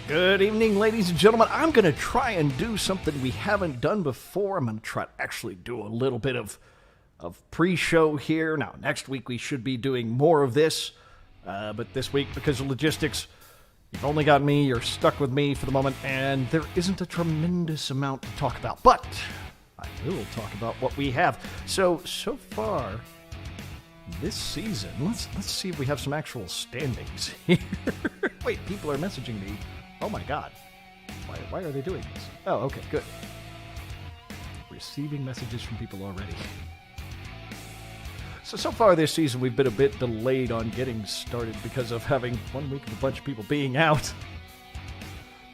Good evening, ladies and gentlemen. I'm going to try and do something we haven't done before. I'm going to try to actually do a little bit of pre-show here. Now, next week we should be doing more of this, but this week, because of logistics, you've only got me, you're stuck with me for the moment, and there isn't a tremendous amount to talk about, but I will talk about what we have. So far, this season, let's see if we have some actual standings here. Wait, people are messaging me. Oh my god. Why are they doing this? Oh, okay, good. Receiving messages from people already. So far this season, we've been a bit delayed on getting started because of having 1 week of a bunch of people being out.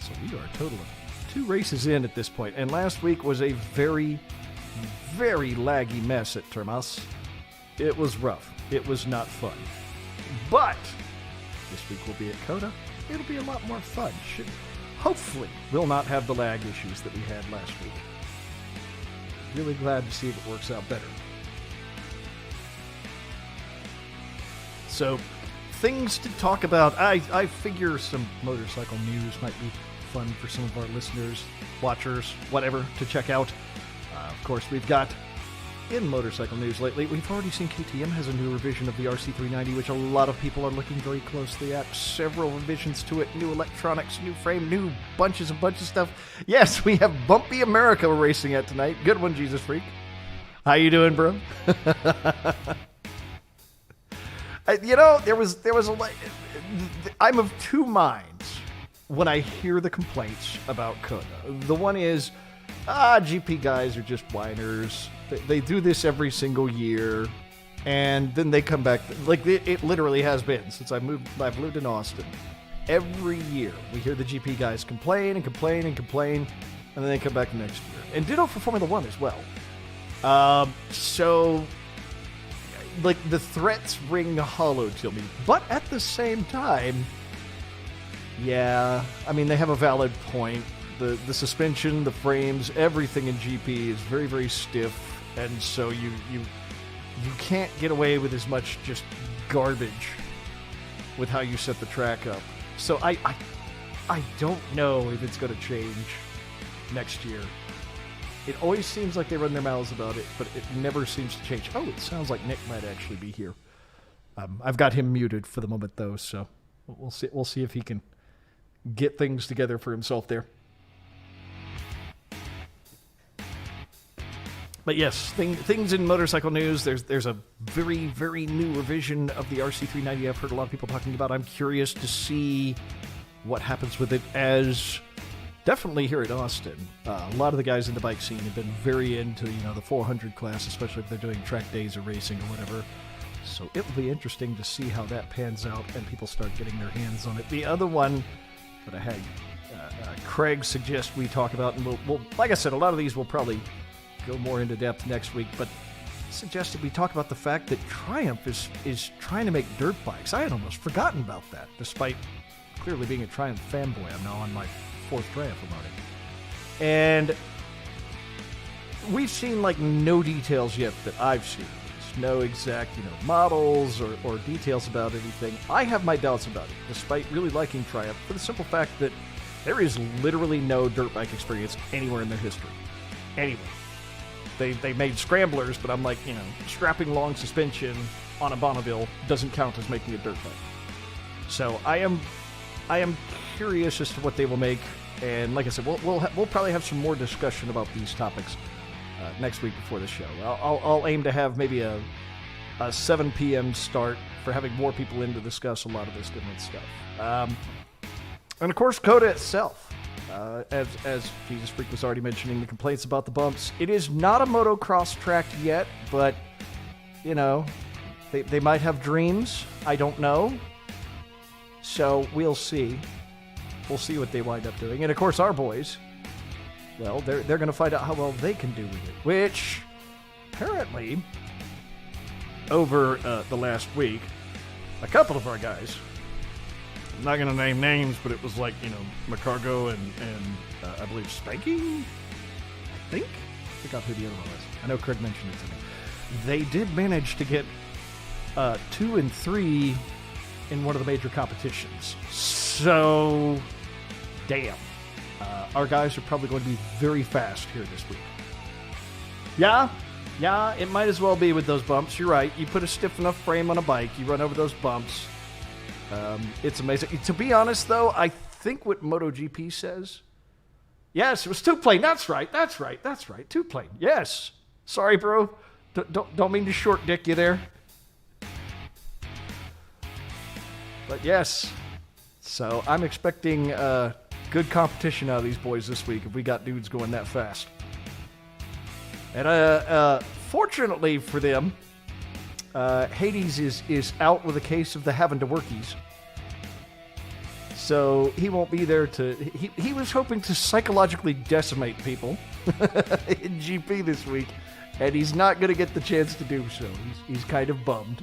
So we are a total of 2 races in at this point. And last week was a very, very laggy mess at Termas. It was rough. It was not fun. But this week we'll be at COTA. It'll be a lot more fun. Hopefully, we'll not have the lag issues that we had last week. Really glad to see if it works out better. So, things to talk about. I figure some motorcycle news might be fun for some of our listeners, watchers, whatever, to check out. Of course, we've got in motorcycle news lately, we've already seen KTM has a new revision of the RC390, which a lot of people are looking very closely at. Several revisions to it, new electronics, new frame, new bunches of stuff. Yes, we have Bumpy America we're racing at tonight. Good one, Jesus Freak. How you doing, bro? There was a I'm of two minds when I hear the complaints about COTA. The one is, GP guys are just whiners. They do this every single year, and then they come back. Like, it literally has been since I've lived in Austin. Every year, we hear the GP guys complain, and then they come back the next year. And ditto for Formula One as well. So, like, the threats ring hollow to me. But at the same time, yeah, I mean, they have a valid point. The suspension, the frames, everything in GP is very, very stiff. And so you can't get away with as much just garbage with how you set the track up. So I don't know if it's going to change next year. It always seems like they run their mouths about it, but it never seems to change. Oh, it sounds like Nick might actually be here. I've got him muted for the moment, though, so we'll see. We'll see if he can get things together for himself there. But yes, things in motorcycle news. There's a very, very new revision of the RC390 I've heard a lot of people talking about. I'm curious to see what happens with it, as definitely here at Austin. A lot of the guys in the bike scene have been very into, the 400 class, especially if they're doing track days or racing or whatever. So it will be interesting to see how that pans out and people start getting their hands on it. The other one that I had Craig suggest we talk about, and we'll like I said, a lot of these will probably go more into depth next week, but suggested we talk about the fact that Triumph is trying to make dirt bikes. I had almost forgotten about that, despite clearly being a Triumph fanboy. I'm now on my 4th Triumph I'm running. And we've seen no details yet that I've seen. There's no exact models or details about anything. I have my doubts about it, despite really liking Triumph, for the simple fact that there is literally no dirt bike experience anywhere in their history. Anyway. They made scramblers, but I'm like, strapping long suspension on a Bonneville doesn't count as making a dirt bike. So I am curious as to what they will make, and like I said, we'll probably have some more discussion about these topics next week before the show. I'll aim to have maybe a 7 p.m. start for having more people in to discuss a lot of this different stuff. And of course, COTA itself. As Jesus Freak was already mentioning, the complaints about the bumps. It is not a motocross track yet, but, they might have dreams. I don't know. So we'll see. We'll see what they wind up doing. And of course, our boys, well, they're going to find out how well they can do with it. Which, apparently, over the last week, a couple of our guys, I'm not going to name names, but it was McCargo and I believe Spanky? I think? I forgot who the other one was. I know Craig mentioned it to me. They did manage to get 2 and 3 in one of the major competitions. So damn. Our guys are probably going to be very fast here this week. Yeah, it might as well be with those bumps. You're right. You put a stiff enough frame on a bike, you run over those bumps. It's amazing. To be honest, though, I think what Motogp says... Yes, it was two-plane. That's right. 2-plane. Yes. Sorry, bro. Don't mean to short dick you there. But yes. So I'm expecting good competition out of these boys this week if we got dudes going that fast. And fortunately for them, Hades is out with a case of the having to workies. So he won't be there to... He was hoping to psychologically decimate people in GP this week, and he's not going to get the chance to do so. He's kind of bummed.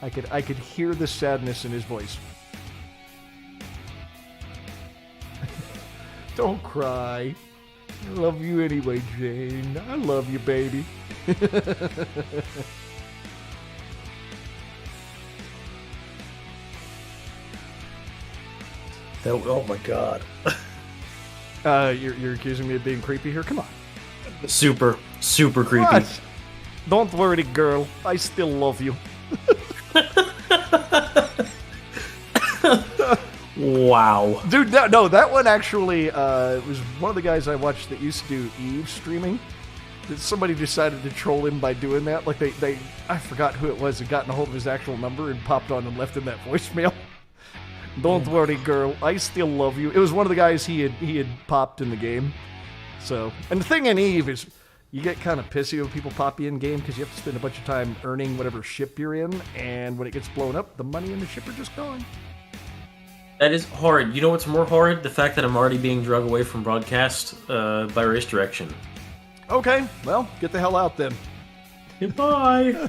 I could hear the sadness in his voice. Don't cry. I love you anyway, Jane. I love you, baby. Oh my god. You're accusing me of being creepy here? Come on. Super creepy. What? Don't worry, girl. I still love you. Wow. Dude, no, that one actually was one of the guys I watched that used to do Eve streaming. Somebody decided to troll him by doing that. Like they I forgot who it was, had gotten a hold of his actual number and popped on and left him that voicemail. Don't worry, girl. I still love you. It was one of the guys he had popped in the game. So, and the thing in Eve is you get kind of pissy when people pop you in game because you have to spend a bunch of time earning whatever ship you're in, and when it gets blown up, the money and the ship are just gone. That is horrid. You know what's more horrid? The fact that I'm already being drug away from broadcast by race direction. Okay, well, get the hell out then. Goodbye.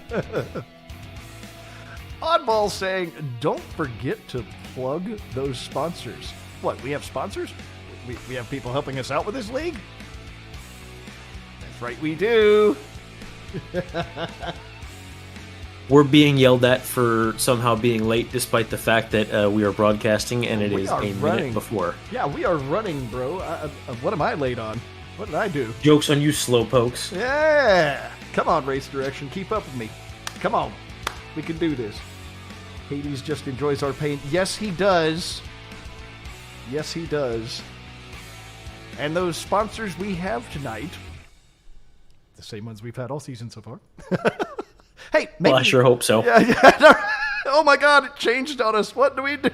Oddball saying, don't forget to plug those sponsors. What, we have sponsors? We have people helping us out with this league? That's right, we do. We're being yelled at for somehow being late, despite the fact that we are broadcasting and it is a minute before. Yeah, we are running, bro. What am I late on? What did I do? Joke's on you, slowpokes. Yeah! Come on, Race Direction. Keep up with me. Come on. We can do this. Hades just enjoys our pain. Yes, he does. Yes, he does. And those sponsors we have tonight, the same ones we've had all season so far. Hey, maybe... Well, I sure hope so. Yeah. Oh my God, it changed on us. What do we do?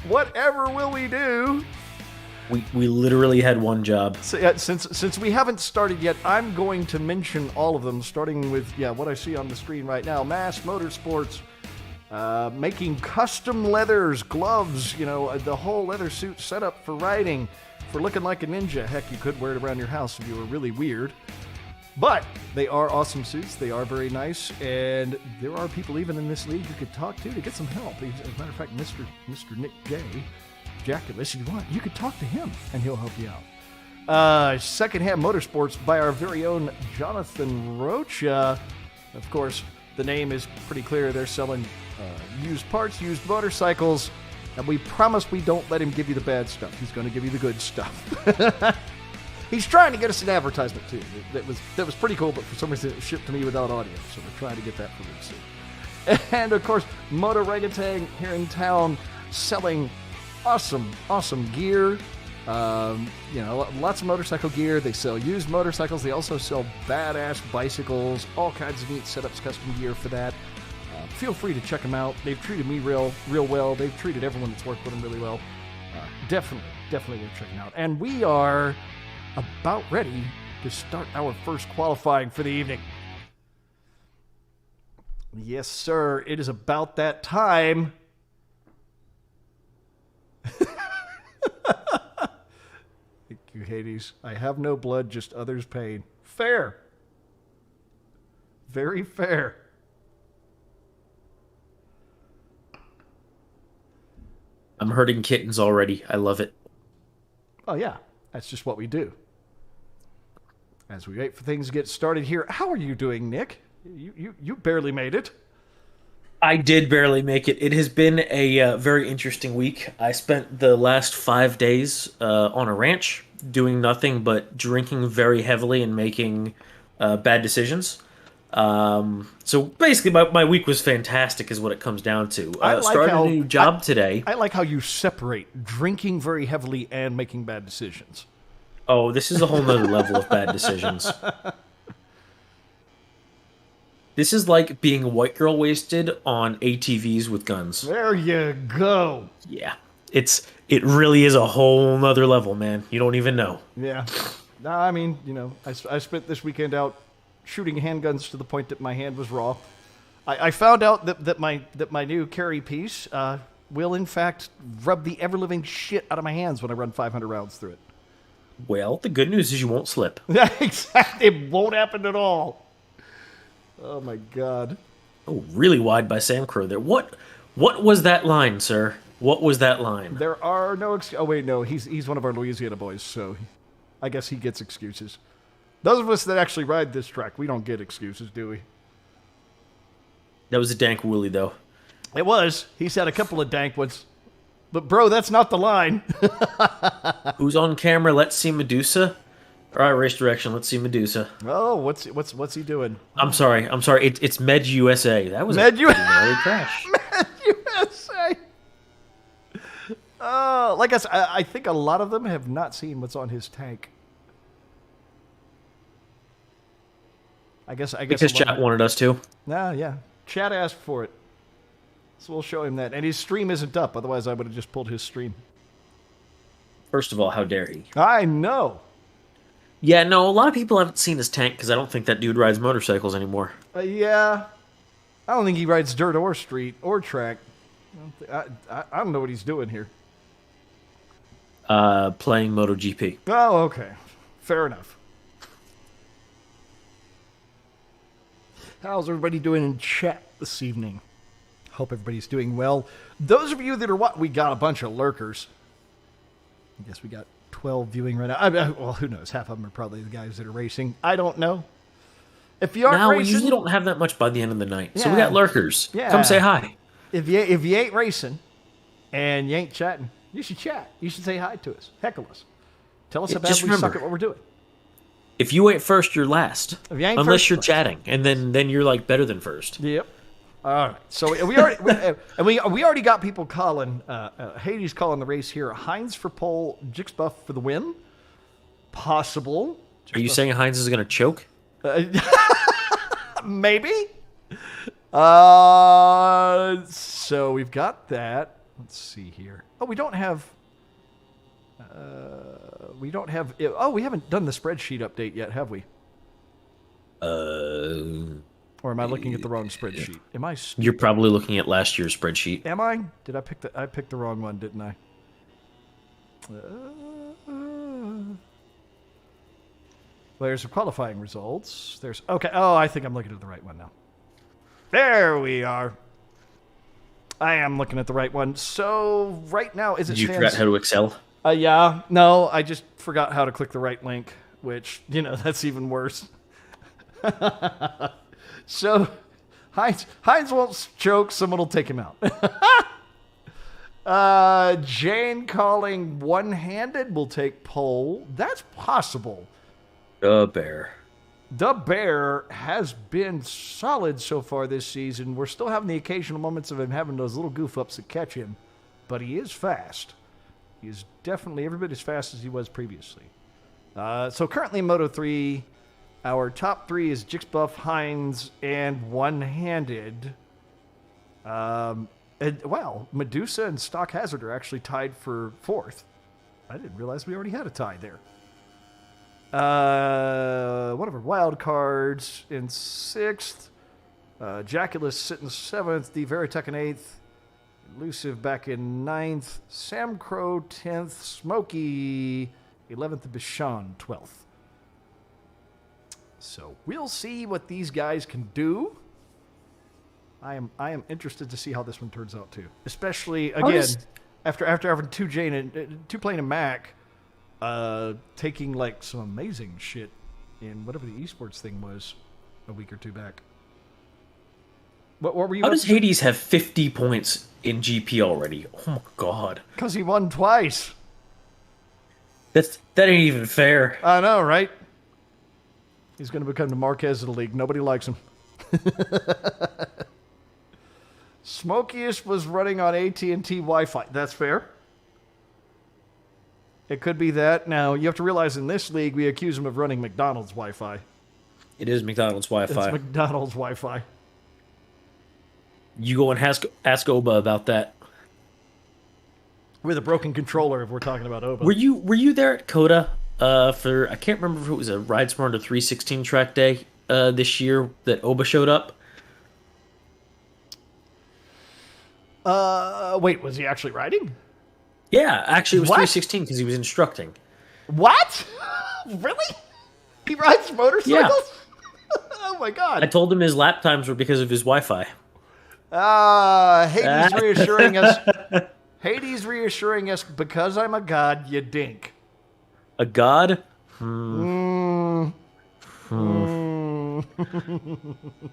Whatever will we do? We literally had one job. So, since we haven't started yet, I'm going to mention all of them, starting with what I see on the screen right now. Mass Motorsports, making custom leathers, gloves, the whole leather suit setup for riding, for looking like a ninja. Heck, you could wear it around your house if you were really weird. But they are awesome suits. They are very nice, and there are people even in this league you could talk to get some help. As a matter of fact, Mr. Nick J. Jackulus, if you want, you could talk to him, and he'll help you out. Secondhand Motorsports by our very own Jonathan Rocha. Of course, the name is pretty clear. They're selling used parts, used motorcycles, and we promise we don't let him give you the bad stuff. He's going to give you the good stuff. He's trying to get us an advertisement, too. That was pretty cool, but for some reason it was shipped to me without audio, so we're trying to get that for him soon. And, of course, Moto Orangutan here in town selling awesome gear. Lots of motorcycle gear. They sell used motorcycles. They also sell badass bicycles, all kinds of neat setups, custom gear for that. Feel free to check them out. They've treated me real well. They've treated everyone that's worked with them really well. Definitely worth checking out. And we are about ready to start our first qualifying for the evening. Yes, sir. It is about that time. Thank you, Hades. I have no blood, just others' pain. Fair. Very fair. I'm hurting kittens already. I love it. Oh, yeah. That's just what we do. As we wait for things to get started here, how are you doing, Nick? You barely made it. I did barely make it. It has been a very interesting week. I spent the last 5 days on a ranch doing nothing but drinking very heavily and making bad decisions. So basically, my week was fantastic, is what it comes down to. I like Started how a new job today. I like how you separate drinking very heavily and making bad decisions. Oh, this is a whole nother level of bad decisions. This is like being white girl wasted on ATVs with guns. There you go. Yeah. It really is a whole nother level, man. You don't even know. Yeah. No, I mean, I spent this weekend out shooting handguns to the point that my hand was raw. I found out that my new carry piece will in fact rub the ever living shit out of my hands when I run 500 rounds through it. Well, the good news is you won't slip. Yeah, exactly. It won't happen at all. Oh my god. Oh, really wide by Sam Crow there. What was that line, sir? What was that line? There are no oh wait, no, he's one of our Louisiana boys, so I guess he gets excuses. Those of us that actually ride this track, we don't get excuses, do we? That was a dank wooly, though. It was. He's had a couple of dank ones. But bro, that's not the line. Who's on camera? Let's see Medusa. All right, race direction. Let's see Medusa. Oh, what's he doing? I'm sorry. It's Med USA. That was Med USA crash. Med USA. Like I said, I think a lot of them have not seen what's on his tank. I guess Because chat wanted us to. Nah, yeah. Chat asked for it. So we'll show him that. And his stream isn't up, otherwise I would have just pulled his stream. First of all, how dare he? I know. Yeah, no, a lot of people haven't seen his tank because I don't think that dude rides motorcycles anymore. Yeah. I don't think he rides dirt or street or track. I don't know what he's doing here. Playing Motogp. Oh, okay. Fair enough. How's everybody doing in chat this evening? Hope everybody's doing well. Those of you that are we got a bunch of lurkers. I guess we got 12 viewing right now. Well, who knows? Half of them are probably the guys that are racing. I don't know. If you aren't racing, we usually don't have that much by the end of the night. Yeah. So we got lurkers. Yeah. Come say hi. If you ain't racing and you ain't chatting, you should chat. You should say hi to us. Heckle us. Tell us how bad we suck at what we're doing. If you ain't first, you're last. If you ain't unless first, you're chatting, and then you're like better than first. Yep. All right. So we already got people calling. Hades calling the race here. Hines for pole. Jixbuff for the win. Possible. Are you saying Hines is going to choke? Maybe. So we've got that. Let's see here. Oh, we don't have. We haven't done the spreadsheet update yet, have we? Or am I looking at the wrong spreadsheet? Am I? You're probably looking at last year's spreadsheet. Am I? Did I pick the? I picked the wrong one, didn't I? There's some qualifying results. There's okay. Oh, I think I'm looking at the right one now. There we are. I am looking at the right one. So right now, Did you forget how to Excel? Yeah. No, I just forgot how to click the right link, which, that's even worse. So, Hines won't choke. Someone will take him out. Jane calling one-handed will take pole. That's possible. The Bear. The Bear has been solid so far this season. We're still having the occasional moments of him having those little goof-ups that catch him, but he is fast. He is definitely every bit as fast as he was previously. So currently in Moto 3, our top three is Jixbuff, Hines, and one-handed. Medusa and Stock Hazard are actually tied for fourth. I didn't realize we already had a tie there. One of our wild cards in sixth. Jaculus sitting seventh. D. Veritech in eighth. Elusive back in ninth. Sam Crow 10th. Smokey 11th. And Bishan 12th. So we'll see what these guys can do. I am interested to see how this one turns out too. Especially again after having two Plane and Mac taking like some amazing shit in whatever the esports thing was a week or two back. What were you How about does to say? Hades have 50 points in GP already? Oh my god. Because he won twice. That ain't even fair. I know, right? He's going to become the Marquez of the league. Nobody likes him. Smokiest was running on AT&T Wi-Fi. That's fair. It could be that. Now, you have to realize in this league, we accuse him of running McDonald's Wi-Fi. It is McDonald's Wi-Fi. It's McDonald's Wi-Fi. You go and ask Oba about that. With a broken controller, if we're talking about Oba. Were you there at COTA for, I can't remember if it was a Ride Smarter 316 track day this year that Oba showed up? Wait, was he actually riding? Yeah, actually it was What? 316 because he was instructing. What? Really? He rides motorcycles? Yeah. Oh my god. I told him his lap times were because of his Wi-Fi. Hades reassuring us. Hades reassuring us, because I'm a god, you dink. A god? Mm.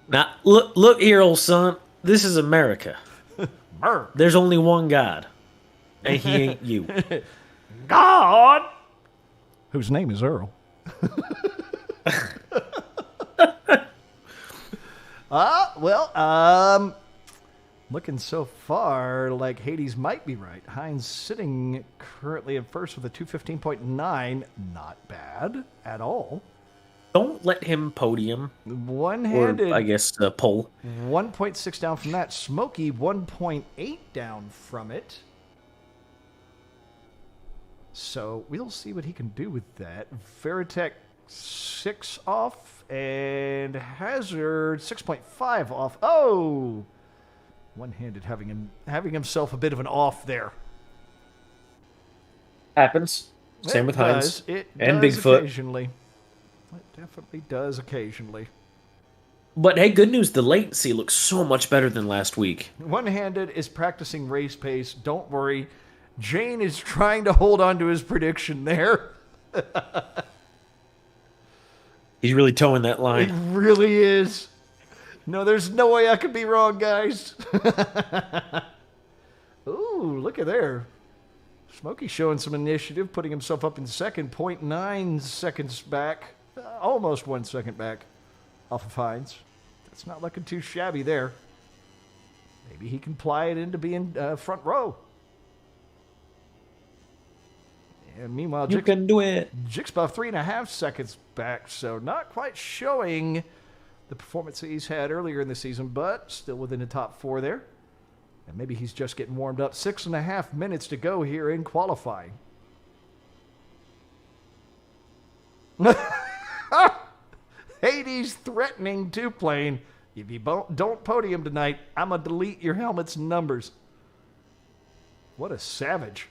Now, look here, old son. This is America. Brr. There's only one God. And he ain't you. God! Whose name is Earl. Looking so far like Hades might be right. Hines sitting currently at first with a 215.9. Not bad at all. Don't let him podium. One-handed. Or, I guess, pole. 1.6 down from that. Smokey, 1.8 down from it. So we'll see what he can do with that. Veritech 6 off. And Hazard 6.5 off. Oh! One-handed having himself a bit of an off there. Happens. Same with Hines. It and does Bigfoot. Occasionally. It definitely does occasionally. But hey, good news. The latency looks so much better than last week. One-handed is practicing race pace. Don't worry. Jane is trying to hold on to his prediction there. He's really towing that It line. really is. No, there's no way I could be wrong, guys. Ooh, look at there. Smokey showing some initiative, putting himself up in second, 0.9 seconds back. Almost 1 second back off of Hines. That's not looking too shabby there. Maybe he can ply it into being front row. And meanwhile, You can do it. Jixbuff 3.5 seconds back, so not quite showing the performance that he's had earlier in the season, but still within the top 4 there. And maybe he's just getting warmed up. 6.5 minutes to go here in qualifying. Hades threatening 2-plane. If you don't podium tonight, I'm going to delete your helmet's numbers. What a savage.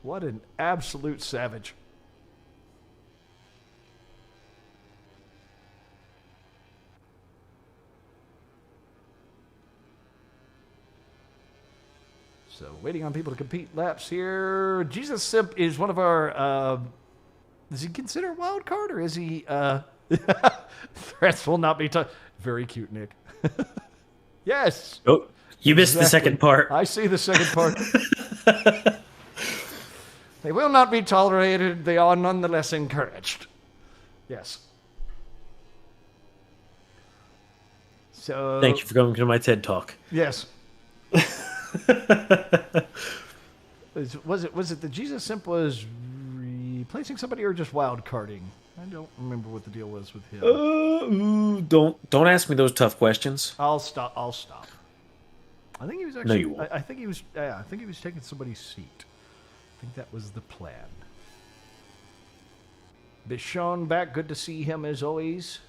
What an absolute savage. So, waiting on people to compete laps here. Jesus Simp is one of our. Does he consider a wild card, or is he? Threats will not be touched. Very cute, Nick. Yes. Oh, you missed the Exactly. second part. I see the second part. They will not be tolerated. They are nonetheless encouraged. Yes. So. Thank you for coming to my TED Talk. Yes. Was it the Jesus Simp was replacing somebody or just wild carding? I don't remember what the deal was with him. Don't ask me those tough questions. I'll stop. I think he was actually. No, you won't. I think he was. Yeah, I think he was taking somebody's seat. I think that was the plan. Bichon back. Good to see him as always.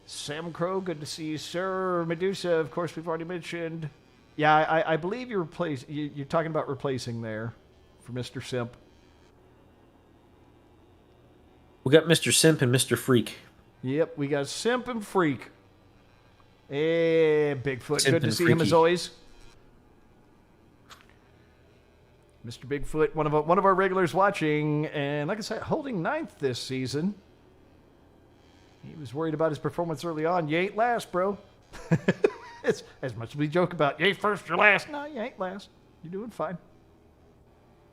Sam Crow, good to see you, sir. Medusa, of course, we've already mentioned. Yeah, I believe you're talking about replacing there for Mr. Simp. We got Mr. Simp and Mr. Freak. Yep, we got Simp and Freak. Bigfoot, Simp good to and see him as Freaky. always. Mr. Bigfoot, one of our regulars watching, and like I said, holding ninth this season. He was worried about his performance early on. You ain't last, bro. It's as much as we joke about, you ain't first, you're last. No, you ain't last. You're doing fine.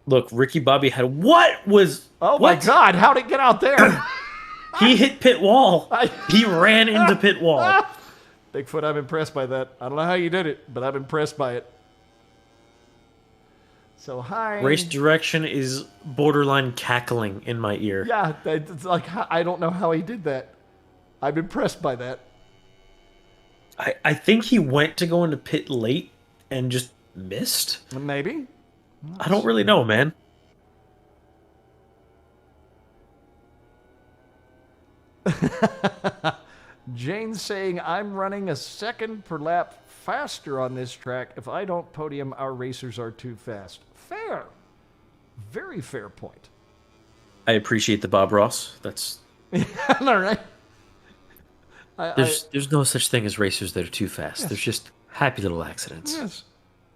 Look, Ricky Bobby had what was? Oh what? my God! How'd it get out there? He hit pit wall. He ran into pit wall. Bigfoot, I'm impressed by that. I don't know how you did it, but I'm impressed by it. So hi. Race direction is borderline cackling in my ear. Yeah, it's like I don't know how he did that. I'm impressed by that. I think he went to go into pit late and just missed. Maybe. I don't really know, man. Jane's saying, I'm running a second per lap faster on this track. If I don't podium, our racers are too fast. Fair. Very fair point. I appreciate the Bob Ross. That's all right. There's no such thing as racers that are too fast. Yes. There's just happy little accidents. Yes.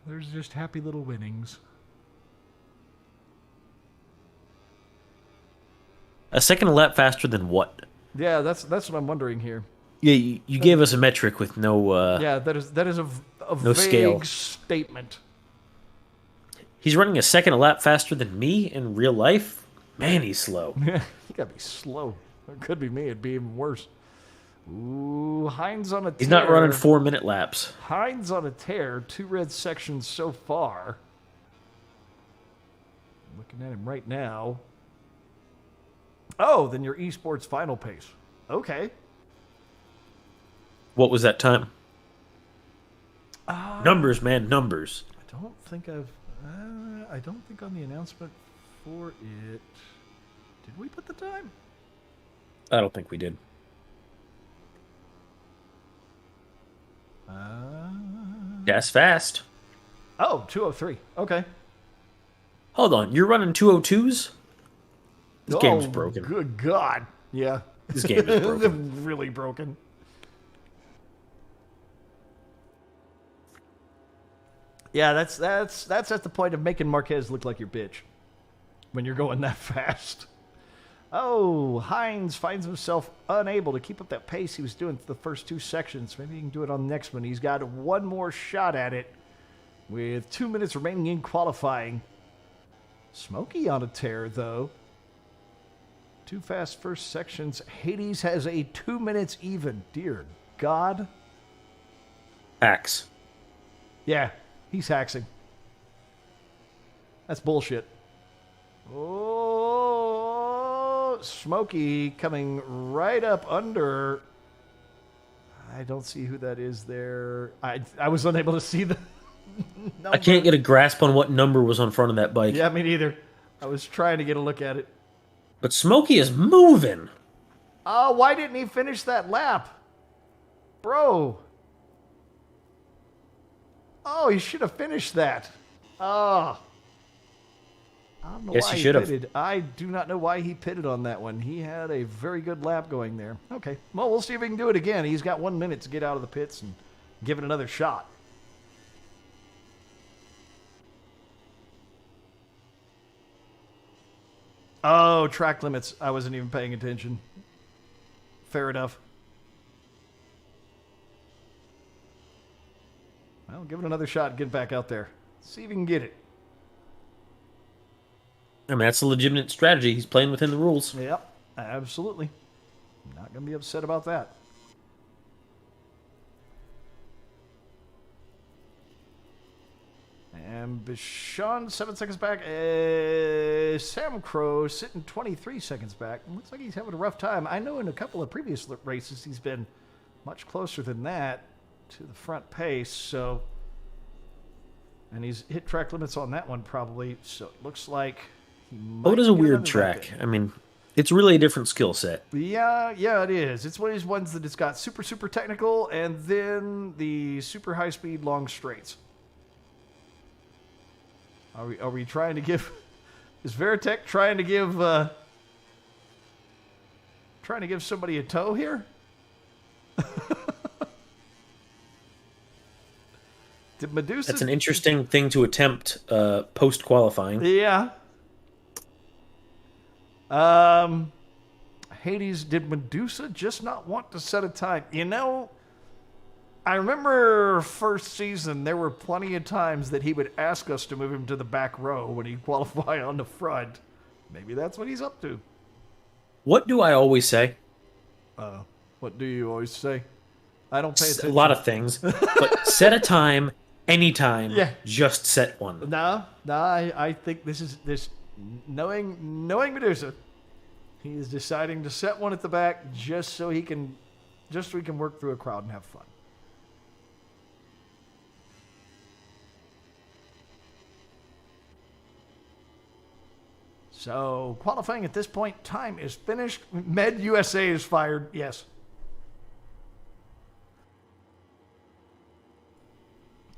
There's just happy little winnings. A second a lap faster than what? Yeah, that's what I'm wondering here. Yeah, you gave us a metric with no. Yeah, that is a no vague scale. statement. He's running a second a lap faster than me in real life. Man, he's slow. Yeah, you gotta be slow. It could be me. It'd be even worse. Ooh, Hines on a tear. He's not running 4-minute laps. Hines on a tear. 2 red sections so far. Looking at him right now. Oh, then your esports final pace. Okay. What was that time? Numbers, man, numbers. I don't think on the announcement for it. Did we put the time? I don't think we did. That's fast. Oh, 2:03. Okay. Hold on, you're running 202s? This game's broken. Good God. Yeah. This game is broken. Really broken. Yeah, that's at the point of making Marquez look like your bitch when you're going that fast. Oh, Hines finds himself unable to keep up that pace he was doing for the first 2 sections. Maybe he can do it on the next one. He's got one more shot at it with 2 minutes remaining in qualifying. Smokey on a tear, though. 2 fast first sections. Hades has a 2 minutes even. Dear God. Axe. Yeah, he's haxing. That's bullshit. Oh, Smokey coming right up under. I don't see who that is there. I was unable to see the number. I can't get a grasp on what number was on front of that bike. Yeah, me neither. I was trying to get a look at it. But Smokey is moving. Oh, why didn't he finish that lap? Bro. Oh, he should have finished that. Oh. I don't know Yes, why he he should have. pitted. I do not know why he pitted on that one. He had a very good lap going there. Okay. Well, we'll see if he can do it again. He's got 1 minute to get out of the pits and give it another shot. Oh, track limits. I wasn't even paying attention. Fair enough. Well, give it another shot and get back out there. See if you can get it. I mean, that's a legitimate strategy. He's playing within the rules. Yep, absolutely. Not going to be upset about that. And Bichon, 7 seconds back. Sam Crow sitting 23 seconds back. Looks like he's having a rough time. I know in a couple of previous races he's been much closer than that to the front pace. So, and he's hit track limits on that one probably. So it looks like he might Moto's a get weird another track. back I mean, it's really a different skill set. Yeah, it is. It's one of these ones that it's got super, super technical and then the super high speed long straights. Are we trying to give? Is Veritech trying to give somebody a toe here? Did Medusa? That's an interesting thing to attempt post qualifying. Yeah. Hades, did Medusa just not want to set a time? You know, I remember first season, there were plenty of times that he would ask us to move him to the back row when he'd qualify on the front. Maybe that's what he's up to. What do I always say? What do you always say? I don't pay attention. A lot of things. But set a time, anytime. Yeah. Just set one. No, I think this knowing Medusa, he is deciding to set one at the back just so he can work through a crowd and have fun. So, qualifying at this point, time is finished. Med USA is fired, yes.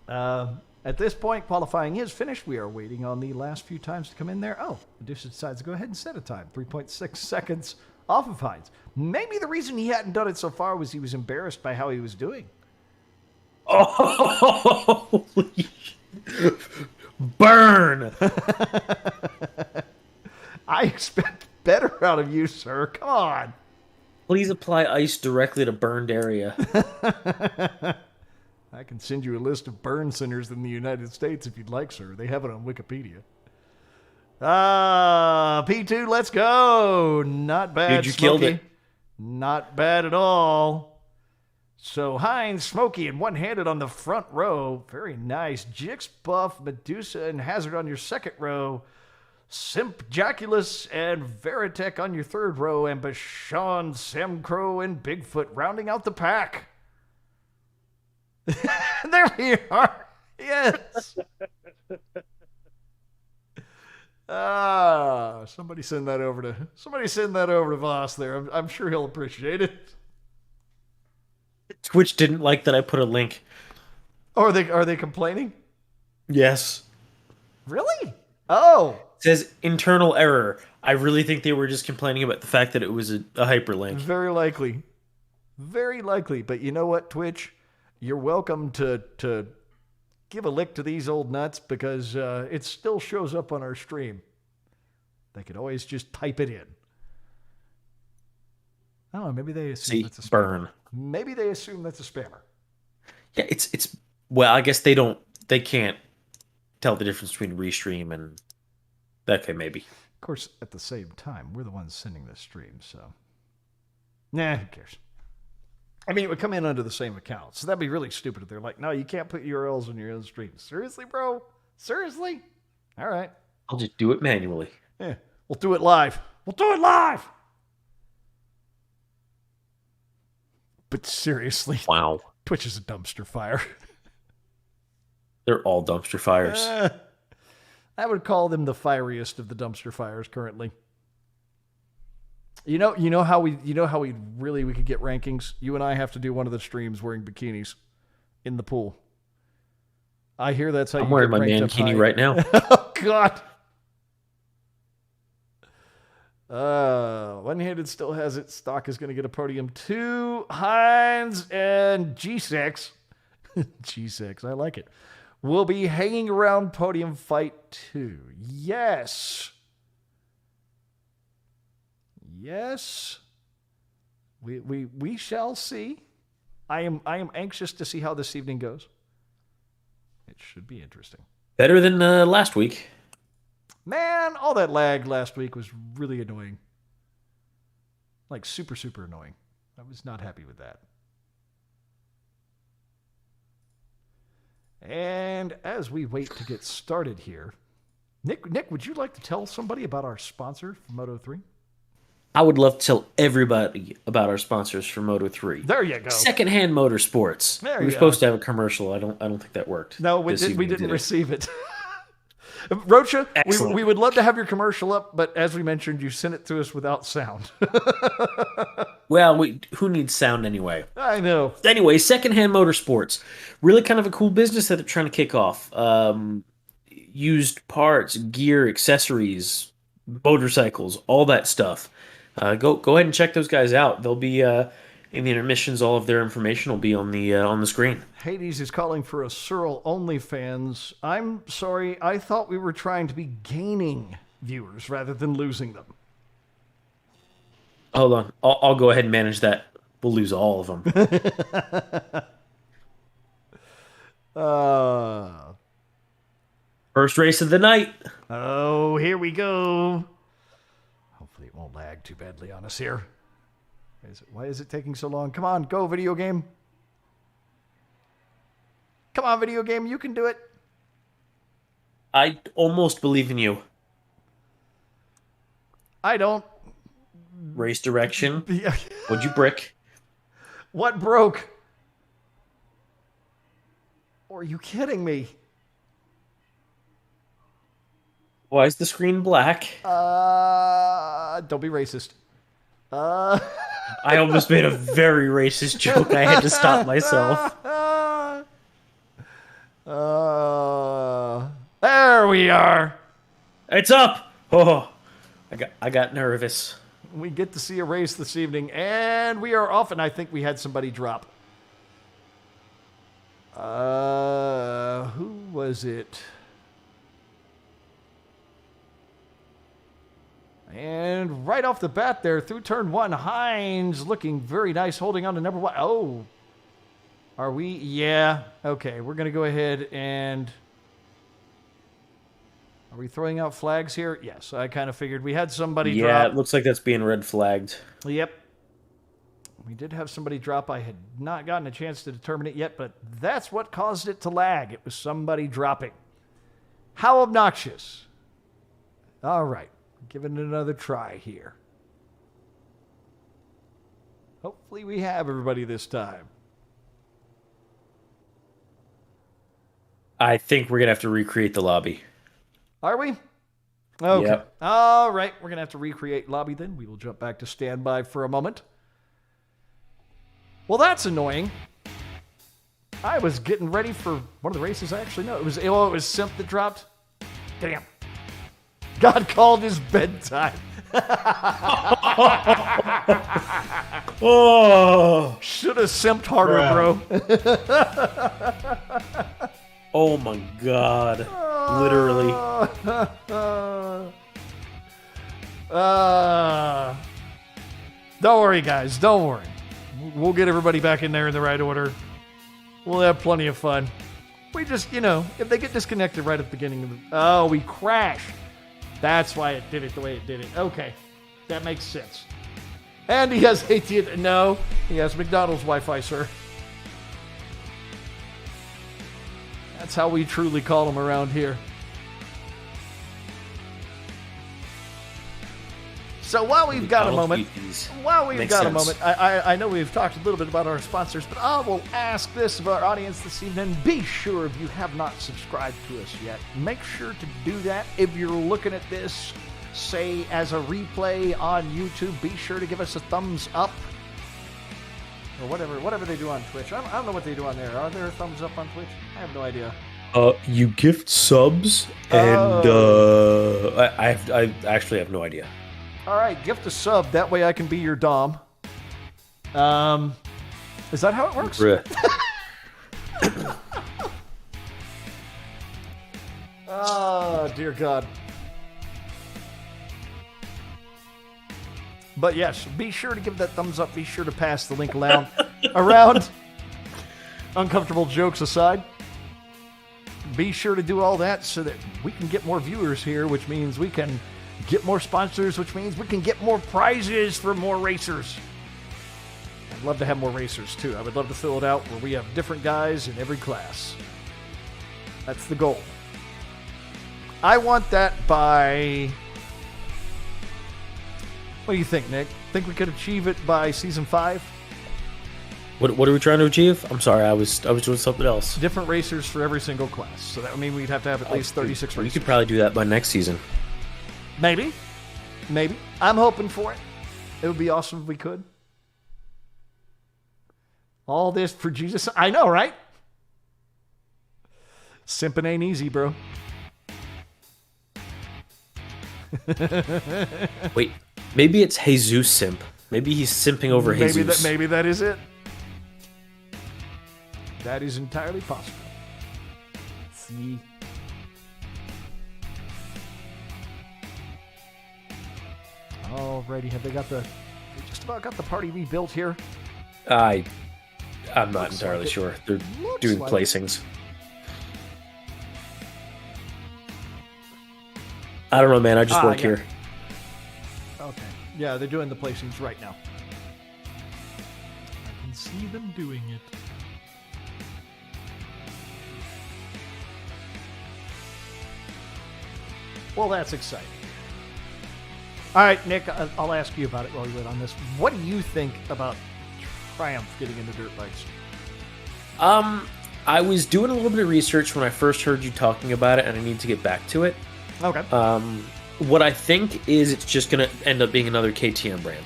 At this point, qualifying is finished. We are waiting on the last few times to come in there. Oh, Medusa decides to go ahead and set a time. 3.6 seconds off of Hines. Maybe the reason he hadn't done it so far was he was embarrassed by how he was doing. Oh, burn! I expect better out of you, sir. Come on. Please apply ice directly to burned area. I can send you a list of burn centers in the United States if you'd like, sir. They have it on Wikipedia. P2, let's go. Not bad, Dude, you Smokey. killed it. Not bad at all. So Hines, Smokey, and one-handed on the front row. Very nice. Jix, Buff, Medusa, and Hazard on your second row. Simp, Jaculus, and Veritech on your third row. And Bashan, Samcrow, and Bigfoot rounding out the pack. There we are. Yes. Somebody send that over to Voss there. I'm sure he'll appreciate it. Twitch didn't like that I put a link. Oh, are they complaining? Yes. Really? Oh. It says internal error. I really think they were just complaining about the fact that it was a hyperlink. Very likely. Very likely. But you know what, Twitch? You're welcome to give a lick to these old nuts because it still shows up on our stream. They could always just type it in. I don't know, maybe they assume that's a spammer. Burn. Maybe they assume that's a spammer. Yeah, it's well, I guess they can't tell the difference between restream and okay, maybe. Of course, at the same time, we're the ones sending this stream, so nah, who cares? I mean, it would come in under the same account, so that'd be really stupid if they're like, no, you can't put URLs on your own stream. Seriously, bro? Seriously? All right. I'll just do it manually. Yeah, we'll do it live. But seriously, wow, Twitch is a dumpster fire. They're all dumpster fires. I would call them the fieriest of the dumpster fires currently. You know how we could get rankings? You and I have to do one of the streams wearing bikinis in the pool. I hear that's how I'm wearing my mankini right now. Oh God. One-handed still has it. Stock is going to get a podium too. Hines and G6. G6, I like it. Will be hanging around podium fight 2. Yes. Yes. We shall see. I am anxious to see how this evening goes. It should be interesting. Better than last week. Man, all that lag last week was really annoying. Like super, super annoying. I was not happy with that. And as we wait to get started here, Nick, would you like to tell somebody about our sponsor for Moto 3? I would love to tell everybody about our sponsors for Moto 3. There you go. Secondhand Motorsports. We were supposed to have a commercial. I don't think that worked. No, we didn't receive it. Rocha, we would love to have your commercial up, but as we mentioned, you sent it to us without sound. Well, who needs sound anyway? I know. Anyway, Secondhand Motorsports. Really kind of a cool business that they're trying to kick off. Used parts, gear, accessories, motorcycles, all that stuff. Go ahead and check those guys out. They'll be in the intermissions. All of their information will be on the screen. Hades is calling for a Searle OnlyFans. I'm sorry, I thought we were trying to be gaining viewers rather than losing them. Hold on. I'll go ahead and manage that. We'll lose all of them. Uh, First race of the night. oh, here we go. Hopefully it won't lag too badly on us here. Why is it taking so long? Come on, go, video game. Come on, video game, you can do it. I almost believe in you. I don't. Race direction. What'd you brick? What broke? Or are you kidding me? Why is the screen black? Don't be racist. I almost made a very racist joke. I had to stop myself. There we are. It's up. Oh, I got nervous. We get to see a race this evening, and we are off, and I think we had somebody drop. Who was it? And right off the bat there, through turn one, Hines looking very nice, holding on to number one. Oh, are we? Yeah. Okay, we're going to go ahead and... Are we throwing out flags here? Yes, I kind of figured we had somebody drop. Yeah, it looks like that's being red flagged. Yep. We did have somebody drop. I had not gotten a chance to determine it yet, but that's what caused it to lag. It was somebody dropping. How obnoxious. All right. Giving it another try here. Hopefully we have everybody this time. I think we're going to have to recreate the lobby. Are we? Okay. Yep. All right. We're going to have to recreate lobby then. We will jump back to standby for a moment. Well, that's annoying. I was getting ready for one of the races. Actually, no. It was Simp that dropped. Damn. God called his bedtime. Oh. Should have simped harder, bro. Oh my god. Literally. Don't worry, guys. Don't worry. We'll get everybody back in there in the right order. We'll have plenty of fun. We just, if they get disconnected right at the beginning of the... Oh, we crashed. That's why it did it the way it did it. Okay. That makes sense. And he has AT&T. No, he has McDonald's Wi-Fi, sir. That's how we truly call them around here. So while we've got a moment, I know we've talked a little bit about our sponsors, but I will ask this of our audience this evening. Be sure, if you have not subscribed to us yet, make sure to do that. If you're looking at this, say, as a replay on YouTube, be sure to give us a thumbs up. Or whatever they do on Twitch. I don't know what they do on there. Are there thumbs up on Twitch? I have no idea. You gift subs, and I actually have no idea. All right, gift a sub. That way I can be your dom. Is that how it works? Oh, dear God. But yes, be sure to give that thumbs up. Be sure to pass the link around. Uncomfortable jokes aside. Be sure to do all that so that we can get more viewers here, which means we can get more sponsors, which means we can get more prizes for more racers. I'd love to have more racers, too. I would love to fill it out where we have different guys in every class. That's the goal. I want that by... What do you think, Nick? Think we could achieve it by Season 5? What are we trying to achieve? I'm sorry, I was doing something else. Different racers for every single class. So that would mean we'd have to have at least 36 racers. We could probably do that by next season. Maybe. I'm hoping for it. It would be awesome if we could. All this for Jesus. I know, right? Simping ain't easy, bro. Wait, maybe it's Jesus Simp. Maybe he's simping over Jesus. Maybe that is it. That is entirely possible. See. Alrighty, have they got the got the party rebuilt here? I'm not entirely sure. They're doing placings. I don't know, man. I just work here. Okay. Yeah, they're doing the placings right now. I can see them doing it. Well, that's exciting. All right, Nick, I'll ask you about it while you wait on this. What do you think about Triumph getting into dirt bikes? I was doing a little bit of research when I first heard you talking about it, and I need to get back to it. Okay. What I think is it's just going to end up being another KTM brand.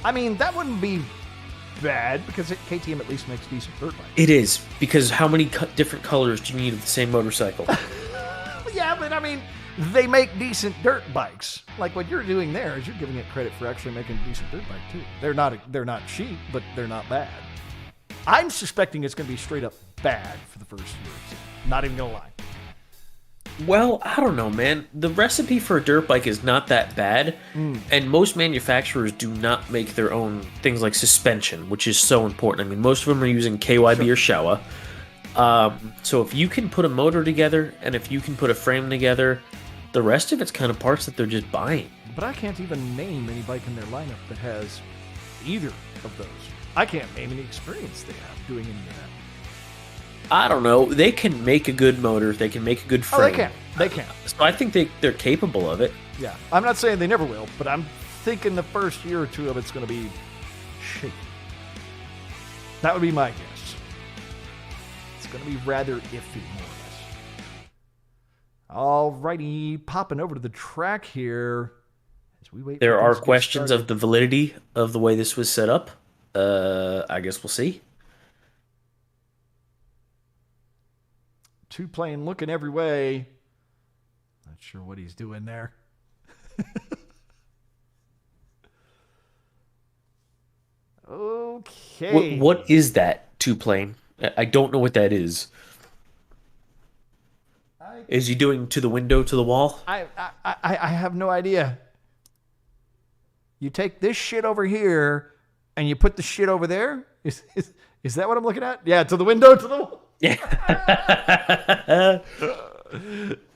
I mean, that wouldn't be bad, because KTM at least makes decent dirt bikes. It is, because how many different colors do you need of the same motorcycle? Yeah, but I mean, they make decent dirt bikes. Like what you're doing there is you're giving it credit for actually making a decent dirt bike too. They're not cheap, but they're not bad. I'm suspecting it's going to be straight up bad for the first year. Not even going to lie. Well, I don't know, man. The recipe for a dirt bike is not that bad, and most manufacturers do not make their own things like suspension, which is so important. I mean, most of them are using KYB or Showa. So if you can put a motor together, and if you can put a frame together, the rest of it's kind of parts that they're just buying. But I can't even name any bike in their lineup that has either of those. I can't name any experience they have doing any of that. I don't know. They can make a good motor. They can make a good frame. Oh, they can. They can. So I think they're capable of it. Yeah. I'm not saying they never will, but I'm thinking the first year or two of it's going to be shaky. That would be my guess. It's going to be rather iffy, more or less. Alrighty, popping over to the track here. As we wait. There are questions of the validity of the way this was set up. I guess we'll see. Two plane looking every way. Not sure what he's doing there. Okay. What is that two plane? I don't know what that is. Is he doing to the window, to the wall? I have no idea. You take this shit over here and you put the shit over there? Is that what I'm looking at? Yeah, to the window, to the wall. Yeah.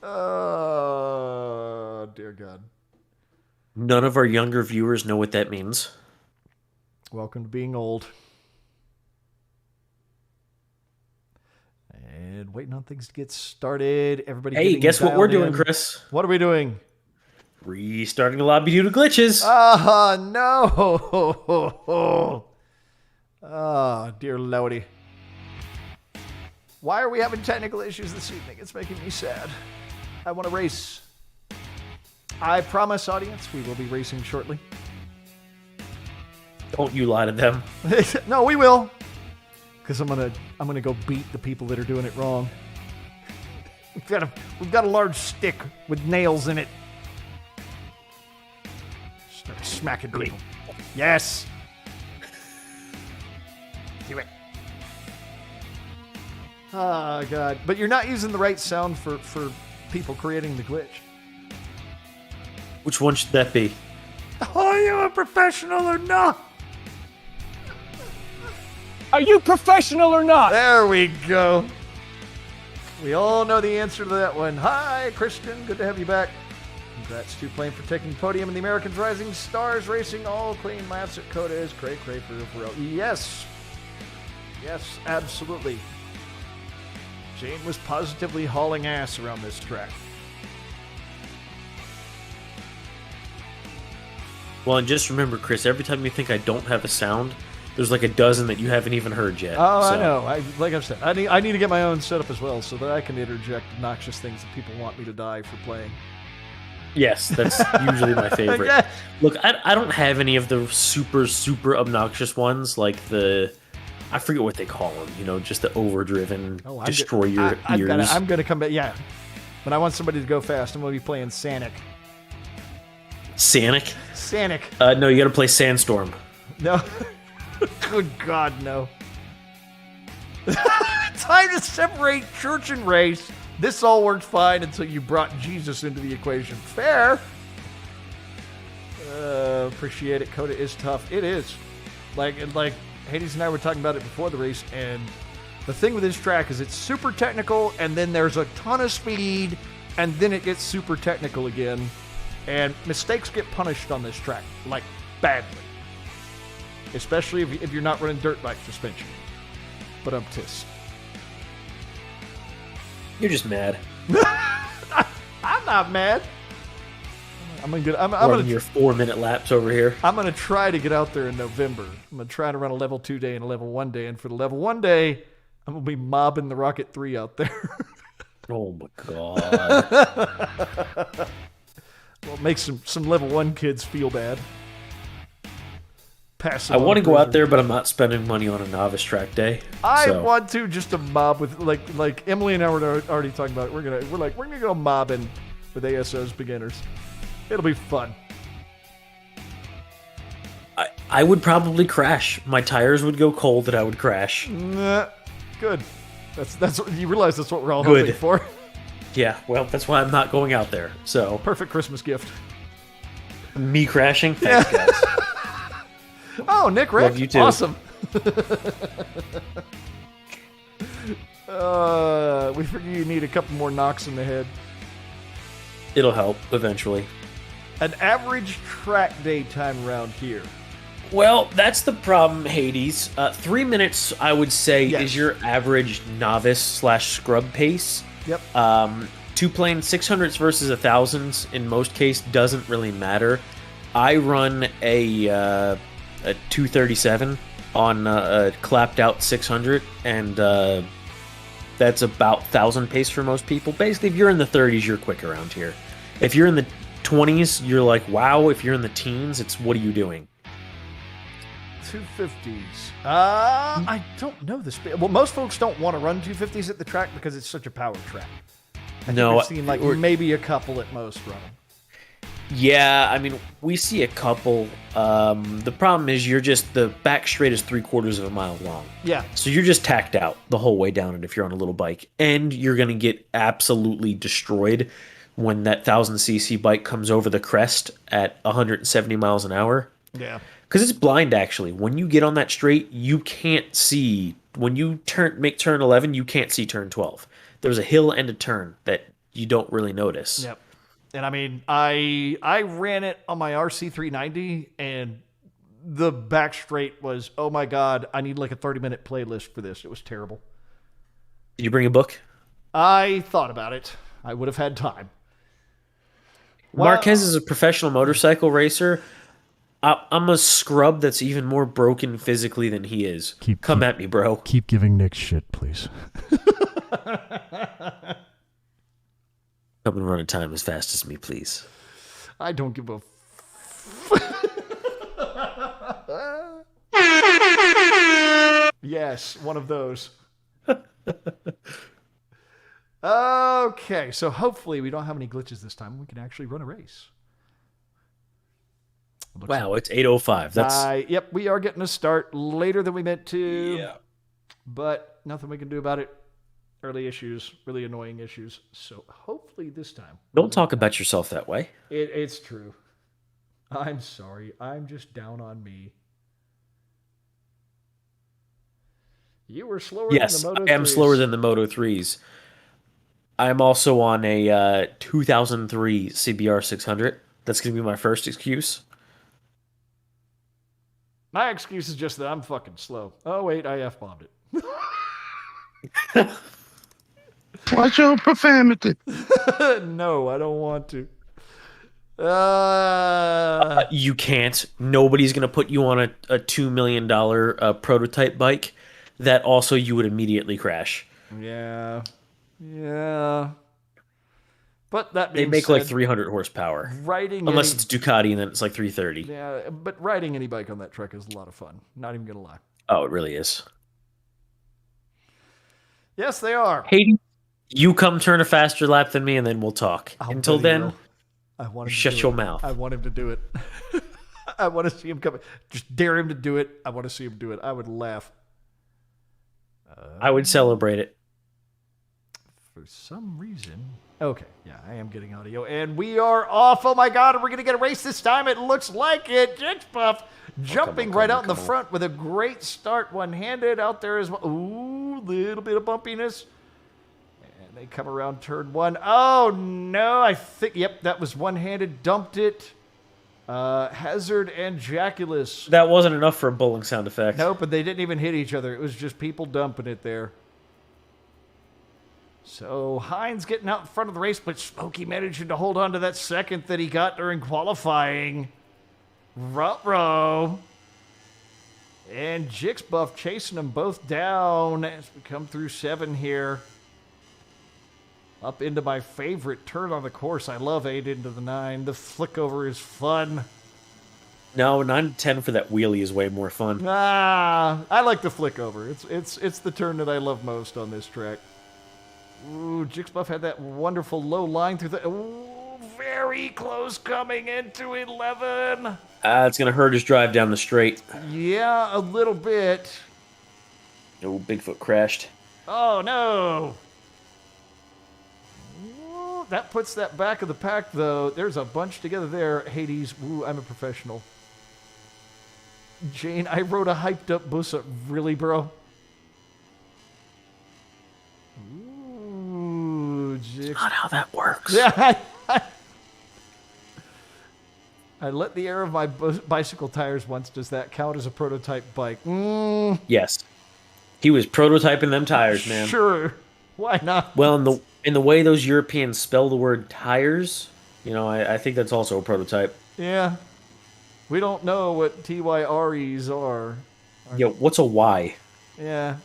Oh, dear God. None of our younger viewers know what that means. Welcome to being old. And waiting on things to get started. Everybody. Hey, guess what we're doing, Chris? What are we doing? Restarting the lobby due to glitches. Oh, no. Oh, dear Lordy. Why are we having technical issues this evening? It's making me sad. I want to race. I promise, audience, we will be racing shortly. Don't you lie to them. No, we will. Because I'm gonna go beat the people that are doing it wrong. We've got a large stick with nails in it. Start smacking people. Yes. Do it. Oh, God. But you're not using the right sound for people creating the glitch. Which one should that be? Are you a professional or not? Are you professional or not? There we go. We all know the answer to that one. Hi, Christian. Good to have you back. Congrats to Plane for taking the podium in the Americans Rising Stars Racing All Clean Laps at COTA is cray for real. Yes. Yes, absolutely. Jane was positively hauling ass around this track. Well, and just remember, Chris, every time you think I don't have a sound, there's like a dozen that you haven't even heard yet. Oh, so. I know. Like I've said, I need to get my own setup as well so that I can interject obnoxious things that people want me to die for playing. Yes, that's usually my favorite. Yeah. Look, I don't have any of the super obnoxious ones, like I forget what they call them, just the overdriven, destroy your ears. I'm going to come back, yeah. When I want somebody to go fast, I'm going to be playing Sanic. Sanic? Sanic. No, you got to play Sandstorm. No. Good God, no. Time to separate church and race. This all worked fine until you brought Jesus into the equation. Fair. Appreciate it. COTA is tough. It is. Like Hades and I were talking about it before the race, and the thing with this track is it's super technical, and then there's a ton of speed, and then it gets super technical again. And mistakes get punished on this track, like, badly. Especially if you're not running dirt bike suspension. But I'm pissed. You're just mad. I'm not mad. I'm gonna your 4-minute laps over here. I'm gonna try to get out there in November. I'm gonna try to run a level 2 day and a level 1 day, and for the level 1 day, I'm gonna be mobbing the Rocket 3 out there. Oh my god. Well, it makes some level 1 kids feel bad. I want to go out there, but I'm not spending money on a novice track day. I want to just a mob with like Emily and I were already talking about it. We're gonna go mobbing with ASO's beginners. It'll be fun. I would probably crash. My tires would go cold and I would crash. Nah, good. That's you realize that's what we're all hoping for. Yeah, well, that's why I'm not going out there. So perfect Christmas gift. Me crashing? Thanks, guys. Oh, Nick Rick. Love you too. Awesome. We figure you need a couple more knocks in the head. It'll help eventually. An average track day time around here. Well, that's the problem, Hades. 3 minutes, I would say, Yes. is your average novice/scrub pace. Yep. Two plane 600s versus 1000s in most cases doesn't really matter. I run a 237 on a clapped out 600, and that's about 1000 pace for most people. Basically, if you're in the 30s, you're quick around here. If you're in the 20s, you're like, wow. If you're in the teens, it's what are you doing? 250s. I don't know this. Well, most folks don't want to run 250s at the track because it's such a power track. No, I've seen maybe a couple at most run them. Yeah, I mean, we see a couple. The problem is the back straight is 3/4 of a mile long. Yeah. So you're just tacked out the whole way down it if you're on a little bike. And you're going to get absolutely destroyed when that 1000cc bike comes over the crest at 170 miles an hour. Yeah. Because it's blind, actually. When you get on that straight, you can't see. When you make turn 11, you can't see turn 12. There's a hill and a turn that you don't really notice. Yep. And I mean, I ran it on my RC390, and the back straight was, oh my God, I need like a 30-minute playlist for this. It was terrible. Did you bring a book? I thought about it. I would have had time. Marquez is a professional motorcycle racer. I'm a scrub that's even more broken physically than he is. Come at me, bro. Keep giving Nick shit, please. Come and run a time as fast as me, please. I don't give a Yes, one of those. Okay, so hopefully we don't have any glitches this time. We can actually run a race. Wow, it's 8:05. Yep, we are getting a start later than we meant to. Yeah. But nothing we can do about it. Early issues, really annoying issues. So hopefully this time. Don't talk about yourself that way. It's true. I'm sorry. I'm just down on me. You were slower than the Moto 3s. I am slower than the Moto 3s. I'm also on a 2003 CBR 600. That's going to be my first excuse. My excuse is just that I'm fucking slow. Oh, wait, I F-bombed it. Watch your profanity. No, I don't want to. You can't. Nobody's going to put you on a $2 million prototype bike that also you would immediately crash. Yeah. But that being They make said, like 300 horsepower. Unless it's Ducati, and then it's like 330. Yeah, but riding any bike on that truck is a lot of fun. Not even going to lie. Oh, it really is. Yes, they are. Hayden, you come turn a faster lap than me, and then we'll talk. Until then, shut your mouth. I want him to do it. I want to see him come. Just dare him to do it. I want to see him do it. I would laugh. I would celebrate it. For some reason, Okay, yeah, I am getting audio. And we are off. Oh my god, are we going to get a race this time? It looks like it. Jigsbuff jumping right out in the front with a great start. One-handed out there as well. Ooh, little bit of bumpiness. And they come around turn one. Oh no, I think, yep, that was one-handed. Dumped it. Hazard and Jackulus. That wasn't enough for a bowling sound effect. Nope, but they didn't even hit each other. It was just people dumping it there. So Hines getting out in front of the race, but Smokey managing to hold on to that second that he got during qualifying. Ruh-roh. And Jigsbuff chasing them both down as we come through 7 here. Up into my favorite turn on the course. I love 8 into the 9. The flick over is fun. No, 9 to 10 for that wheelie is way more fun. I like the flick over. It's the turn that I love most on this track. Ooh, Jigsbuff had that wonderful low line through the... Ooh, very close coming into 11. It's going to hurt his drive down the straight. Yeah, a little bit. Oh, Bigfoot crashed. Oh, no. Ooh, that puts that back of the pack, though. There's a bunch together there. Hades, ooh, I'm a professional. Jane, I rode a hyped-up Bussa. Really, bro? That's not how that works. Yeah, I let the air of my bicycle tires once. Does that count as a prototype bike? Yes. He was prototyping them tires, man. Sure. Why not? Well, in the way those Europeans spell the word tires, I think that's also a prototype. Yeah. We don't know what TYREs are. Yo, what's a Y? Yeah.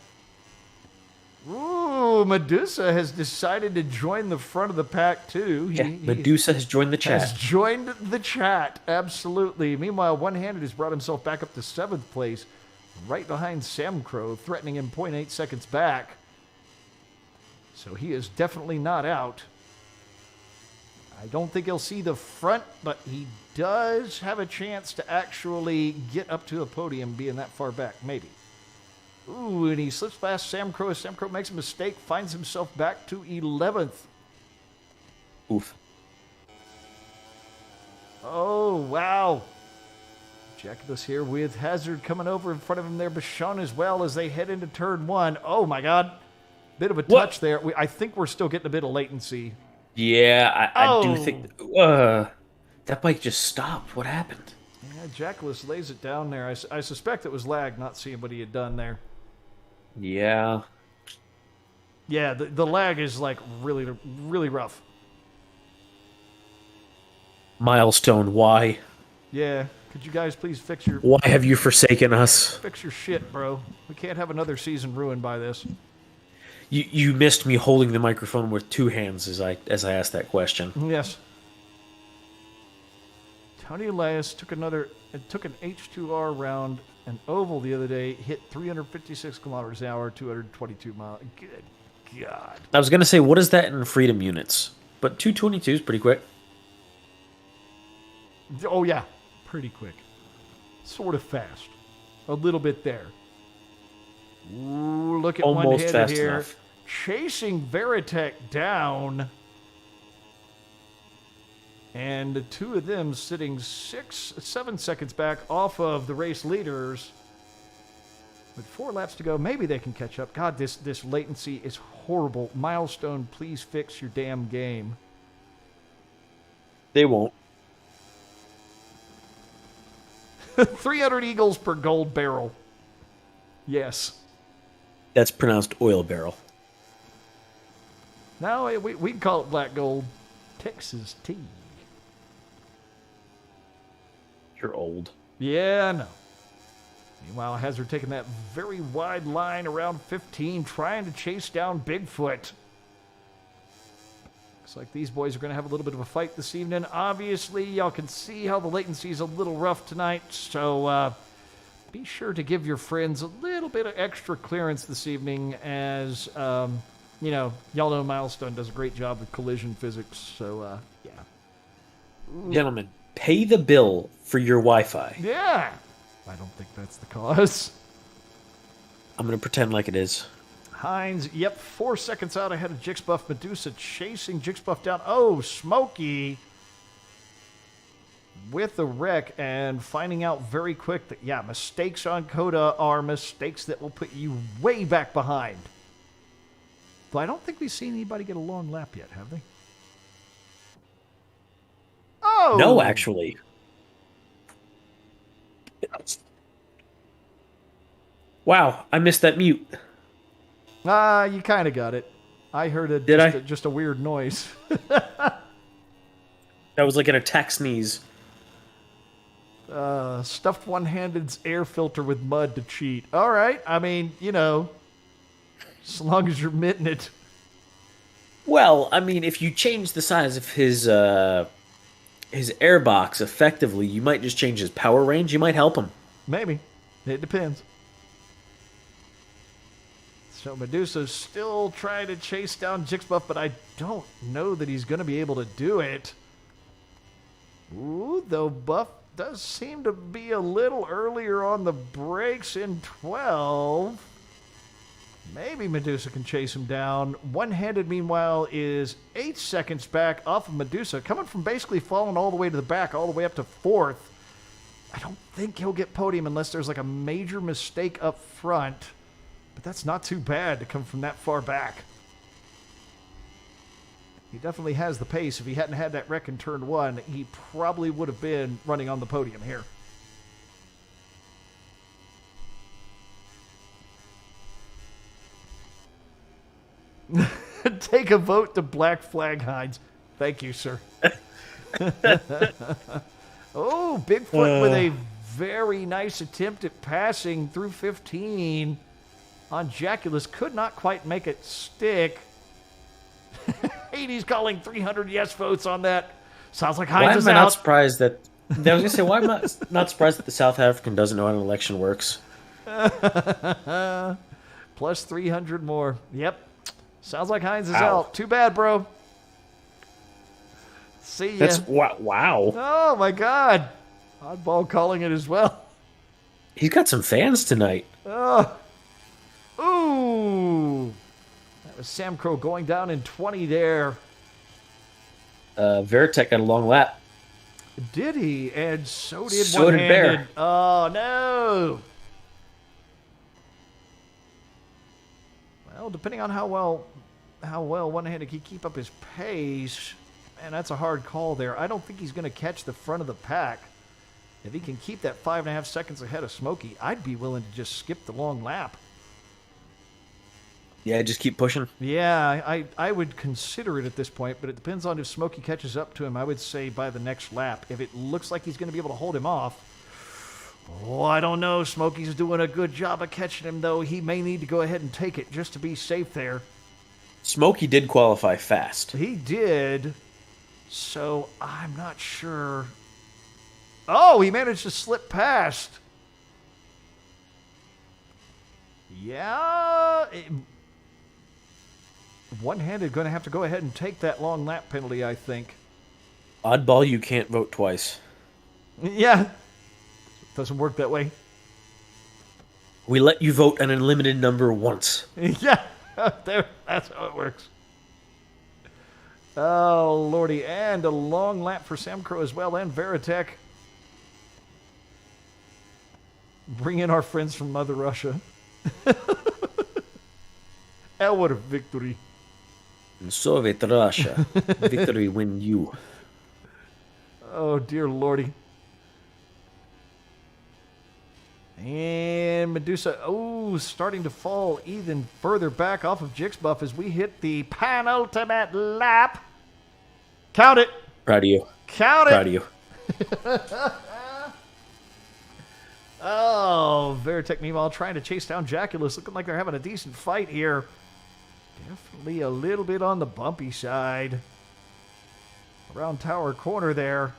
Ooh, Medusa has decided to join the front of the pack, too. Medusa has joined the chat. Has joined the chat, absolutely. Meanwhile, one-handed has brought himself back up to 7th place, right behind Sam Crow, threatening him 0.8 seconds back. So he is definitely not out. I don't think he'll see the front, but he does have a chance to actually get up to a podium being that far back, maybe. Ooh, and he slips past Sam Crow. Sam Crow makes a mistake, finds himself back to 11th. Oof. Oh, wow. Jackulus here with Hazard coming over in front of him there. Bashan as well as they head into turn 1. Oh, my God. Bit of a touch there. I think we're still getting a bit of latency. Yeah, I do think... that bike just stopped. What happened? Yeah, Jackulus lays it down there. I suspect it was lag, not seeing what he had done there. Yeah. Yeah, the lag is like really, really rough. Milestone, why? Yeah, could you guys please fix your... Why have you forsaken us? Fix your shit, bro. We can't have another season ruined by this. You missed me holding the microphone with 2 hands as I asked that question. Yes. Tony Elias took an H2R round, an oval the other day, hit 356 kilometers an hour, 222 miles. Good God. I was going to say, what is that in freedom units? But 222 is pretty quick. Oh, yeah. Pretty quick. Sort of fast. A little bit there. Ooh, look at Almost one-handed fast here. enough. Chasing Veritek down. And the 2 of them sitting 7 seconds back off of the race leaders. With 4 laps to go, maybe they can catch up. God, this latency is horrible. Milestone, please fix your damn game. They won't. 300 eagles per gold barrel. Yes. That's pronounced oil barrel. No, we call it black gold. Texas tea. You're old. Yeah, I know. Meanwhile, Hazard taking that very wide line around 15, trying to chase down Bigfoot. Looks like these boys are going to have a little bit of a fight this evening. Obviously, y'all can see how the latency is a little rough tonight, so be sure to give your friends a little bit of extra clearance this evening as, y'all know Milestone does a great job with collision physics, so, yeah. Gentlemen, pay the bill for your Wi-Fi. Yeah! I don't think that's the cause. I'm going to pretend like it is. Hines, yep, 4 seconds out ahead of Jixbuff. Medusa chasing Jixbuff down. Oh, Smokey with the wreck and finding out very quick that, yeah, mistakes on COTA are mistakes that will put you way back behind. Though I don't think we've seen anybody get a long lap yet, have they? Oh! No, actually. Wow, I missed that mute. You kind of got it. I heard just a weird noise. That was like an attack sneeze. Stuffed one-handed's air filter with mud to cheat. All right. I mean, you know, as long as you're mitting it. Well, I mean, if you change the size of his airbox effectively, you might just change his power range. You might help him. Maybe. It depends. So Medusa's still trying to chase down Jixbuff, but I don't know that he's going to be able to do it. Ooh, though Buff does seem to be a little earlier on the brakes in 12. Maybe Medusa can chase him down. One-handed, meanwhile, is 8 seconds back off of Medusa, coming from basically falling all the way to the back, all the way up to 4th. I don't think he'll get podium unless there's like a major mistake up front. But that's not too bad to come from that far back. He definitely has the pace. If he hadn't had that wreck in turn 1, he probably would have been running on the podium here. Take a vote to Black Flag Hines. Thank you, sir. Oh, Bigfoot with a very nice attempt at passing through 15 on Jaculus. Could not quite make it stick. 80's calling 300 yes votes on that. Sounds like Hines is out. Why am I not surprised that... I was going to say, why am I not surprised that the South African doesn't know how an election works? Plus 300 more. Yep. Sounds like Hines is out. Too bad, bro. See ya. That's... Wow. Oh, my God. Oddball calling it as well. He's got some fans tonight. Oh. Ooh. That was Sam Crow going down in 20 there. Veritek got a long lap. Did he? And so did So did Bear. Oh, no. Well, depending on how well one-handed he keep up his pace, man, that's a hard call there. I don't think he's going to catch the front of the pack. If he can keep that 5.5 seconds ahead of Smokey, I'd be willing to just skip the long lap. Yeah, just keep pushing. Yeah, I would consider it at this point, but it depends on if Smokey catches up to him. I would say by the next lap. If it looks like he's going to be able to hold him off, oh, I don't know. Smokey's doing a good job of catching him, though. He may need to go ahead and take it just to be safe there. Smokey did qualify fast. He did, so I'm not sure. Oh, he managed to slip past. Yeah. One-handed going to have to go ahead and take that long lap penalty, I think. Oddball, you can't vote twice. Yeah. Doesn't work that way. We let you vote an unlimited number once. Yeah. There. That's how it works. Oh, Lordy. And a long lap for Sam Crow as well, and Veritek. Bring in our friends from Mother Russia. Our victory. In Soviet Russia, victory win you. Oh, dear Lordy. And Medusa, starting to fall even further back off of Jixbuff as we hit the penultimate lap. Count it. Proud of you. Count it. Proud of you. Oh, Veritek, meanwhile, trying to chase down Jaculus. Looking like they're having a decent fight here. Definitely a little bit on the bumpy side. Around Tower Corner there.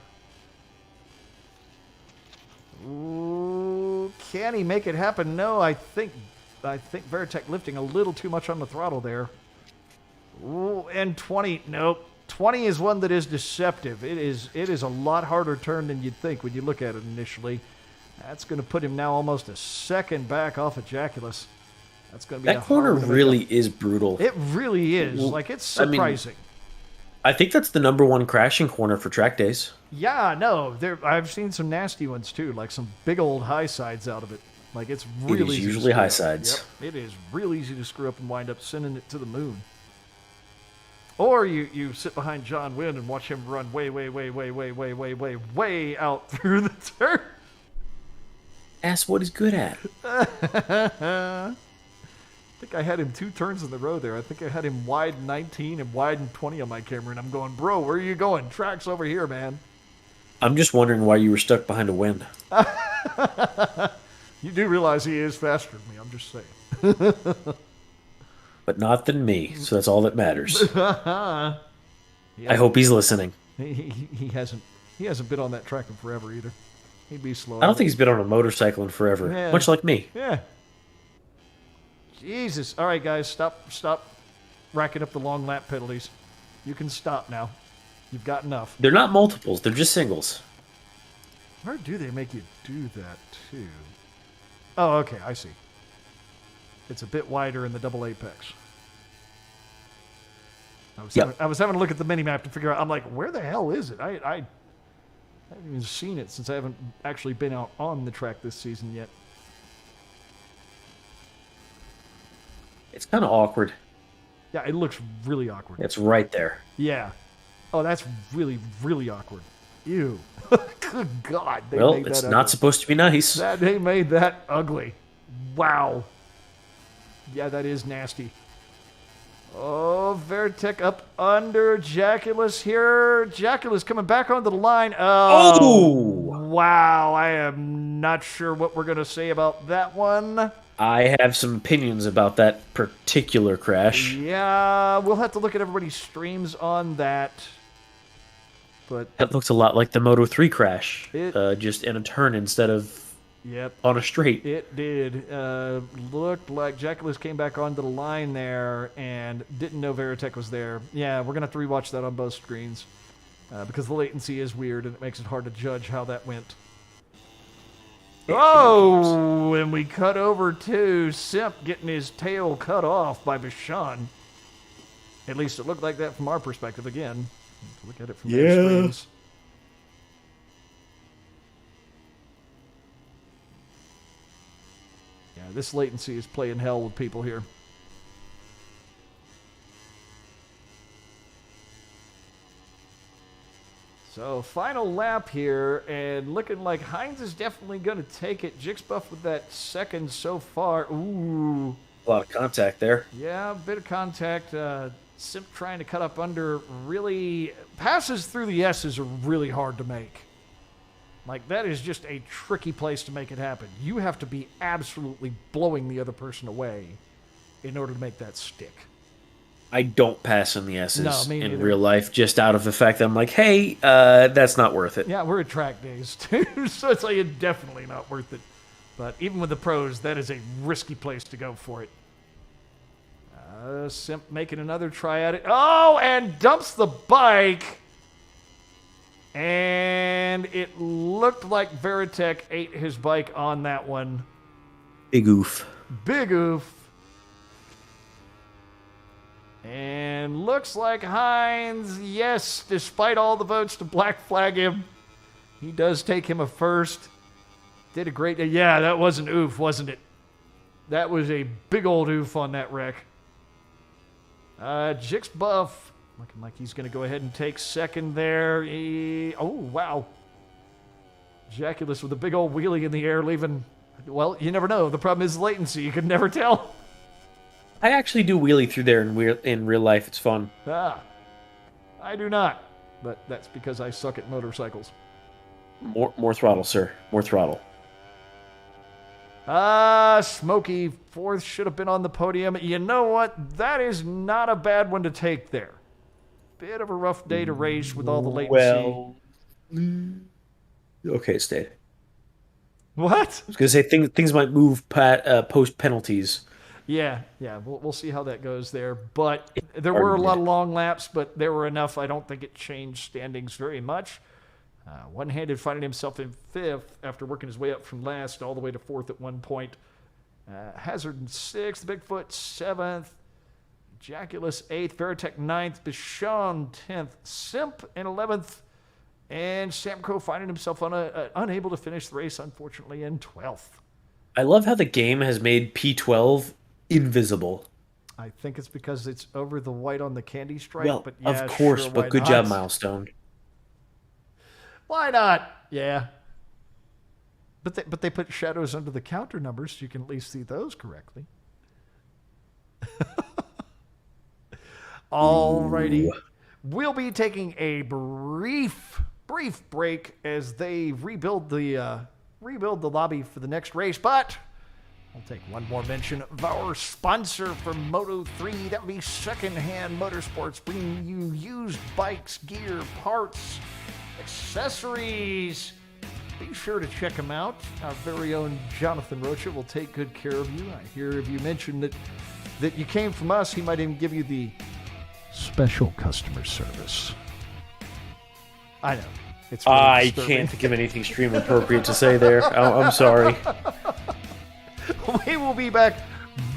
Ooh, can he make it happen? No, I think Veritek lifting a little too much on the throttle there. Ooh, and 20. Nope. 20 is one that is deceptive. It is a lot harder turn than you'd think when you look at it initially. That's going to put him now almost a second back off of Jaculus. That's going to be That corner really is brutal. It really is. Like, it's surprising. I think that's the #1 crashing corner for track days. Yeah, no, I've seen some nasty ones too, like some big old high sides out of it. Like, it's really easy usually to high screw up. sides. Yep, it is real easy to screw up and wind up sending it to the moon. Or you sit behind John Wynn and watch him run way out through the turn. That's what he's good at. I think I had him 2 turns in the row there. I think I had him wide 19 and wide 20 on my camera, and I'm going, bro, where are you going? Track's over here, man. I'm just wondering why you were stuck behind a Wynn. You do realize he is faster than me, I'm just saying. But not than me, so that's all that matters. I hope he's listening. He hasn't been on that track in forever either. He'd be slow. I don't think he's been on a motorcycle in forever, Yeah. much like me. Yeah. Jesus. All right, guys, stop racking up the long lap penalties. You can stop now. You've got enough. They're not multiples, they're just singles. Where do they make you do that, too? Oh, okay, I see. It's a bit wider in the double apex. I was having a look at the mini-map to figure out, I'm like, where the hell is it? I haven't even seen it since I haven't actually been out on the track this season yet. It's kind of awkward. Yeah, it looks really awkward. It's right there. Yeah. Oh, that's really, really awkward. Ew. Good God. Well, it's not supposed to be nice. They made that ugly. Wow. Yeah, that is nasty. Oh, Veritech up under Jaculus here. Jaculus coming back onto the line. Oh! Wow. I am not sure what we're going to say about that one. I have some opinions about that particular crash. Yeah, we'll have to look at everybody's streams on that. But that looks a lot like the Moto 3 crash, just in a turn instead of on a straight. It did. Looked like Jaculus came back onto the line there and didn't know Veritech was there. Yeah, we're going to have to rewatch that on both screens because the latency is weird and it makes it hard to judge how that went. Oh, and we cut over to Simp getting his tail cut off by Bashan. At least it looked like that from our perspective again. Look at it from their screens. Yeah, this latency is playing hell with people here. So, final lap here, and looking like Hines is definitely going to take it. Jixbuff with that second so far. Ooh. A lot of contact there. Yeah, a bit of contact. Simp trying to cut up under really... Passes through the S's are really hard to make. Like, that is just a tricky place to make it happen. You have to be absolutely blowing the other person away in order to make that stick. I don't pass in the S's in neither. real life, just out of the fact that I'm like, hey, that's not worth it. Yeah, we're at track days, too, so it's like definitely not worth it. But even with the pros, that is a risky place to go for it. Simp making another try at it. Oh, and dumps the bike. And it looked like Veritech ate his bike on that one. Big oof. Big oof. And looks like Hines, yes, despite all the votes to black flag him, he does take him a first. Did a great... Yeah, that was an oof, wasn't it? That was a big old oof on that wreck. Jixbuff looking like he's going to go ahead and take second there. Oh, wow. Jaculus with a big old wheelie in the air, leaving... Well, you never know. The problem is latency. You can never tell. I actually do wheelie through there in real life. It's fun. I do not. But that's because I suck at motorcycles. More throttle, sir. More throttle. Smokey, fourth, should have been on the podium. You know what? That is not a bad one to take there. Bit of a rough day to race with all the latency. Well, okay, it stayed. What? I was going to say things might move post penalties. Yeah, we'll see how that goes there. But there were a lot of long laps, but there were enough. I don't think it changed standings very much. One-handed finding himself in fifth after working his way up from last all the way to fourth at one point. Hazard in 6th, Bigfoot 7th, Ejaculus 8th, Veritech 9th, Bichon 10th, Simp in 11th, and Samco finding himself unable to finish the race, unfortunately, in 12th. I love how the game has made P12 invisible. I think it's because it's over the white on the candy stripe. Well, but yeah, of course, sure, but why good not? job, Milestone. Why not? Yeah. But they put shadows under the counter numbers, so you can at least see those correctly. Alrighty. We'll be taking a brief break as they rebuild the lobby for the next race, but I'll take one more mention of our sponsor for Moto 3. That would be Secondhand Motorsports, bringing you used bikes, gear, parts, accessories. Be sure to check them out. Our very own Jonathan Rocha will take good care of you. I hear if you mention that you came from us, he might even give you the Special customer service. I know. It's really I disturbing. can't think of anything stream appropriate to say there. I'm sorry. We will be back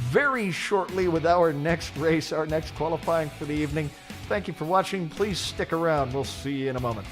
very shortly with our next race, our next qualifying for the evening. Thank you for watching. Please stick around. We'll see you in a moment.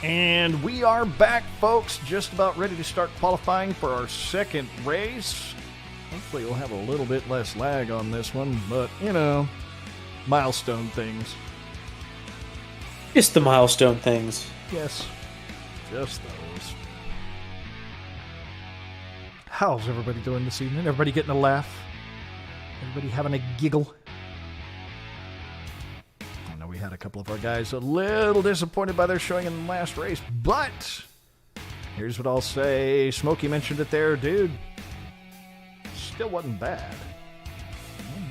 And we are back, folks, just about ready to start qualifying for our second race. Hopefully we'll have a little bit less lag on this one, but, you know, milestone things. Just the milestone things. Yes, just those. How's everybody doing this evening? Everybody getting a laugh? Everybody having a giggle? I know we had a couple of our guys a little disappointed by their showing in the last race, but here's what I'll say. Smokey mentioned it there, dude. Still wasn't bad.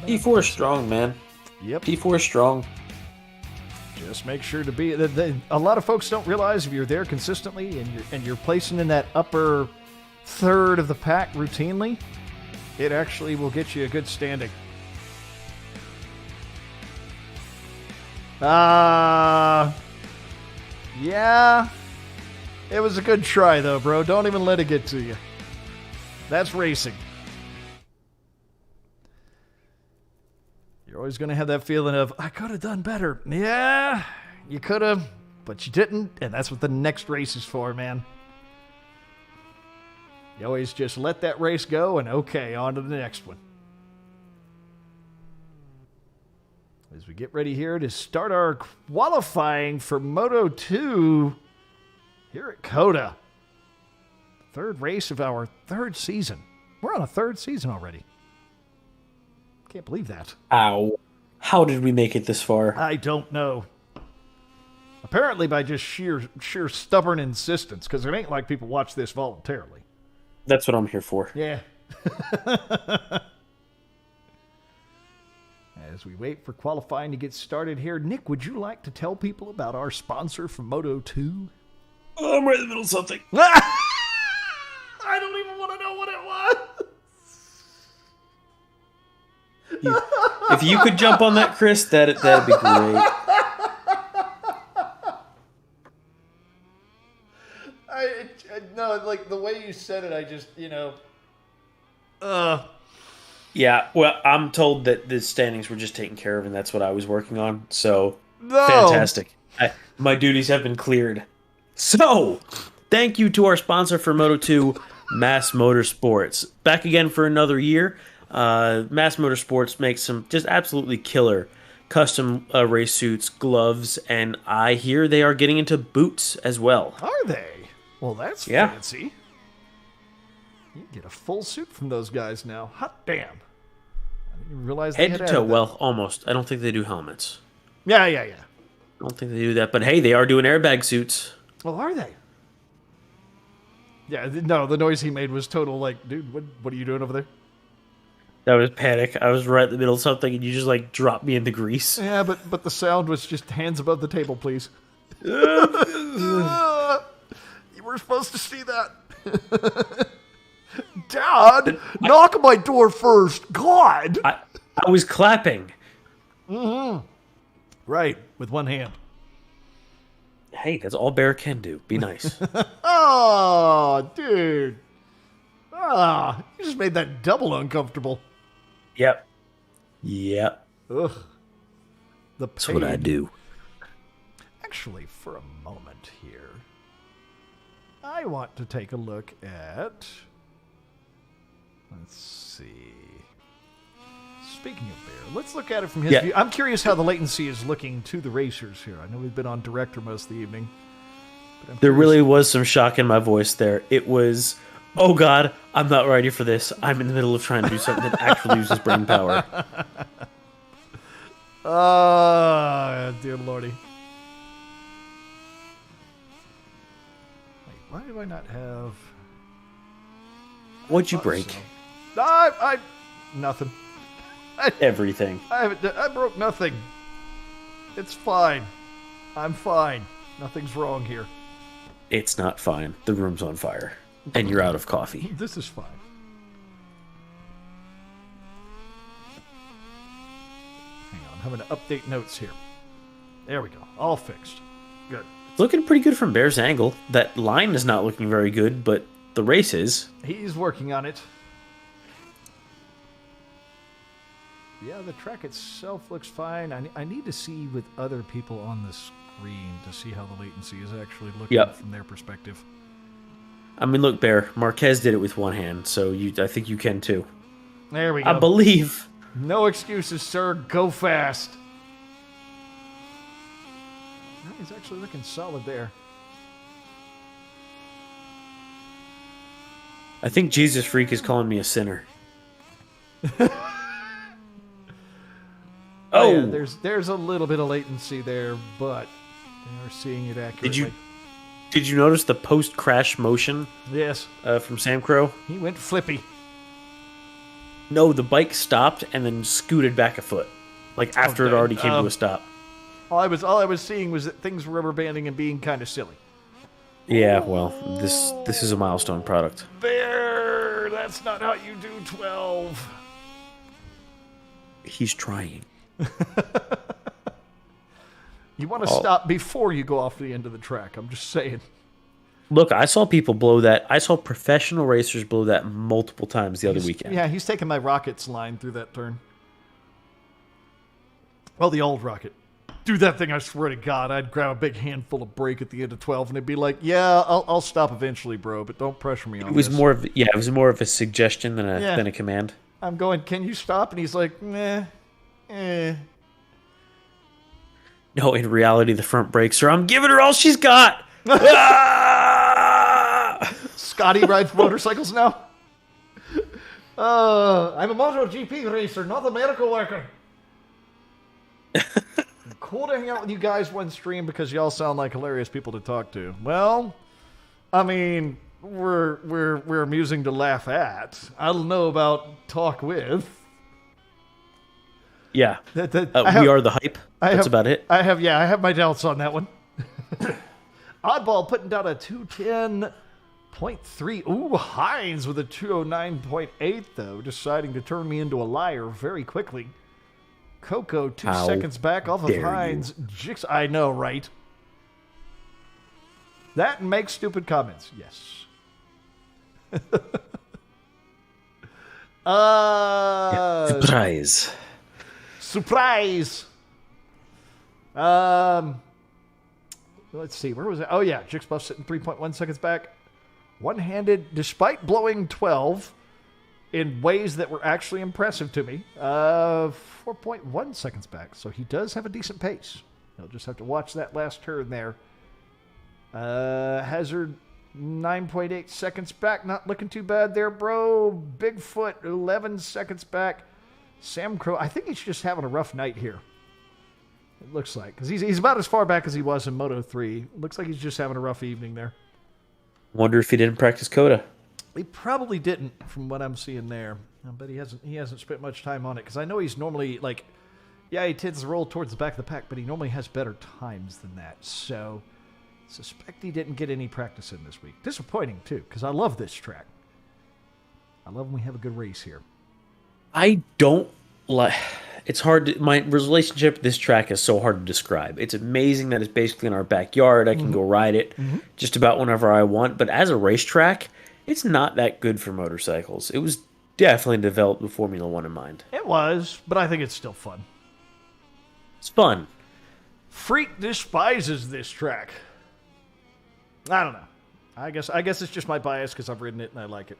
P4 is strong, man. Yep. P4 is strong. Just make sure to be. A lot of folks don't realize if you're there consistently and you're placing in that upper third of the pack routinely, it actually will get you a good standing. Yeah. It was a good try, though, bro. Don't even let it get to you. That's racing. You're always going to have that feeling of, I could have done better. Yeah, you could have, but you didn't, and that's what the next race is for, man. You always just let that race go, and okay, on to the next one. As we get ready here to start our qualifying for Moto 2 here at COTA. Third race of our third season. We're on a third season already. Can't believe that. Ow. How did we make it this far? I don't know. Apparently by just sheer stubborn insistence, because it ain't like people watch this voluntarily. That's what I'm here for. Yeah. As we wait for qualifying to get started here, Nick, would you like to tell people about our sponsor for Moto 2? Oh, I'm right in the middle of something. I don't even want to know what it was. If you could jump on that, Chris, that'd be great. No, like the way you said it, I just, Yeah, well, I'm told that the standings were just taken care of, and that's what I was working on. So, No. Fantastic. My duties have been cleared. So, thank you to our sponsor for Moto 2, Mass Motorsports. Back again for another year. Mass Motorsports makes some just absolutely killer custom race suits, gloves, and I hear they are getting into boots as well. Are they? Well, that's fancy. You get a full suit from those guys now. Hot damn. I didn't even realize they Head had to added toe, that. well, almost. I don't think they do helmets. Yeah. I don't think they do that, but hey, they are doing airbag suits. Well, are they? Yeah, no, the noise he made was total, like, dude, what are you doing over there? That was panic. I was right in the middle of something, and you just, like, dropped me into grease. Yeah, but the sound was just hands above the table, please. You were supposed to see that. Dad, knock on my door first. God. I was clapping. Right, with one hand. Hey, that's all Bear can do. Be nice. Oh, dude. Ah, you just made that double uncomfortable. Yep. Ugh. The That's what I pain. do. Actually, for a moment here, I want to take a look at... Let's see. Speaking of Bear, let's look at it from his view. I'm curious how the latency is looking to the racers here. I know we've been on director most of the evening. But There really was some shock in my voice there. It was, oh God, I'm not ready for this. I'm in the middle of trying to do something that actually uses brain power. Dear Lordy. Wait, why do I not have... What'd you break? I nothing. Everything. I broke nothing. It's fine. I'm fine. Nothing's wrong here. It's not fine. The room's on fire. And you're out of coffee. This is fine. Hang on, I'm having to update notes here. There we go. All fixed. Good. It's looking pretty good from Bear's angle. That line is not looking very good, but the race is. He's working on it. Yeah, the track itself looks fine. I need to see with other people on the screen to see how the latency is actually looking from their perspective. I mean, look, Bear, Marquez did it with one hand, so I think you can too. There we go. I believe. No excuses, sir. Go fast. No, he's actually looking solid there. I think Jesus Freak is calling me a sinner. Yeah, there's a little bit of latency there, but they are seeing it accurately. Did you notice the post-crash motion? Yes. From Sam Crow? He went flippy. No, the bike stopped and then scooted back a foot, like after it already came to a stop. All I was seeing was that things were rubber banding and being kind of silly. Yeah, well, this is a milestone product. There, that's not how you do 12. He's trying. You want to stop before you go off the end of the track. I'm just saying. Look, I saw people blow that. I saw professional racers blow that multiple times the other weekend. Yeah, he's taking my Rockets line through that turn. Well, the old Rocket. Dude, that thing, I swear to God, I'd grab a big handful of brake at the end of 12, and it'd be like, yeah, I'll stop eventually, bro, but don't pressure me on It was this. it was more of a suggestion than a command. I'm going, can you stop? And he's like, nah, No, in reality, the front brakes are, I'm giving her all she's got. Ah! Scotty rides motorcycles now? I'm a Motogp racer, not a miracle worker. Cool to hang out with you guys one stream because y'all sound like hilarious people to talk to. Well, I mean, we're amusing to laugh at. I don't know about talk with. Yeah, we are the hype. That's about it. I have my doubts on that one. Oddball putting down a 210.3. Ooh, Hines with a 209.8 though, deciding to turn me into a liar very quickly. Coco 2 seconds back off of Hines. I know, right? That and make stupid comments. Yes. Surprise. Surprise. Let's see. Where was it? Oh, yeah. Jixbuff sitting 3.1 seconds back. One-handed, despite blowing 12 in ways that were actually impressive to me. 4.1 seconds back. So he does have a decent pace. He'll just have to watch that last turn there. Hazard 9.8 seconds back. Not looking too bad there, bro. Bigfoot 11 seconds back. Sam Crow, I think he's just having a rough night here. It looks like. Because he's about as far back as he was in Moto 3. Looks like he's just having a rough evening there. Wonder if he didn't practice COTA. He probably didn't, from what I'm seeing there. But he hasn't spent much time on it. Because I know he's normally, like, yeah, he tends to roll towards the back of the pack, but he normally has better times than that. So, suspect he didn't get any practice in this week. Disappointing, too, because I love this track. I love when we have a good race here. I don't like... It's hard my relationship with this track is so hard to describe. It's amazing that it's basically in our backyard. I can go ride it just about whenever I want. But as a racetrack, it's not that good for motorcycles. It was definitely developed with Formula One in mind. It was, but I think it's still fun. It's fun. Freak despises this track. I don't know. I guess it's just my bias because I've ridden it and I like it.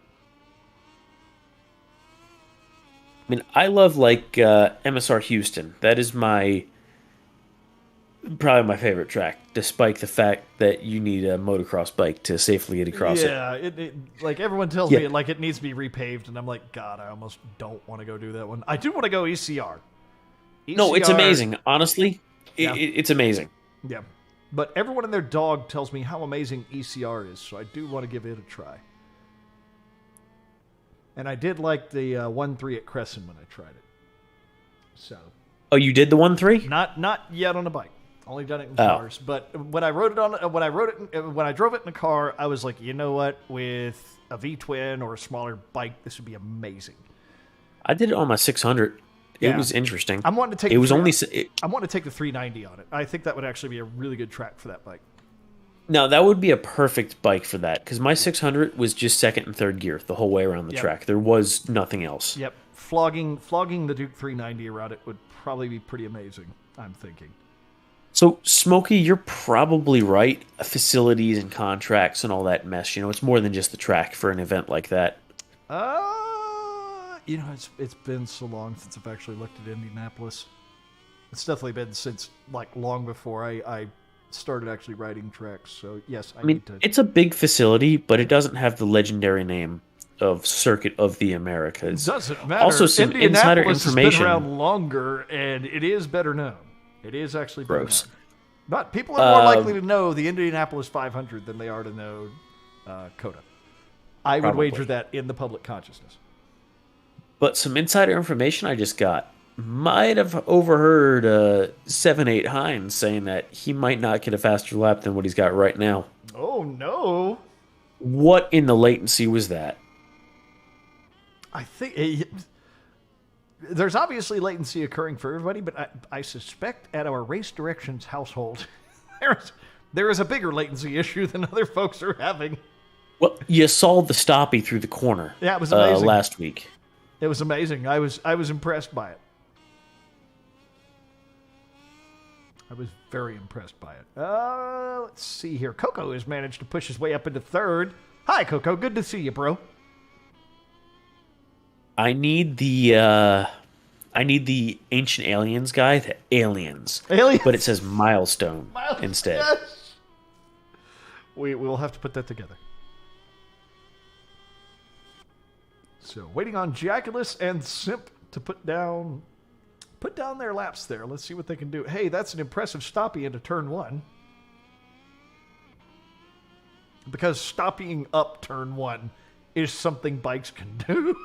I mean, I love, like, MSR Houston. That is probably my favorite track, despite the fact that you need a motocross bike to safely get across it. Yeah, like, everyone tells me, like, it needs to be repaved, and I'm like, God, I almost don't want to go do that one. I do want to go ECR. No, it's amazing. Honestly, it's amazing. Yeah. But everyone and their dog tells me how amazing ECR is, so I do want to give it a try. And I did like the 1.3 at Crescent when I tried it. So. Oh, you did the 1.3? Not yet on a bike. Only done it in cars. But when I drove it in a car, I was like, you know what? With a V-twin or a smaller bike, this would be amazing. I did it on my 600. It was interesting. I'm wanting to take. I'm wanting to take the 390 on it. I think that would actually be a really good track for that bike. No, that would be a perfect bike for that, because my 600 was just second and third gear the whole way around the track. There was nothing else. Yep. Flogging the Duke 390 around it would probably be pretty amazing, I'm thinking. So, Smokey, you're probably right. Facilities and contracts and all that mess. You know, it's more than just the track for an event like that. You know, it's been so long since I've actually looked at Indianapolis. It's definitely been since, like, long before I started actually riding tracks. So, yes, I need to... It's a big facility, but it doesn't have the legendary name of Circuit of the Americas. It doesn't matter. Also, some insider information. Has been around longer, and it is better known. It is actually better known. But people are more likely to know the Indianapolis 500 than they are to know COTA. I would wager that in the public consciousness. But some insider information I just got might have overheard 7-8 Hines saying that he might not get a faster lap than what he's got right now. Oh, no. What in the latency was that? I think there's obviously latency occurring for everybody, but I suspect at our Race Directions household, there is a bigger latency issue than other folks are having. Well, you saw the stoppie through the corner. Yeah, it was amazing. Last week. It was amazing. I was impressed by it. I was very impressed by it. Let's see here. Coco has managed to push his way up into third. Hi, Coco. Good to see you, bro. I need the Ancient Aliens guy, the Aliens. Aliens? But it says Milestone instead. Yes. We'll have to put that together. So, waiting on Giaculus and Simp to put down their laps there. Let's see what they can do. Hey, that's an impressive stoppie into turn 1. Because stopping up turn 1 is something bikes can do.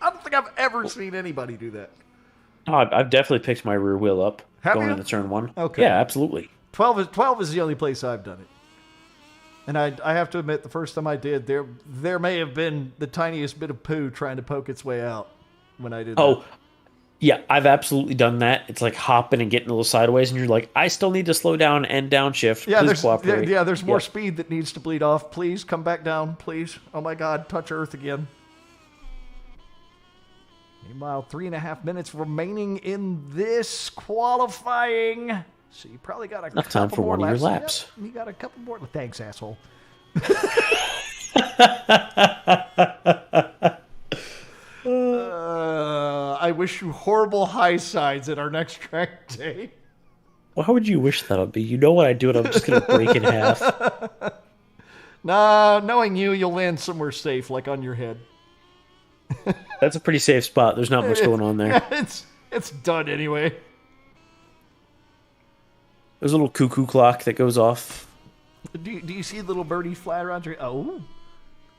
I don't think I've ever seen anybody do that. Oh, I've definitely picked my rear wheel up going into turn 1. Okay. Yeah, absolutely. 12 is the only place I've done it. And I have to admit, the first time I did, there may have been the tiniest bit of poo trying to poke its way out when I did that. Oh, yeah, I've absolutely done that. It's like hopping and getting a little sideways, and you're like, I still need to slow down and downshift. Yeah, Please cooperate. there's more speed that needs to bleed off. Please come back down, please. Oh my God, touch Earth again. Meanwhile, 3.5 minutes remaining in this qualifying. So you probably got a Enough time for one of your laps. Yep, you got a couple more. Thanks, asshole. I wish you horrible high sides at our next track day. Why would you wish that on me? You know what I do, and I'm just going to break in half. Nah, knowing you'll land somewhere safe, like on your head. That's a pretty safe spot. There's not much going on there. It's done anyway. There's a little cuckoo clock that goes off. Do you see the little birdie fly around your... Oh.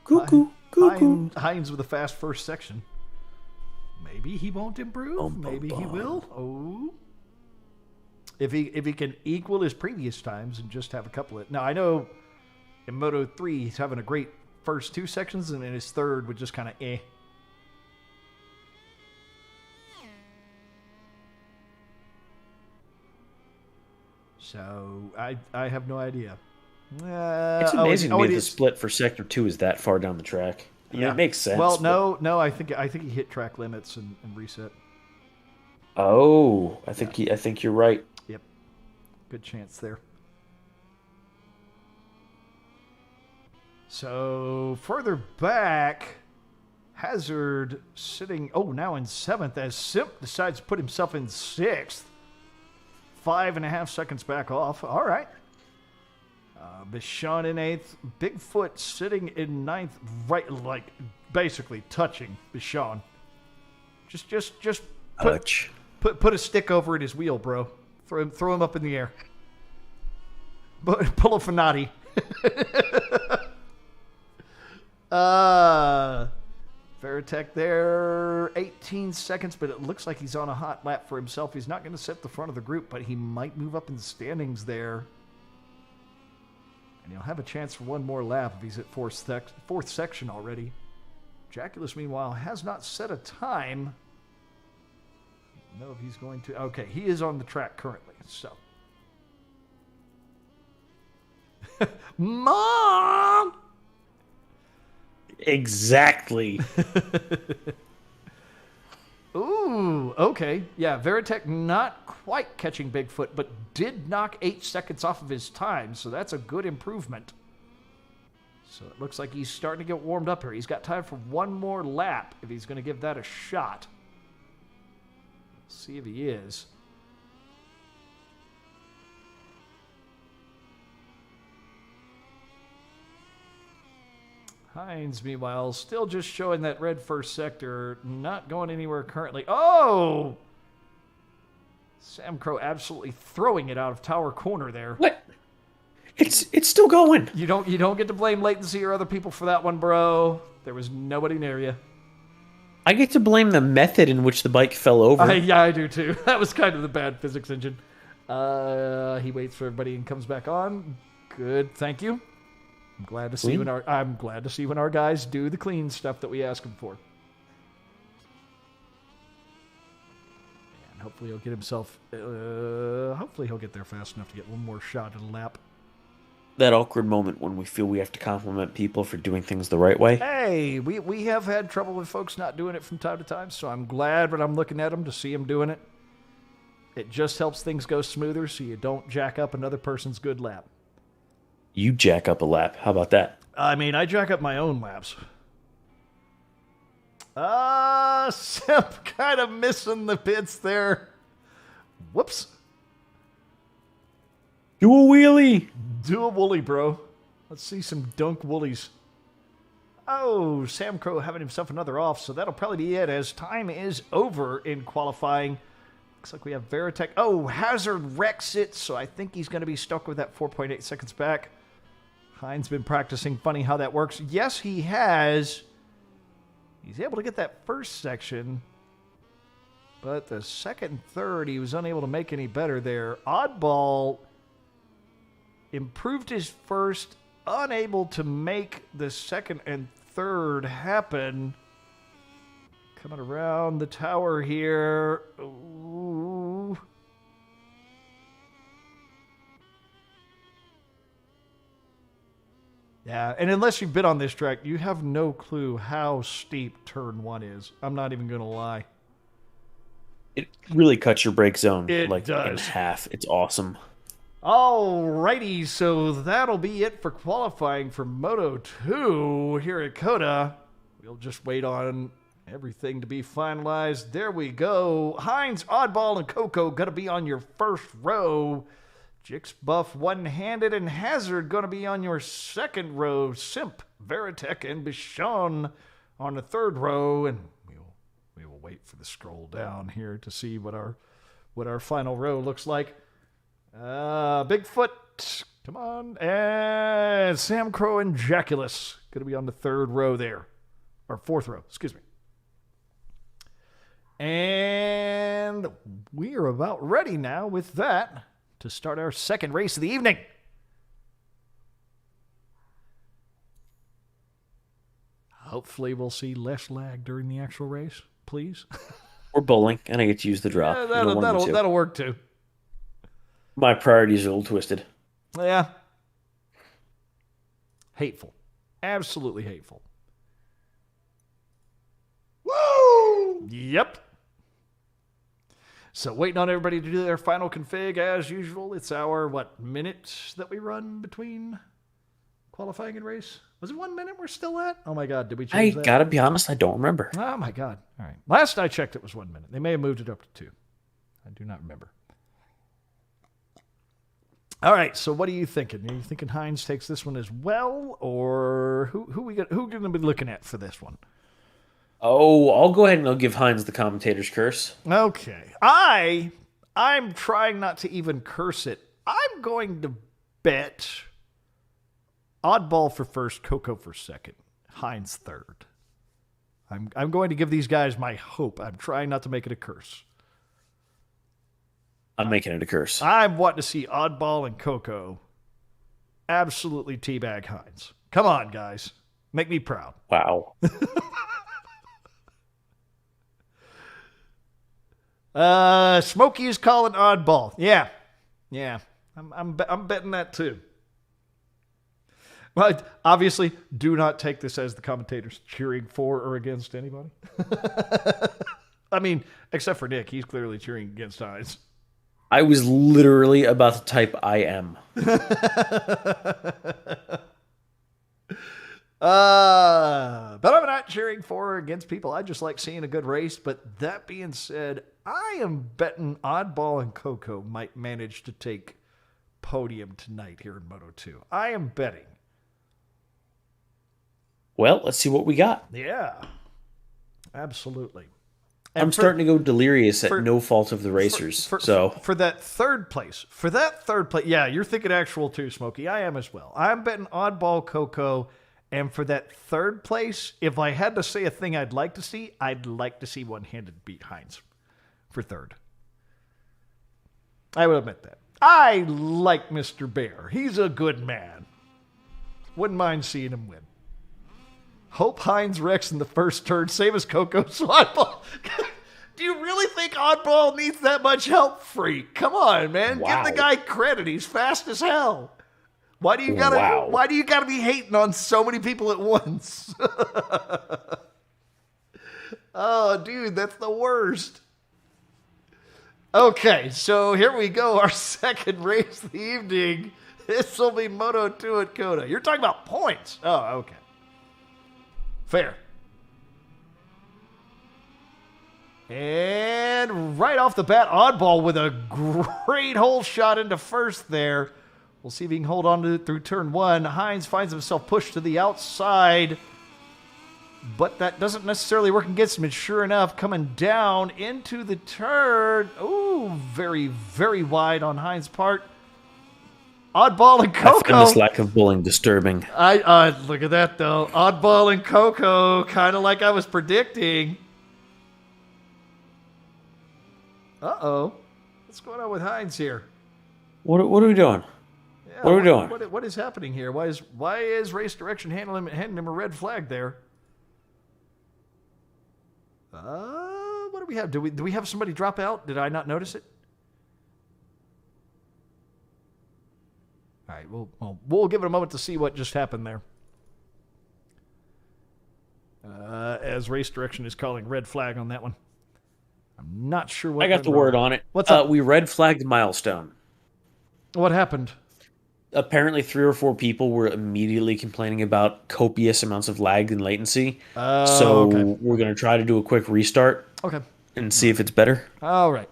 Cuckoo, cuckoo. Hines with a fast first section. Maybe he won't improve. Maybe he will. Oh. If he can equal his previous times and just have a couple of... Now, I know in Moto 3, he's having a great first 2 sections, and in his third would just kind of eh. So, I have no idea. It's amazing to me the split for Sector 2 is that far down the track. I mean, it makes sense. Well, no, I think he hit track limits and reset. Oh, I think you're right. Yep. Good chance there. So, further back, Hazard sitting, now in 7th as Simp decides to put himself in 6th. 5.5 seconds back off. All right. Bichon in 8th. Bigfoot sitting in 9th, right, like basically touching Bichon. Just put a stick over at his wheel, bro. Throw him up in the air. Pull a Fanati. Veritech there, 18 seconds, but it looks like he's on a hot lap for himself. He's not going to set the front of the group, but he might move up in the standings there. And he'll have a chance for one more lap if he's at fourth section already. Giaculus, meanwhile, has not set a time. I don't know if he's going to. Okay, he is on the track currently, so. Mom! Exactly. Ooh, okay. Yeah, Veritech not quite catching Bigfoot, but did knock 8 seconds off of his time, so that's a good improvement. So it looks like he's starting to get warmed up here. He's got time for one more lap if he's going to give that a shot. Let's see if he is. Hines, meanwhile, still just showing that red first sector, not going anywhere currently. Oh! Sam Crow absolutely throwing it out of Tower Corner there. What? It's still going. You don't get to blame latency or other people for that one, bro. There was nobody near you. I get to blame the method in which the bike fell over. Yeah, I do too. That was kind of the bad physics engine. He waits for everybody and comes back on. Good, thank you. I'm glad to see when our guys do the clean stuff that we ask them for. And hopefully he'll get himself. Hopefully he'll get there fast enough to get one more shot at a lap. That awkward moment when we feel we have to compliment people for doing things the right way. Hey, we have had trouble with folks not doing it from time to time, so I'm glad when I'm looking at them to see them doing it. It just helps things go smoother so you don't jack up another person's good lap. You jack up a lap. How about that? I mean, I jack up my own laps. Simp kind of missing the pits there. Whoops. Do a wheelie. Do a woolly, bro. Let's see some dunk woolies. Oh, Sam Crow having himself another off, so that'll probably be it as time is over in qualifying. Looks like we have Veritech. Oh, Hazard wrecks it, so I think he's going to be stuck with that 4.8 seconds back. Hines been practicing. Funny how that works. Yes, he has. He's able to get that first section, but the second and third, he was unable to make any better there. Oddball improved his first, unable to make the second and third happen. Coming around the tower here. Ooh. Yeah, and unless you've been on this track, you have no clue how steep turn 1 is. I'm not even going to lie. It really cuts your brake zone It in does. half. It's awesome. Alrighty, so that'll be it for qualifying for Moto 2 here at COTA. We'll just wait on everything to be finalized. There we go. Hines, Oddball, and Coco going to be on your first row. Jix Buff one-handed and Hazard going to be on your second row. Simp, Veritech, and Bichon on the third row. And we will wait for the scroll down here to see what our final row looks like. Bigfoot, come on. And Sam Crow and Jaculus going to be on the third row there. Or fourth row, excuse me. And we are about ready now with that to start our second race of the evening. Hopefully we'll see less lag during the actual race, please. We're bowling, and I get to use the drop. Yeah, Either one of the two. that'll work too. My priorities are a little twisted. Yeah. Hateful. Absolutely hateful. Woo! Yep. So waiting on everybody to do their final config as usual. It's our, minute that we run between qualifying and race? Was it 1 minute we're still at? Oh my God, did we change that? I gotta be honest, I don't remember. Oh my God. All right. Last I checked, it was 1 minute. They may have moved it up to 2. I do not remember. All right, so what are you thinking? Are you thinking Hines takes this one as well, or who going to be looking at for this one? Oh, I'll go ahead and I'll give Hines the commentator's curse. Okay, I'm trying not to even curse it. I'm going to bet Oddball for first, Coco for second, Hines third. I'm going to give these guys my hope. I'm trying not to make it a curse. I'm making it a curse. I want to see Oddball and Coco absolutely teabag Hines. Come on, guys. Make me proud. Wow. Smokey is calling Oddball. Yeah. I'm betting that too. But obviously, do not take this as the commentators cheering for or against anybody. I mean, except for Nick. He's clearly cheering against Hines. I was literally about to type I am. But I'm not cheering for or against people. I just like seeing a good race. But that being said, I am betting Oddball and Coco might manage to take podium tonight here in Moto 2. I am betting. Well, let's see what we got. Yeah, absolutely. I'm starting to go delirious at no fault of the racers. For that third place, yeah, you're thinking actual too, Smokey. I am as well. I'm betting Oddball, Coco, And for that third place, if I had to say a thing I'd like to see one-handed beat Hines for third. I would admit that. I like Mr. Bear. He's a good man. Wouldn't mind seeing him win. Hope Hines wrecks in the first turn, same as Coco. So do you really think Oddball needs that much help, Freak? Come on, man. Wow. Give the guy credit. He's fast as hell. Why do you gotta be hating on so many people at once? Oh, dude, that's the worst. Okay, so here we go. Our second race of the evening. This will be Moto 2 at COTA. You're talking about points. Oh, okay. Fair. And right off the bat, Oddball with a great hole shot into first there. We'll see if he can hold on to it through turn one. Hines finds himself pushed to the outside, but that doesn't necessarily work against him. And sure enough, coming down into the turn. Ooh, very, very wide on Hines' part. Oddball and Coco. I find this lack of bowling disturbing. I look at that, though. Oddball and Coco, kind of like I was predicting. Uh-oh. What's going on with Hines here? What are we doing? Yeah, what are we doing? What is happening here? Why is Race Direction handing him a red flag there? What do we have? Do we have somebody drop out? Did I not notice it? All right, we'll give it a moment to see what just happened there. As Race Direction is calling red flag on that one. I'm not sure what. I got the word on it. What's up? We red flagged Milestone. What happened? Apparently 3 or 4 people were immediately complaining about copious amounts of lag and latency. Okay. We're going to try to do a quick restart. Okay. And see if it's better. All right.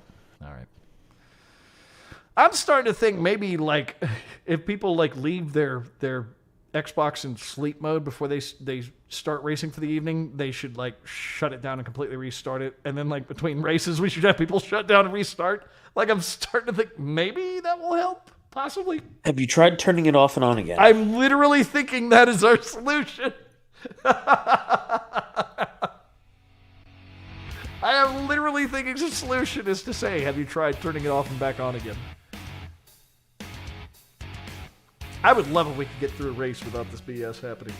I'm starting to think maybe like if people like leave their Xbox in sleep mode before they start racing for the evening, they should like shut it down and completely restart it. And then like between races, we should have people shut down and restart. Like I'm starting to think maybe that will help. Possibly. Have you tried turning it off and on again? I'm literally thinking that is our solution. I am literally thinking the solution is to say, have you tried turning it off and back on again? I would love if we could get through a race without this BS happening.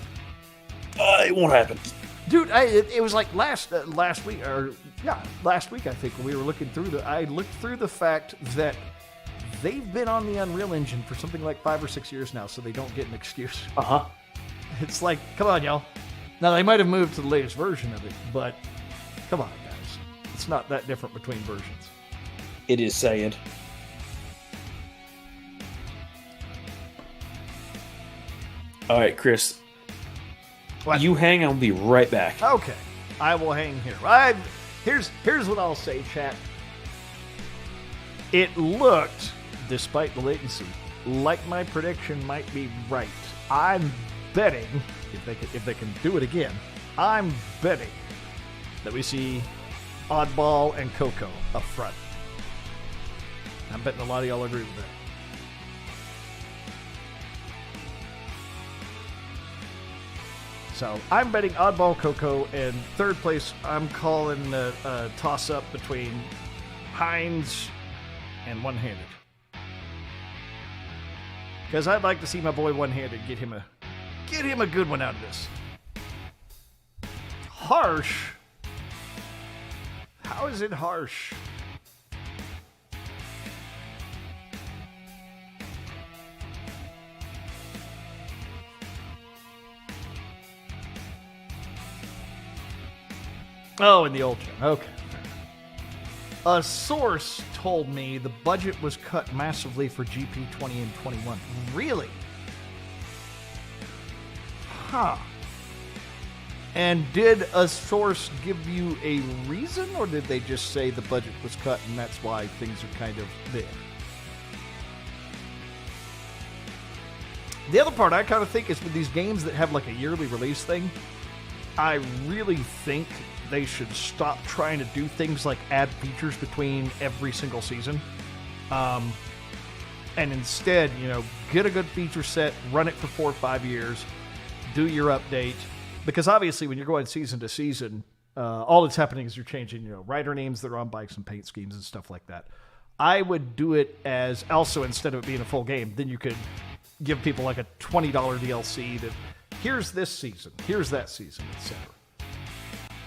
It won't happen. Dude, it was like last week, I think, when we were looking through I looked through the fact that they've been on the Unreal Engine for something like 5 or 6 years now, so they don't get an excuse. Uh-huh. It's like, come on, y'all. Now, they might have moved to the latest version of it, but come on, guys. It's not that different between versions. It is saying. All right, Chris. What? You hang, I'll be right back. Okay. I will hang here. Here's what I'll say, chat. It looked, despite the latency, like my prediction might be right. I'm betting, if they can do it again, I'm betting that we see Oddball and Coco up front. I'm betting a lot of y'all agree with that. So I'm betting Oddball, Coco, and third place I'm calling a toss-up between Hines and One-Handed. Because I'd like to see my boy One-Handed get him a good one out of this. Harsh? How is it harsh? Oh, in the old gym. Okay. A source told me the budget was cut massively for GP20 and 21. Really? Huh. And did a source give you a reason, or did they just say the budget was cut and that's why things are kind of there? The other part I kind of think is with these games that have like a yearly release thing, I really think they should stop trying to do things like add features between every single season. And instead, get a good feature set, run it for 4 or 5 years, do your update, because obviously when you're going season to season, all that's happening is you're changing, rider names that are on bikes and paint schemes and stuff like that. I would do it as also, instead of it being a full game, then you could give people like a $20 DLC that here's this season, here's that season, etc.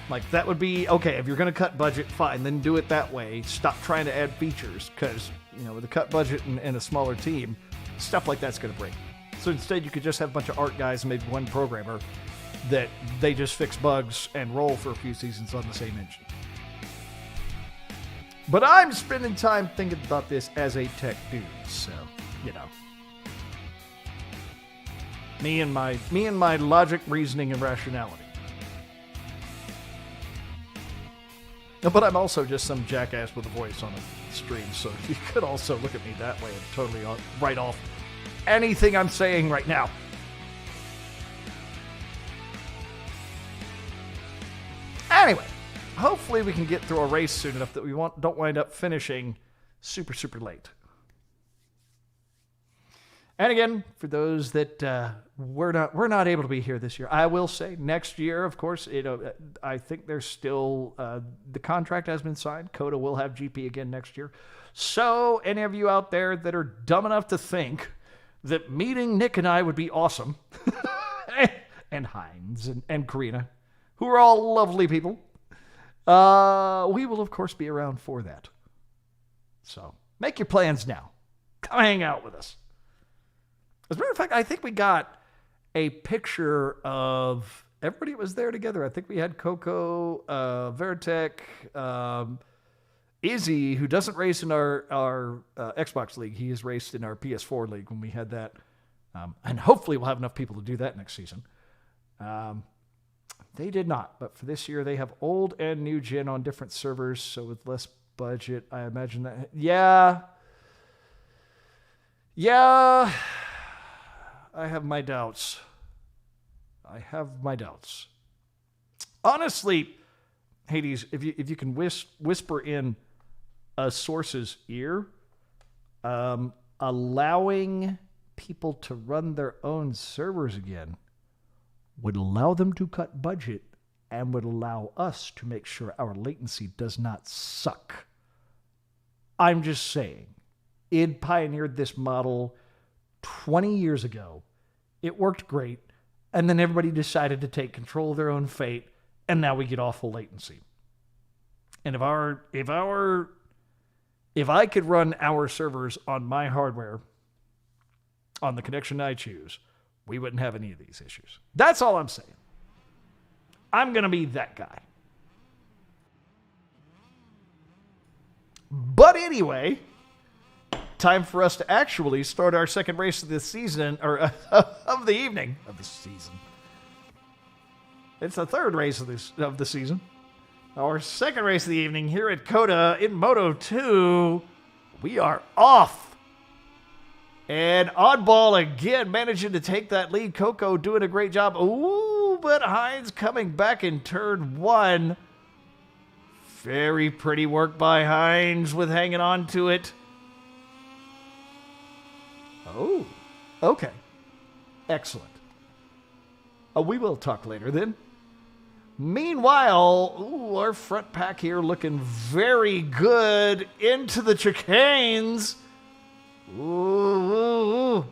Like, that would be okay. If you're going to cut budget, fine, then do it that way. Stop trying to add features, because with a cut budget and a smaller team, stuff like that's going to break. So instead, you could just have a bunch of art guys and maybe one programmer that they just fix bugs and roll for a few seasons on the same engine. But I'm spending time thinking about this as a tech dude, so me and my logic, reasoning, and rationality. But I'm also just some jackass with a voice on a stream, so you could also look at me that way and totally write off anything I'm saying right now. Anyway, hopefully we can get through a race soon enough that we don't wind up finishing super, super late. And again, for those that we're not able to be here this year, I will say next year, of course, I think there's still the contract has been signed. COTA will have GP again next year. So any of you out there that are dumb enough to think that meeting Nick and I would be awesome, and Heinz and Karina, who are all lovely people, we will of course be around for that. So make your plans now. Come hang out with us. As a matter of fact, I think we got a picture of everybody that was there together. I think we had Coco, Veritech, Izzy, who doesn't race in our Xbox League. He has raced in our PS4 League when we had that. And hopefully we'll have enough people to do that next season. They did not. But for this year, they have old and new gen on different servers. So with less budget, I imagine that... Yeah. I have my doubts. Honestly, Hades, if you can whisper in a source's ear, allowing people to run their own servers again would allow them to cut budget and would allow us to make sure our latency does not suck. I'm just saying. It pioneered this model 20 years ago. It worked great, and then everybody decided to take control of their own fate, and now we get awful latency. And if I could run our servers on my hardware, on the connection I choose, we wouldn't have any of these issues. That's all I'm saying. I'm going to be that guy. But anyway, time for us to actually start our second race of this season, or of the evening of the season. It's the third race of the season. Our second race of the evening here at COTA in Moto 2. We are off. And Oddball again managing to take that lead. Coco doing a great job. Ooh, but Heinz coming back in turn one. Very pretty work by Heinz with hanging on to it. Oh, okay. Excellent. We will talk later then. Meanwhile, our front pack here looking very good into the chicanes. Ooh.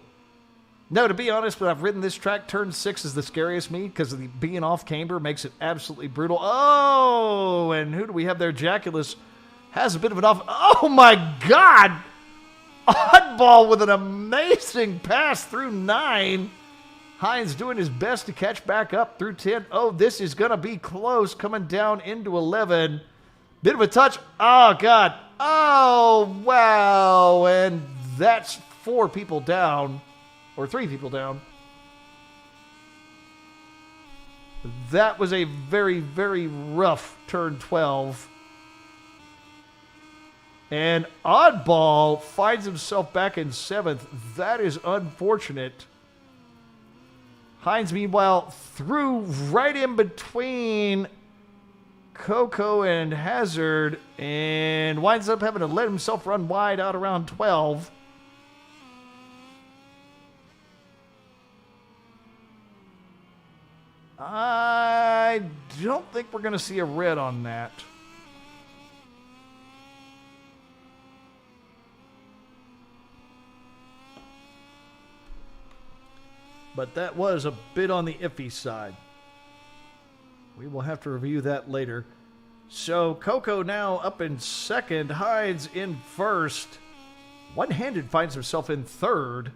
No, to be honest, when I've ridden this track, turn 6 is the scariest me because the being off camber makes it absolutely brutal. Oh, and who do we have there? Jaculus has a bit of an off. Oh my God! Oddball with an amazing pass through 9. Heinz doing his best to catch back up through 10. Oh, this is going to be close coming down into 11. Bit of a touch. Oh, God. Oh, wow. And that's 4 people down, or 3 people down. That was a very, very rough turn 12. And Oddball finds himself back in 7th. That is unfortunate. Heinz, meanwhile, threw right in between Coco and Hazard and winds up having to let himself run wide out around 12. I don't think we're going to see a red on that. But that was a bit on the iffy side. We will have to review that later. So Coco now up in second, Hines in first. One-handed finds himself in third.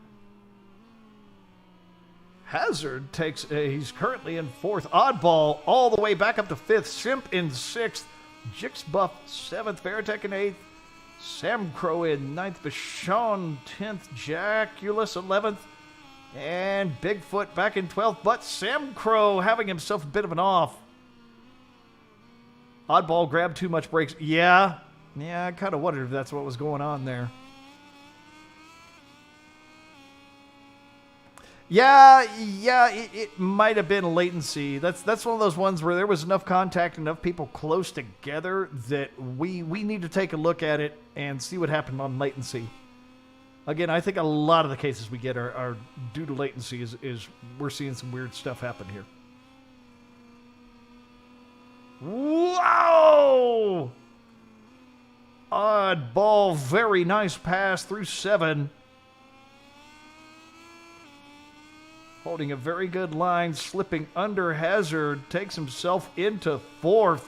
Hazard takes, he's currently in fourth. Oddball all the way back up to fifth. Simp in sixth. Jixbuff seventh. Veritek in eighth. Sam Crow in ninth. Bashan 10th. Jaculus 11th. And Bigfoot back in 12th. But Sam Crow having himself a bit of an off. Oddball grabbed too much brakes. Yeah, I kind of wondered if that's what was going on there. Yeah, it might have been latency. That's one of those ones where there was enough contact, enough people close together that we need to take a look at it and see what happened on latency. Again, I think a lot of the cases we get are due to latency is we're seeing some weird stuff happen here. Wow! Oddball, very nice pass through 7. Holding a very good line, slipping under Hazard, takes himself into 4th.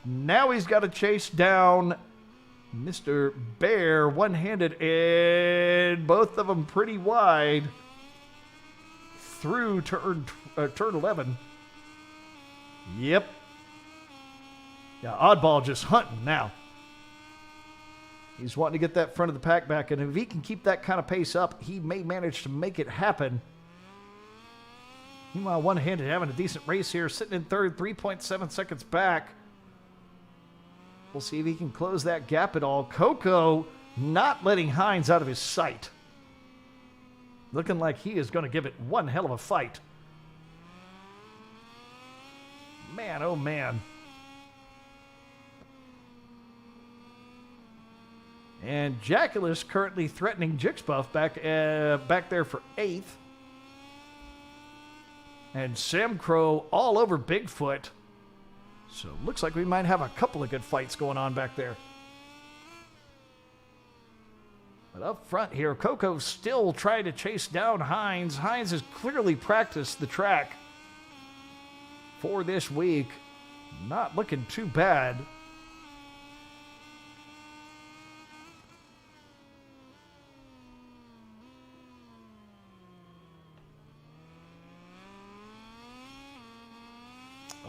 Now he's got to chase down Mr. Bear, one-handed, and both of them pretty wide through turn 11. Yep. Yeah, Oddball just hunting now. He's wanting to get that front of the pack back, and if he can keep that kind of pace up, he may manage to make it happen. Meanwhile, one-handed having a decent race here, sitting in third, 3.7 seconds back. We'll see if he can close that gap at all. Coco not letting Hines out of his sight. Looking like he is going to give it one hell of a fight. Man, oh man. And Jaculus currently threatening Jixbuff back there for 8th. And Sam Crow all over Bigfoot. So looks like we might have a couple of good fights going on back there. But up front here, Coco still trying to chase down Hines. Hines has clearly practiced the track for this week. Not looking too bad.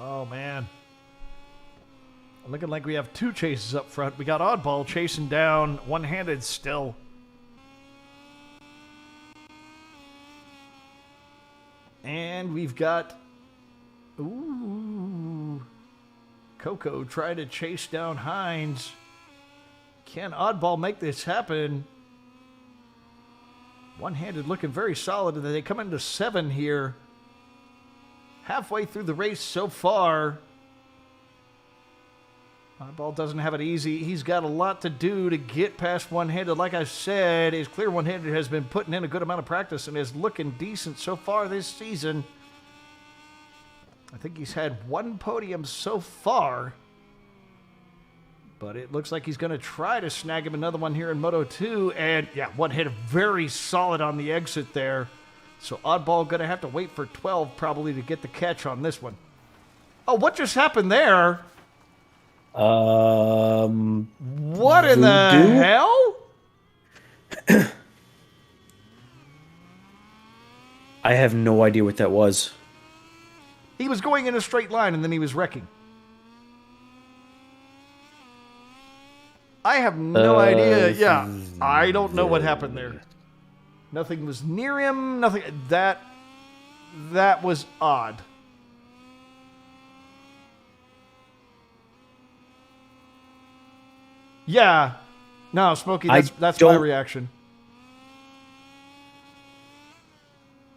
Oh, man. Looking like we have 2 chases up front. We got Oddball chasing down one-handed still. And we've got... Ooh. Coco trying to chase down Hines. Can Oddball make this happen? One-handed looking very solid. And they come into 7 here. Halfway through the race so far. Oddball doesn't have it easy. He's got a lot to do to get past one-handed. Like I said, his clear one-handed has been putting in a good amount of practice and is looking decent so far this season. I think he's had 1 podium so far. But it looks like he's going to try to snag him another one here in Moto 2. And yeah, one-handed very solid on the exit there. So Oddball going to have to wait for 12 probably to get the catch on this one. Oh, what just happened there? What in the hell? I have no idea what that was. He was going in a straight line and then he was wrecking. I have no idea. Yeah, I don't know what happened there. Nothing was near him. Nothing. That was odd. Yeah. No, Smokey, that's my reaction.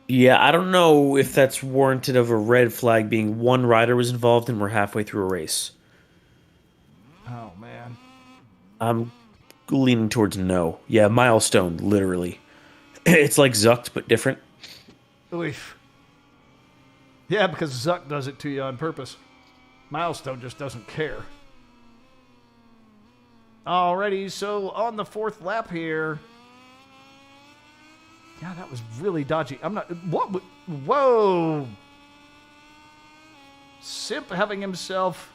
Yeah, I don't know if that's warranted of a red flag being 1 rider was involved and we're halfway through a race. Oh, man. I'm leaning towards no. Yeah, milestone, literally. It's like Zucked, but different. Oof. Yeah, because Zuck does it to you on purpose. Milestone just doesn't care. Alrighty, so on the 4th lap here. Yeah, that was really dodgy. I'm not... What? Whoa! Simp having himself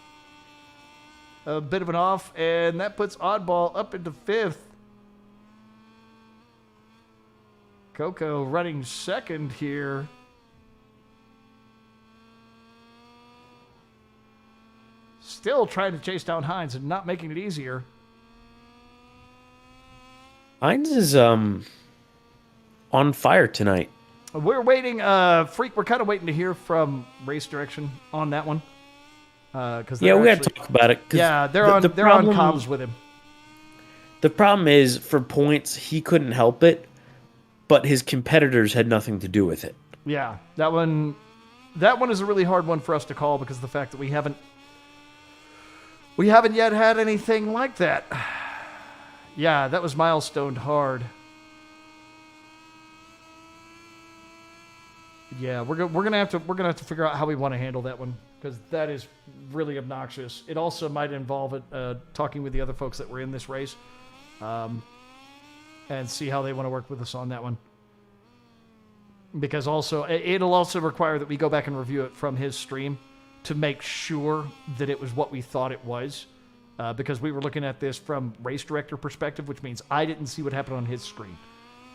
a bit of an off, and that puts Oddball up into 5th. Coco running 2nd here. Still trying to chase down Hines and not making it easier. Hines is on fire tonight. We're waiting, Freak, we're kind of waiting to hear from Race Direction on that one. We got to talk about it. Yeah, they're on comms with him. The problem is, for points, he couldn't help it, but his competitors had nothing to do with it. Yeah, that one is a really hard one for us to call because of the fact that we haven't yet had anything like that. Yeah, that was milestoned hard. Yeah, we're gonna have to figure out how we want to handle that one because that is really obnoxious. It also might involve talking with the other folks that were in this race, and see how they want to work with us on that one. Because also it'll also require that we go back and review it from his stream to make sure that it was what we thought it was. Because we were looking at this from race director perspective, which means I didn't see what happened on his screen.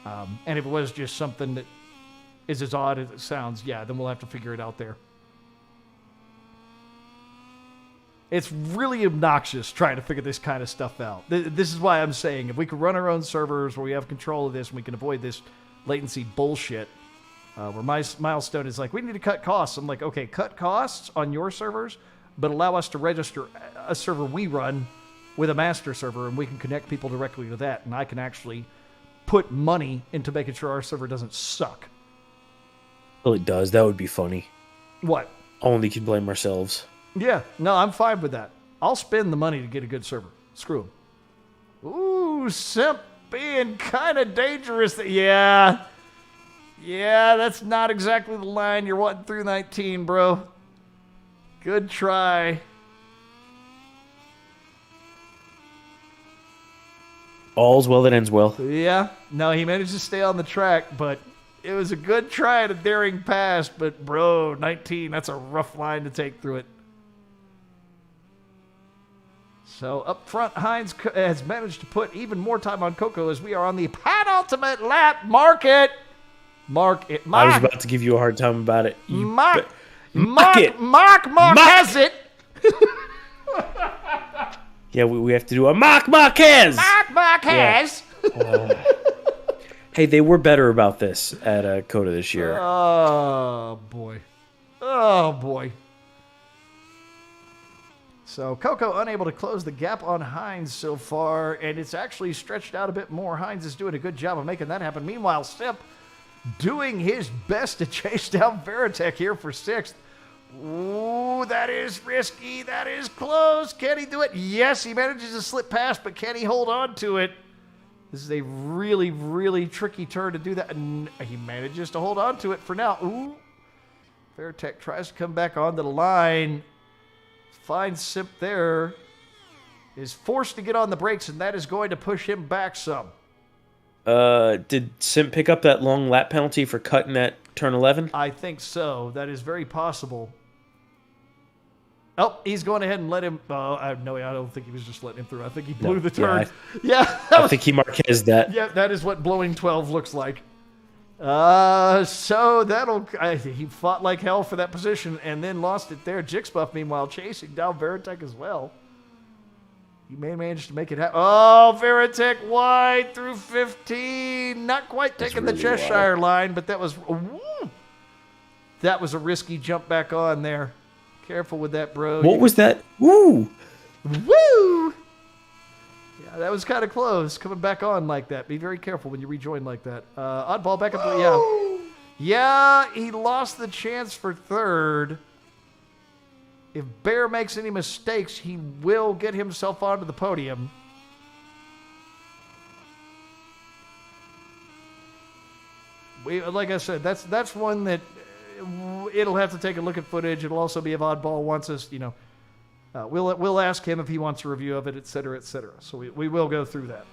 And if it was just something that is as odd as it sounds, yeah, then we'll have to figure it out there. It's really obnoxious trying to figure this kind of stuff out. This is why I'm saying if we could run our own servers where we have control of this and we can avoid this latency bullshit, where my milestone is like, we need to cut costs. I'm like, okay, cut costs on your servers, but allow us to register a server we run with a master server, and we can connect people directly to that, and I can actually put money into making sure our server doesn't suck. Well, it does. That would be funny. What? Only can blame ourselves. Yeah, no, I'm fine with that. I'll spend the money to get a good server. Screw him. Ooh, Simp being kind of dangerous. Yeah, that's not exactly the line you're wanting through 19, bro. Good try. All's well that ends well. Yeah, no, he managed to stay on the track, but it was a good try at a daring pass, but bro, 19, that's a rough line to take through it. So up front, Hines has managed to put even more time on Coco as we are on the penultimate lap. Mark it. I was about to give you a hard time about it. Mark has it. Yeah, we have to do a Marquez. Marquez. Yeah. Hey, they were better about this at COTA this year. Oh, boy. So Coco unable to close the gap on Hines so far, and it's actually stretched out a bit more. Hines is doing a good job of making that happen. Meanwhile, Simp doing his best to chase down Veritech here for 6th. Ooh, that is risky. That is close. Can he do it? Yes, he manages to slip past, but can he hold on to it? This is a really, really tricky turn to do that. And he manages to hold on to it for now. Ooh. Veritech tries to come back onto the line. Finds Simp there. Is forced to get on the brakes, and that is going to push him back some. Did Simp pick up that long lap penalty for cutting at turn 11? I think so. That is very possible. Oh, he's going ahead and let him... no, I don't think he was just letting him through. I think he blew the turn. I think he Marquez that. Yeah, that is what blowing 12 looks like. So he fought like hell for that position and then lost it there. Jixbuff, meanwhile, chasing down Veritech as well. He may manage to make it happen. Oh, Veritech wide through 15. Not quite taking really the Cheshire line, but that was a risky jump back on there. Careful with that, bro. What was that? Woo! Woo! Yeah, that was kind of close. Coming back on like that. Be very careful when you rejoin like that. Oddball back up. Yeah, he lost the chance for 3rd. If Bear makes any mistakes, he will get himself onto the podium. Like I said, that's one that it'll have to take a look at footage. It'll also be if Oddball wants us, we'll ask him if he wants a review of it, et cetera, et cetera. So we will go through that.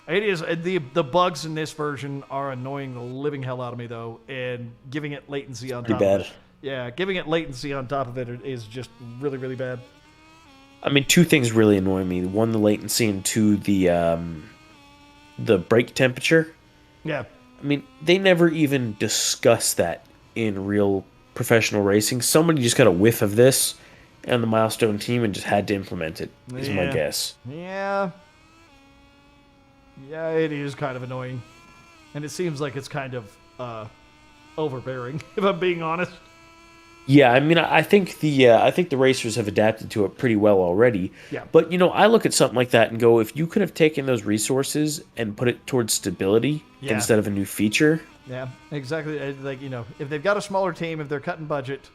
It is the bugs in this version are annoying the living hell out of me though, and giving it latency on top of it. Yeah, giving it latency on top of it is just really, really bad. I mean, two things really annoy me. One, the latency, and two, the brake temperature. Yeah. I mean, they never even discuss that in real professional racing. Somebody just got a whiff of this on the Milestone team and just had to implement it, is my guess. Yeah. Yeah, it is kind of annoying. And it seems like it's kind of overbearing, if I'm being honest. Yeah, I mean, I think the racers have adapted to it pretty well already. Yeah. But I look at something like that and go, if you could have taken those resources and put it towards stability instead of a new feature. Yeah, exactly. Like if they've got a smaller team, if they're cutting budget,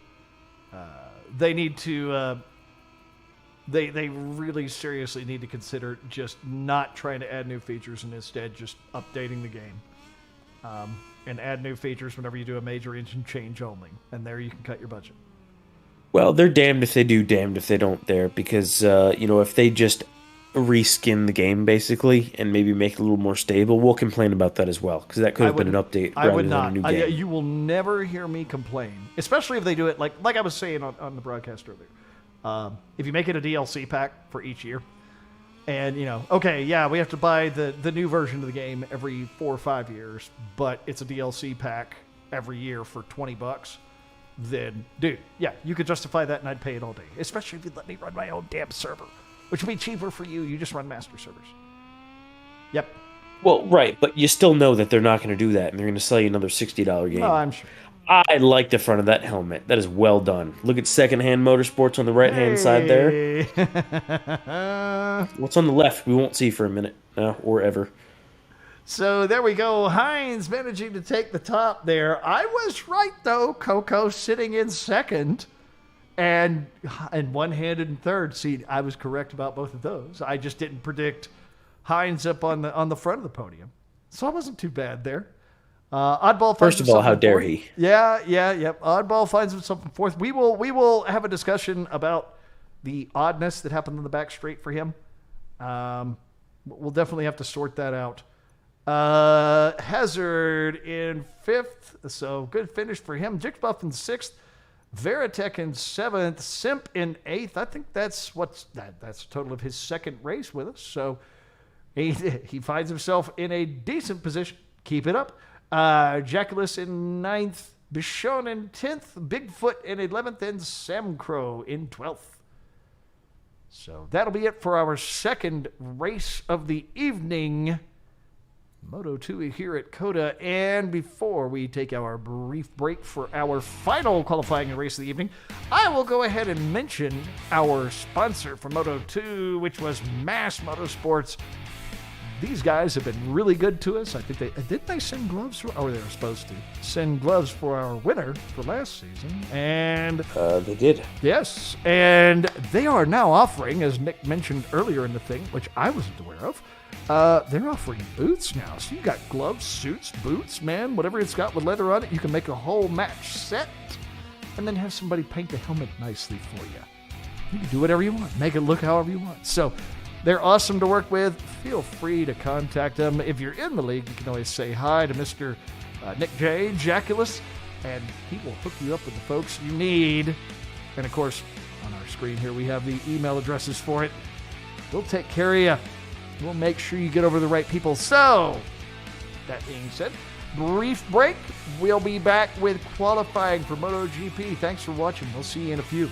they need to. They really seriously need to consider just not trying to add new features and instead just updating the game. And add new features whenever you do a major engine change only. And there you can cut your budget. Well, they're damned if they do, damned if they don't there. Because, if they just reskin the game, basically, and maybe make it a little more stable, we'll complain about that as well. Because that could have been an update rather than a new game. You will never hear me complain. Especially if they do it, like I was saying on the broadcast earlier. If you make it a DLC pack for each year, and, we have to buy the new version of the game every 4 or 5 years, but it's a DLC pack every year for $20, then, dude, yeah, you could justify that and I'd pay it all day. Especially if you'd let me run my own damn server, which would be cheaper for you. You just run master servers. Yep. Well, right, but you still know that they're not going to do that, and they're going to sell you another $60 game. Oh, I'm sure. I like the front of that helmet. That is well done. Look at Secondhand Motorsports on the right-hand side there. What's on the left? We won't see for a minute or ever. So there we go. Hines managing to take the top there. I was right, though. Coco sitting in second and one-handed in third. See, I was correct about both of those. I just didn't predict Hines up on the front of the podium. So I wasn't too bad there. Oddball. First of all, how dare he? Yeah. Oddball finds himself in fourth. We will have a discussion about the oddness that happened in the back straight for him. We'll definitely have to sort that out. Hazard in fifth, so good finish for him. Jixbuff in sixth. Veritech in seventh. Simp in eighth. I think that's a total of his second race with us. So he finds himself in a decent position. Keep it up. Jackalus in 9th, Bichon in 10th, Bigfoot in 11th, and Sam Crow in 12th. So that'll be it for our second race of the evening. Moto 2 here at COTA. And before we take our brief break for our final qualifying race of the evening, I will go ahead and mention our sponsor for Moto 2, which was Mass Motorsports. These guys have been really good to us. I think didn't they send gloves? Or they were supposed to send gloves for our winner for last season. And they did. Yes. And they are now offering, as Nick mentioned earlier in the thing, which I wasn't aware of, they're offering boots now. So you got gloves, suits, boots, man, whatever it's got with leather on it. You can make a whole match set and then have somebody paint the helmet nicely for you. You can do whatever you want. Make it look however you want. So they're awesome to work with. Feel free to contact them. If you're in the league, you can always say hi to Mr. Nick J. Jackalus, and he will hook you up with the folks you need. And, of course, on our screen here, we have the email addresses for it. We'll take care of you. We'll make sure you get over the right people. So, that being said, brief break. We'll be back with qualifying for MotoGP. Thanks for watching. We'll see you in a few.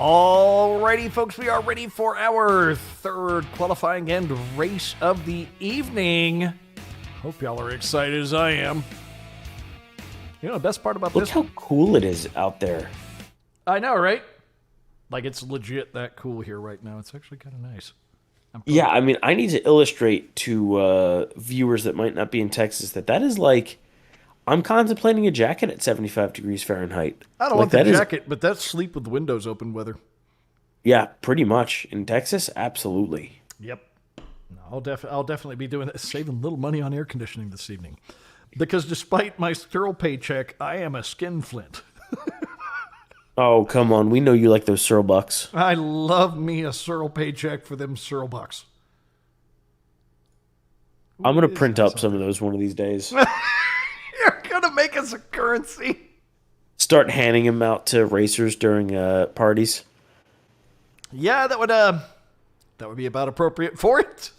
Alrighty, folks, we are ready for our third qualifying and race of the evening. Hope y'all are excited as I am. You know, the best part about Look this... how cool it is out there. I know, right? Like, it's legit that cool here right now. It's actually kind of nice. Yeah, I mean, I need to illustrate to viewers that might not be in Texas that is like... I'm contemplating a jacket at 75 degrees Fahrenheit. I don't want the jacket, but that's sleep with the windows open weather. Yeah, pretty much. In Texas, absolutely. Yep. No, I'll definitely be doing that, saving a little money on air conditioning this evening. Because despite my sterile paycheck, I am a skinflint. Oh, come on. We know you like those Searle Bucks. I love me a sterile paycheck for them Searle Bucks. I'm going to print up some of those one of these days. You're going to make us a currency. Start handing them out to racers during parties. Yeah, that would be about appropriate for it.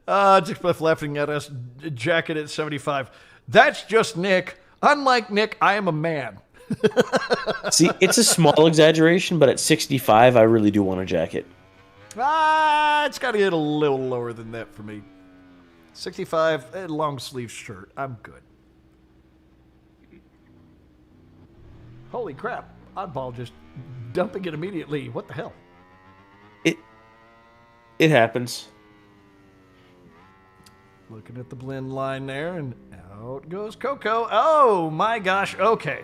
Just by laughing at us, jacket at 75. That's just Nick. Unlike Nick, I am a man. See, it's a small exaggeration, but at 65, I really do want a jacket. It's got to get a little lower than that for me. 65, a long sleeve shirt. I'm good. Holy crap. Oddball just dumping it immediately. What the hell? It happens. Looking at the blend line there, and out goes Coco. Oh, my gosh. Okay.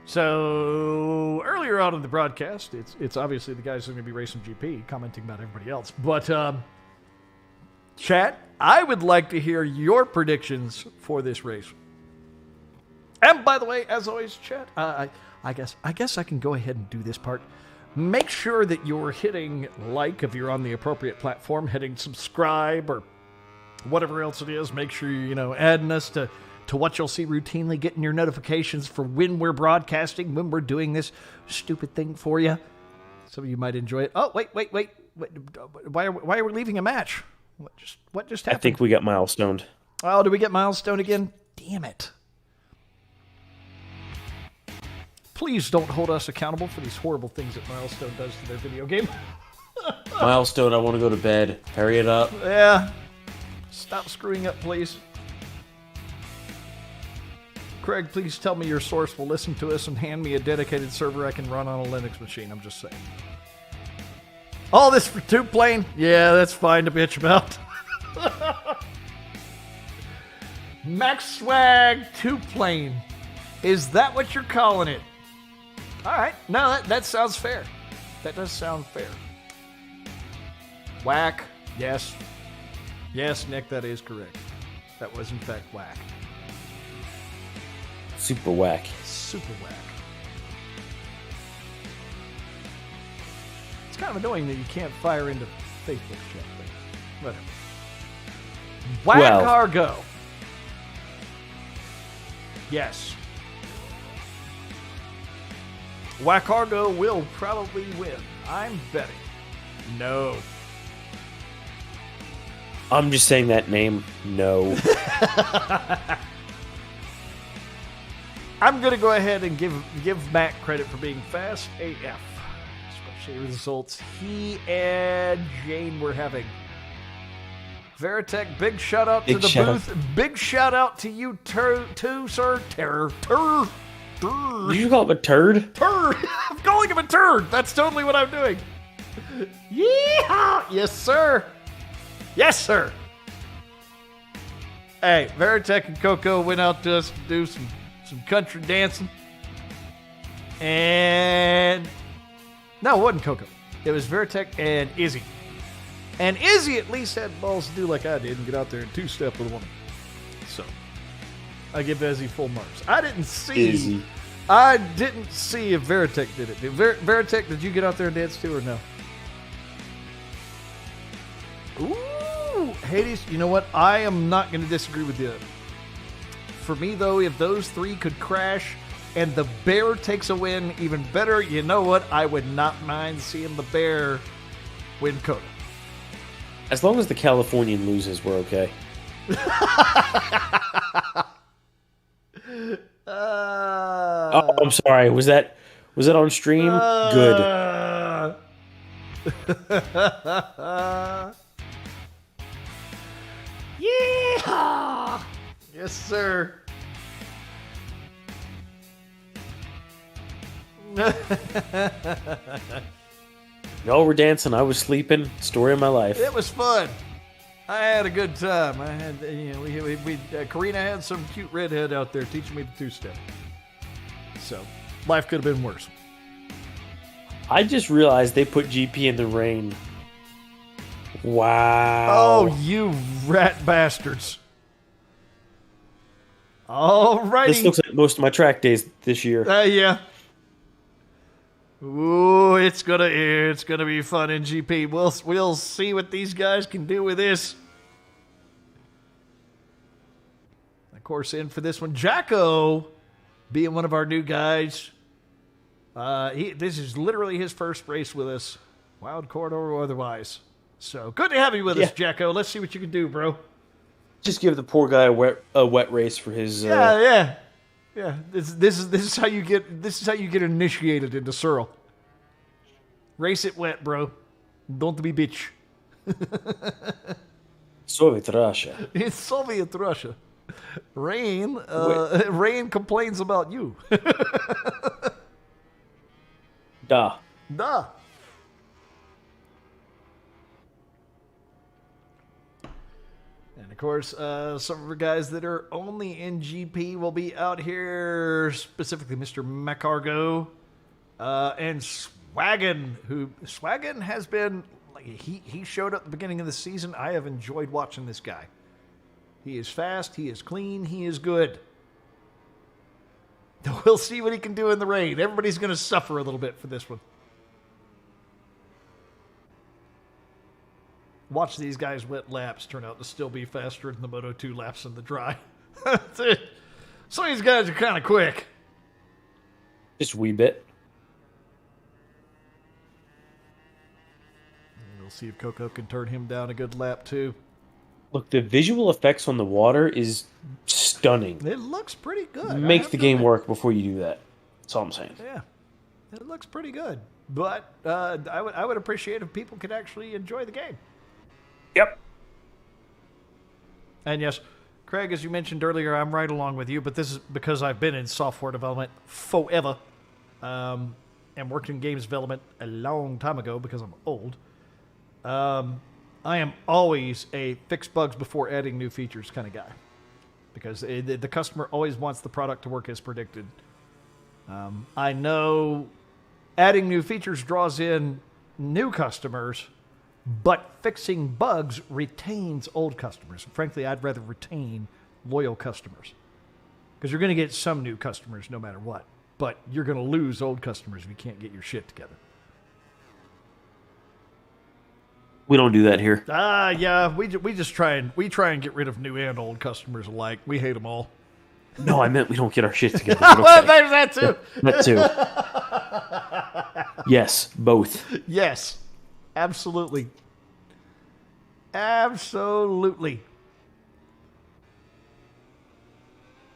So, earlier on in the broadcast, it's obviously the guys who are going to be racing GP, commenting about everybody else. But, chat, I would like to hear your predictions for this race. And by the way, as always, chat, I guess I can go ahead and do this part. Make sure that you're hitting like if you're on the appropriate platform, hitting subscribe or whatever else it is. Make sure you're, adding us to what you'll see routinely, getting your notifications for when we're broadcasting, when we're doing this stupid thing for you. Some of you might enjoy it. Oh, wait. Why are we leaving a match? What just happened? I think we got milestoned. Oh, did we get milestone again? Damn it. Please don't hold us accountable for these horrible things that Milestone does to their video game. Milestone, I want to go to bed. Hurry it up. Yeah. Stop screwing up, please. Craig, please tell me your source will listen to us and hand me a dedicated server I can run on a Linux machine. I'm just saying. All this for two-plane? Yeah, that's fine to bitch about. Max Swag two-plane. Is that what you're calling it? All right. No, that sounds fair. That does sound fair. Whack. Yes. Yes, Nick, that is correct. That was, in fact, whack. Super whack. Super whack. It's kind of annoying that you can't fire into Facebook chat, but whatever. Whack Argo. Yes. Wackargo will probably win. I'm betting. No. I'm just saying that name. No. I'm going to go ahead and give Matt credit for being fast AF. Especially results he and Jane were having. Veritech, big shout out to the booth. Big shout out to you too, sir. Turd. Did you call him a turd? Turd! I'm calling him a turd! That's totally what I'm doing. Yeehaw! Yes, sir. Yes, sir. Hey, Veritech and Coco went out to us to do some country dancing. And... No, it wasn't Coco. It was Veritech and Izzy. And Izzy at least had balls to do like I did and get out there and two-step with a woman. So... I give Izzy full marks. I didn't see if Veritech did it. Veritech, did you get out there and dance too or no? Ooh, Hades, you know what? I am not going to disagree with you. For me, though, if those three could crash and the bear takes a win, even better. You know what? I would not mind seeing the bear win COTA. As long as the Californian loses, we're okay. Oh, I'm sorry. Was that Was it on stream? Good. Yeehaw! Yes, sir. Y'all were dancing. I was sleeping. Story of my life. It was fun. I had a good time. I had, Karina had some cute redhead out there teaching me the two-step. So, life could have been worse. I just realized they put GP in the rain. Wow. Oh, you rat bastards. Alrighty. This looks like most of my track days this year. Yeah. Ooh, it's gonna be fun in GP. We'll see what these guys can do with this. Of course, in for this one, Jacko, being one of our new guys. This is literally his first race with us, wild card or otherwise. So good to have you with us, Jacko. Let's see what you can do, bro. Just give the poor guy a wet race for his. Yeah. This is how you get initiated into Searle. Race it wet, bro. Don't be bitch. Soviet Russia. It's Soviet Russia. Rain complains about you. Da. Duh. And of course, some of our guys that are only in GP will be out here, specifically Mr. McArgo and Swaggin, Swaggin has been, like, he showed up at the beginning of the season. I have enjoyed watching this guy. He is fast, he is clean, he is good. We'll see what he can do in the rain. Everybody's going to suffer a little bit for this one. Watch these guys' wet laps turn out to still be faster than the Moto 2 laps in the dry. Some of these guys are kind of quick. Just a wee bit. We'll see if Coco can turn him down a good lap, too. Look, the visual effects on the water is stunning. It looks pretty good. Make the game work before you do that. That's all I'm saying. Yeah, it looks pretty good. But I would appreciate if people could actually enjoy the game. Yep. And yes, Craig, as you mentioned earlier, I'm right along with you, but this is because I've been in software development forever and worked in games development a long time ago because I'm old. I am always a fix bugs before adding new features kind of guy because the customer always wants the product to work as predicted. I know adding new features draws in new customers, but fixing bugs retains old customers. Frankly, I'd rather retain loyal customers because you're going to get some new customers no matter what, but you're going to lose old customers if you can't get your shit together. We don't do that here. Yeah, we just try and get rid of new and old customers alike. We hate them all. No, I meant we don't get our shit together. Well, there's that too. That too. Yes, both. Yes, absolutely. Absolutely.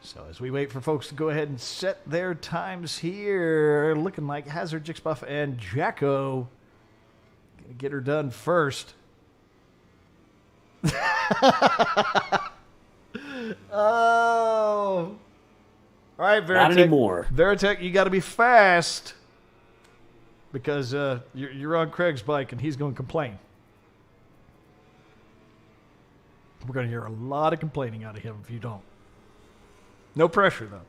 So as we wait for folks to go ahead and set their times here, looking like Hazard, Jixbuff, and Jacko gonna get her done first. Oh. All right, Veritech. Not anymore. Veritech, you got to be fast because you're on Craig's bike and he's going to complain. We're going to hear a lot of complaining out of him if you don't. No pressure, though.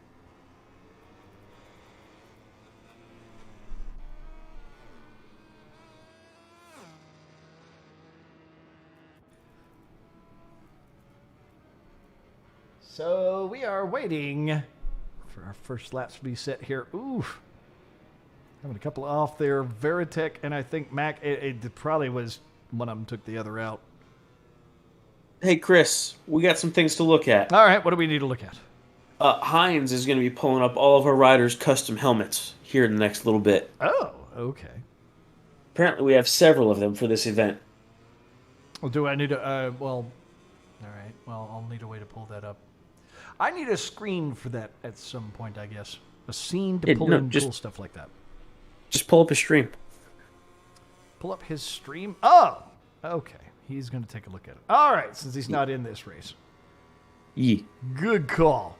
So we are waiting for our first laps to be set here. Oof. Having a couple off there. Veritech and I think Mac, it probably was one of them took the other out. Hey, Chris, we got some things to look at. All right, what do we need to look at? Heinz is going to be pulling up all of our riders' custom helmets here in the next little bit. Oh, okay. Apparently, we have several of them for this event. Well, do I need to, all right. Well, I'll need a way to pull that up. I need a screen for that at some point, I guess. A scene to pull in cool stuff like that. Just pull up his stream. Pull up his stream. Oh, okay. He's going to take a look at it. All right, since he's not in this race. Yee. Good call.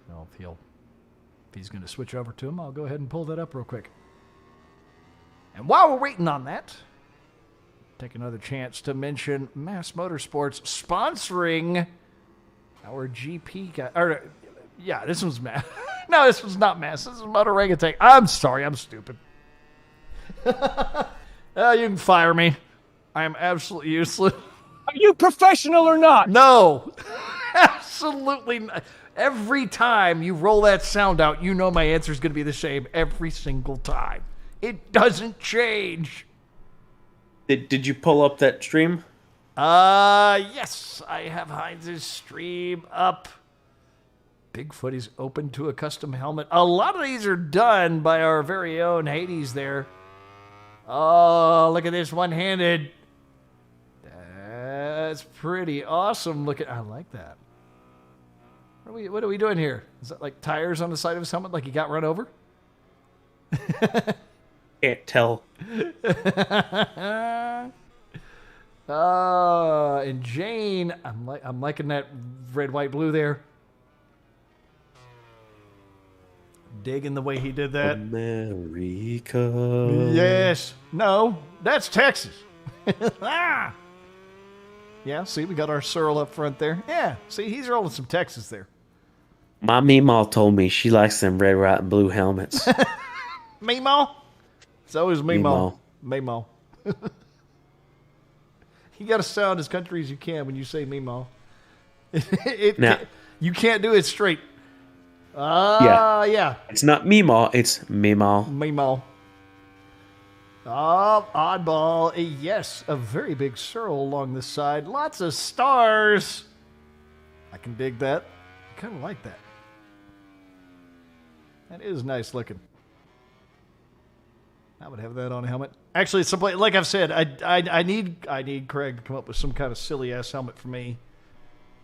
Well, if he's going to switch over to him, I'll go ahead and pull that up real quick. And while we're waiting on that, take another chance to mention Mass Motorsports sponsoring our GP guy. Yeah, this one's Mass. No, this one's not Mass. This is Moto Orangutan. I'm sorry, I'm stupid. You can fire me. I am absolutely useless. Are you professional or not? No, absolutely not. Every time you roll that sound out, you know my answer is going to be the same every single time. It doesn't change. Did you pull up that stream? Yes, I have Heinz's stream up. Bigfoot is open to a custom helmet. A lot of these are done by our very own Hades there. Oh, look at this one-handed. That's pretty awesome looking. I like that. What are we doing here? Is that like tires on the side of his helmet like he got run over? Can't tell. And Jane, I'm liking that red, white, blue there. Digging the way he did that. America. Yes. No, that's Texas. Ah. Yeah, see, we got our Searle up front there. Yeah, see, he's rolling some Texas there. My Meemaw told me she likes them red, white, and blue helmets. Meemaw? It's always Meemaw. Meemaw. You got to sound as country as you can when you say Meemaw. You can't do it straight. Yeah. It's not Meemaw, it's Meemaw. Meemaw. Oh, oddball. Yes, a very big Searle along this side. Lots of stars. I can dig that. I kind of like that. That is nice looking. I would have that on a helmet. Actually, at some point, like I've said, I need Craig to come up with some kind of silly ass helmet for me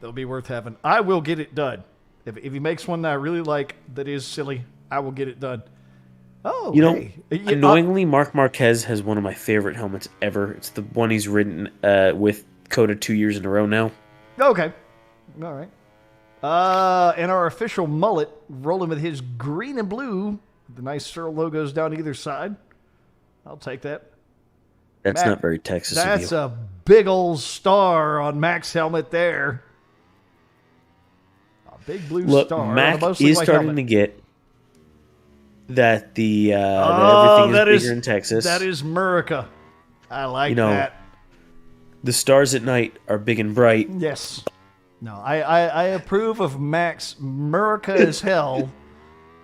that'll be worth having. I will get it done. If he makes one that I really like that is silly, I will get it done. Oh, you know, hey. annoyingly, Marc Marquez has one of my favorite helmets ever. It's the one he's ridden with COTA 2 years in a row now. Okay. All right. And our official mullet rolling with his green and blue. The nice Searle logos down either side. I'll take that. That's not very Texas of you. That's a big old star on Mac's helmet there. A big blue star. Mac is starting to get that that everything is bigger in Texas. That is Murica. I like that. The stars at night are big and bright. Yes. No, I approve of Mac's Murica as hell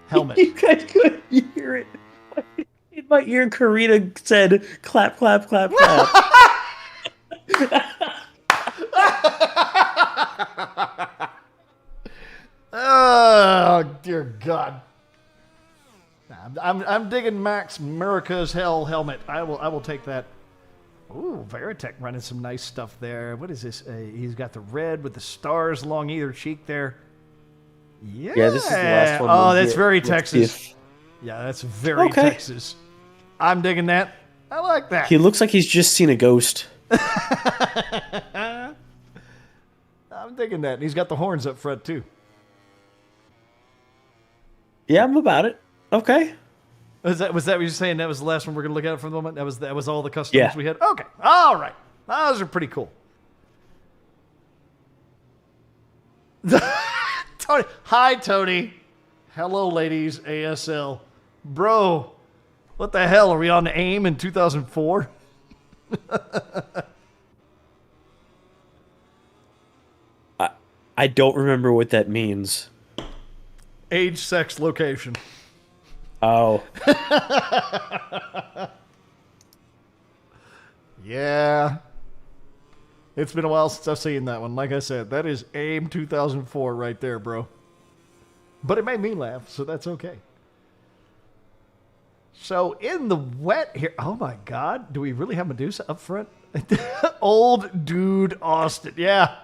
helmet. You guys couldn't hear it. In my ear, Karina said, clap, clap, clap, clap. Oh, dear God. I'm digging Mac's Murica's Hell helmet. I will take that. Ooh, Veritech running some nice stuff there. What is this? He's got the red with the stars along either cheek there. Yeah, this is the last one. Oh, that's very Texas. Yeah, that's very Texas. I'm digging that. I like that. He looks like he's just seen a ghost. I'm digging that. And he's got the horns up front, too. Yeah, I'm about it. Okay. Was that what you're saying? That was the last one we're going to look at for the moment? That was all the customs we had? Okay. All right. Those are pretty cool. Tony. Hi, Tony. Hello, ladies. ASL. Bro, what the hell? Are we on AIM in 2004? I don't remember what that means. Age, sex, location. Oh. Yeah. It's been a while since I've seen that one. Like I said, that is AIM 2004 right there, bro. But it made me laugh, so that's okay. So in the wet here, oh my God, do we really have Medusa up front? Old dude Austin, yeah.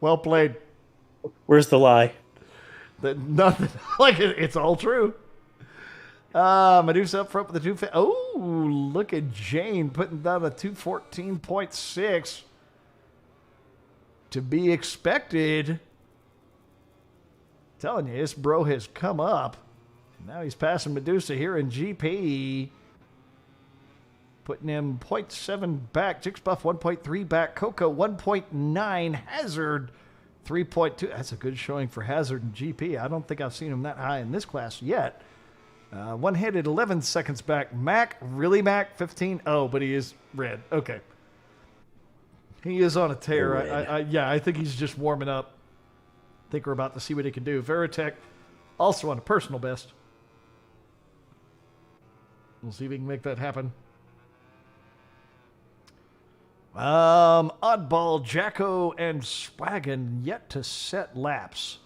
Well played. Where's the lie? Nothing. Like it's all true. Medusa up front with the 2. Oh, look at Jane putting down a 214.6. To be expected. Telling you, this bro has come up. Now he's passing Medusa here in GP. Putting him 0.7 back. Jixbuff 1.3 back. Coco 1.9. Hazard 3.2. That's a good showing for Hazard in GP. I don't think I've seen him that high in this class yet. One-handed 11 seconds back. Mac, really Mac? 15? Oh, but he is red. Okay. He is on a tear. I think he's just warming up. I think we're about to see what he can do. Veritech also on a personal best. We'll see if he can make that happen. Oddball, Jacko, and Swaggin yet to set laps.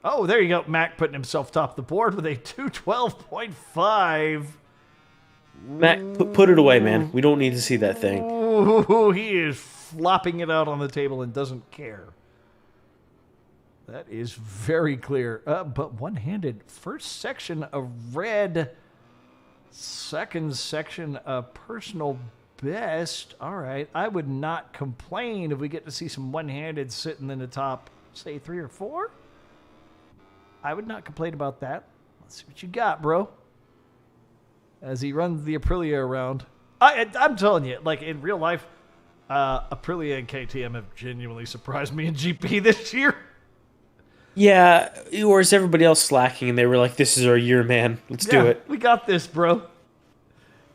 Oh, there you go. Mac putting himself top of the board with a 212.5. Mac, put it away, man. We don't need to see that thing. Ooh, he is flopping it out on the table and doesn't care. That is very clear. But one-handed. First section of red. Second section of personal best. All right. I would not complain if we get to see some one-handed sitting in the top, say, 3 or 4. I would not complain about that. Let's see what you got, bro. As he runs the Aprilia around. I'm telling you, like in real life, Aprilia and KTM have genuinely surprised me in GP this year. Yeah, or is everybody else slacking and they were like, this is our year, man. Let's do it. We got this, bro.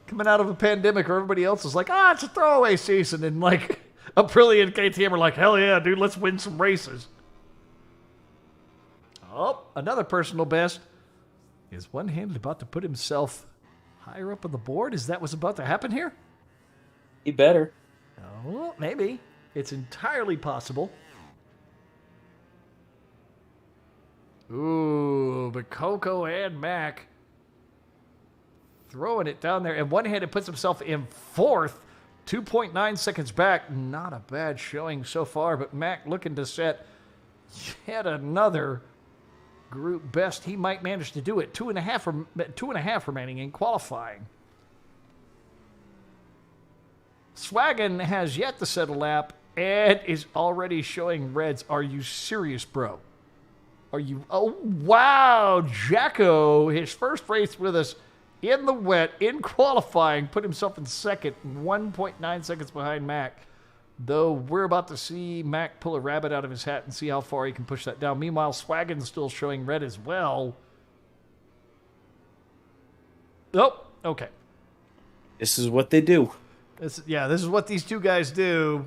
Coming out of a pandemic where everybody else is like, it's a throwaway season. And like Aprilia and KTM are like, hell yeah, dude, let's win some races. Oh, another personal best. Is one-handed about to put himself higher up on the board? Is that what's about to happen here? He better. Oh, maybe. It's entirely possible. Ooh, but Coco and Mac throwing it down there. And one-handed puts himself in 4th. 2.9 seconds back. Not a bad showing so far, but Mac looking to set yet another group best. He might manage to do it. 2.5 remaining in qualifying. Swaggin has yet to set a lap and is already showing reds. Are you serious, bro? Are you? Oh, wow. Jacko, his first race with us in the wet, in qualifying, put himself in second, 1.9 seconds behind Mac. Though we're about to see Mac pull a rabbit out of his hat and see how far he can push that down. Meanwhile, Swaggin's still showing red as well. Oh, okay. This is what they do. This is what these two guys do.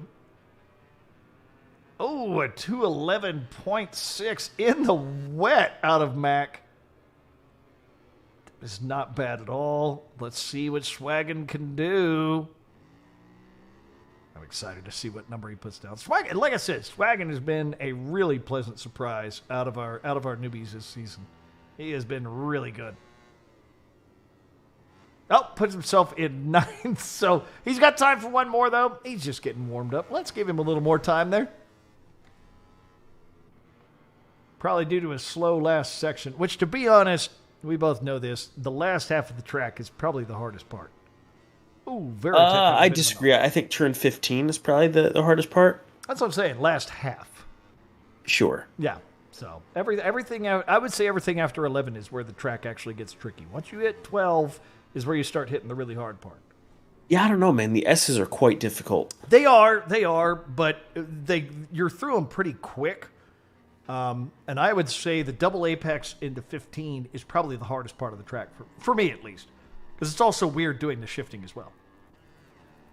Oh, a 211.6 in the wet out of Mac. It's not bad at all. Let's see what Swaggin can do. I'm excited to see what number he puts down. Swaggin, like I said, Swaggin has been a really pleasant surprise out of our newbies this season. He has been really good. Oh, puts himself in 9th. So he's got time for one more, though. He's just getting warmed up. Let's give him a little more time there. Probably due to a slow last section, which, to be honest, we both know this. The last half of the track is probably the hardest part. Ooh, very I disagree. I think turn 15 is probably the hardest part. That's what I'm saying. Last half. Sure. Yeah. So everything, I would say everything after 11 is where the track actually gets tricky. Once you hit 12 is where you start hitting the really hard part. Yeah, I don't know, man. The S's are quite difficult. They are, but you're through them pretty quick. And I would say the double apex into 15 is probably the hardest part of the track, for me at least. Because it's also weird doing the shifting as well.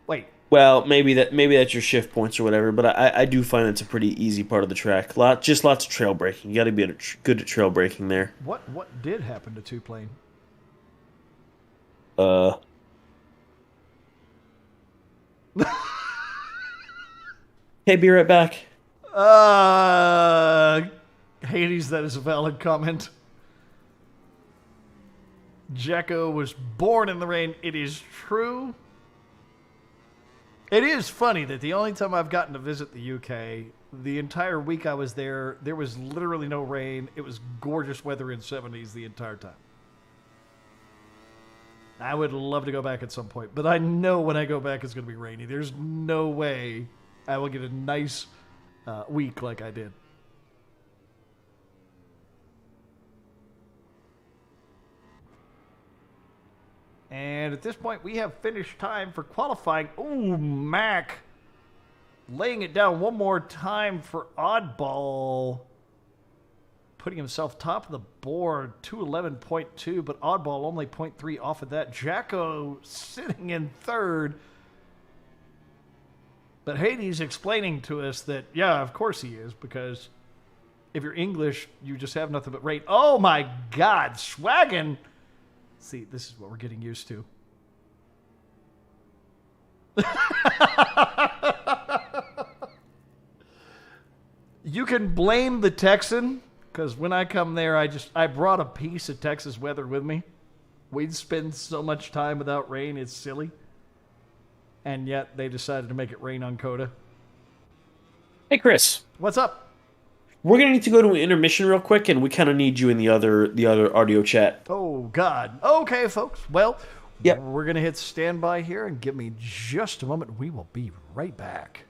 Wait. Well, maybe that's your shift points or whatever, but I do find it's a pretty easy part of the track. Lots of trail braking. You got to be good at trail braking there. What did happen to Two Plane? Hey, be right back. Hades, that is a valid comment. Jacko was born in the rain. It is true. It is funny that the only time I've gotten to visit the UK, the entire week I was there, there was literally no rain. It was gorgeous weather in 70s the entire time. I would love to go back at some point, but I know when I go back it's going to be rainy. There's no way I will get a nice week like I did. And at this point, we have finished time for qualifying. Ooh, Mac laying it down one more time for Oddball. Putting himself top of the board, 211.2, but Oddball only 0.3 off of that. Jacko sitting in third. But Hades explaining to us that, yeah, of course he is, because if you're English, you just have nothing but rain. Oh my God, Swaggin'. See, this is what we're getting used to. You can blame the Texan, because when I come there, I brought a piece of Texas weather with me. We'd spend so much time without rain, it's silly. And yet they decided to make it rain on COTA. Hey, Chris. What's up? We're gonna need to go to an intermission real quick, and we kind of need you in the other audio chat. Oh, God. Okay, folks. Well, Yep. We're going to hit standby here, and give me just a moment. We will be right back.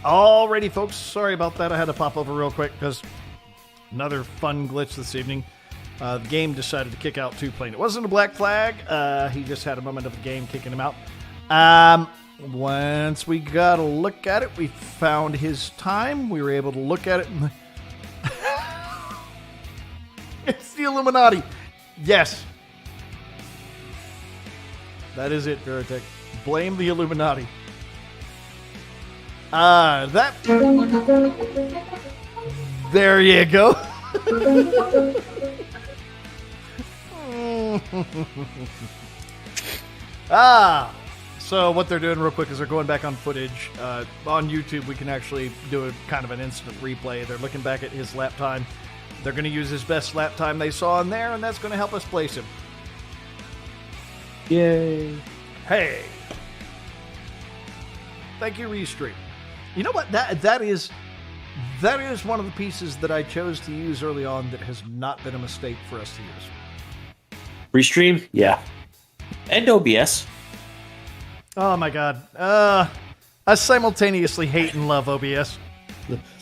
Alrighty, folks. Sorry about that. I had to pop over real quick because another fun glitch this evening. The game decided to kick out 2 playing. It wasn't a black flag. He just had a moment of the game kicking him out. Once we got a look at it, we found his time. We were able to look at it. And it's the Illuminati. Yes. That is it, Veritech. Blame the Illuminati. That. There you go. So what they're doing real quick is they're going back on footage. On YouTube, we can actually do a kind of an instant replay. They're looking back at his lap time. They're going to use his best lap time they saw in there, and that's going to help us place him. Yay. Hey. Thank you, Restream. You know what? That is one of the pieces that I chose to use early on that has not been a mistake for us to use. Restream? Yeah. And OBS. Oh my god. I simultaneously hate and love OBS.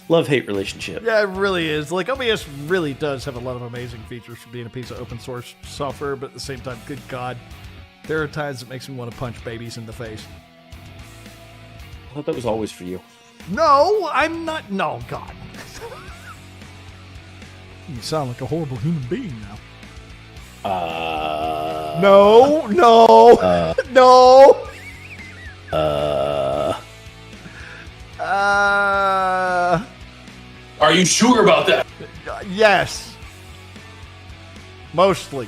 Love-hate relationship. Yeah, it really is. Like, OBS really does have a lot of amazing features for being a piece of open source software, but at the same time, good god, there are times it makes me want to punch babies in the face. I thought that was always for you. No, I'm not. No, God. You sound like a horrible human being now. No. Are you sure about that? Yes. Mostly.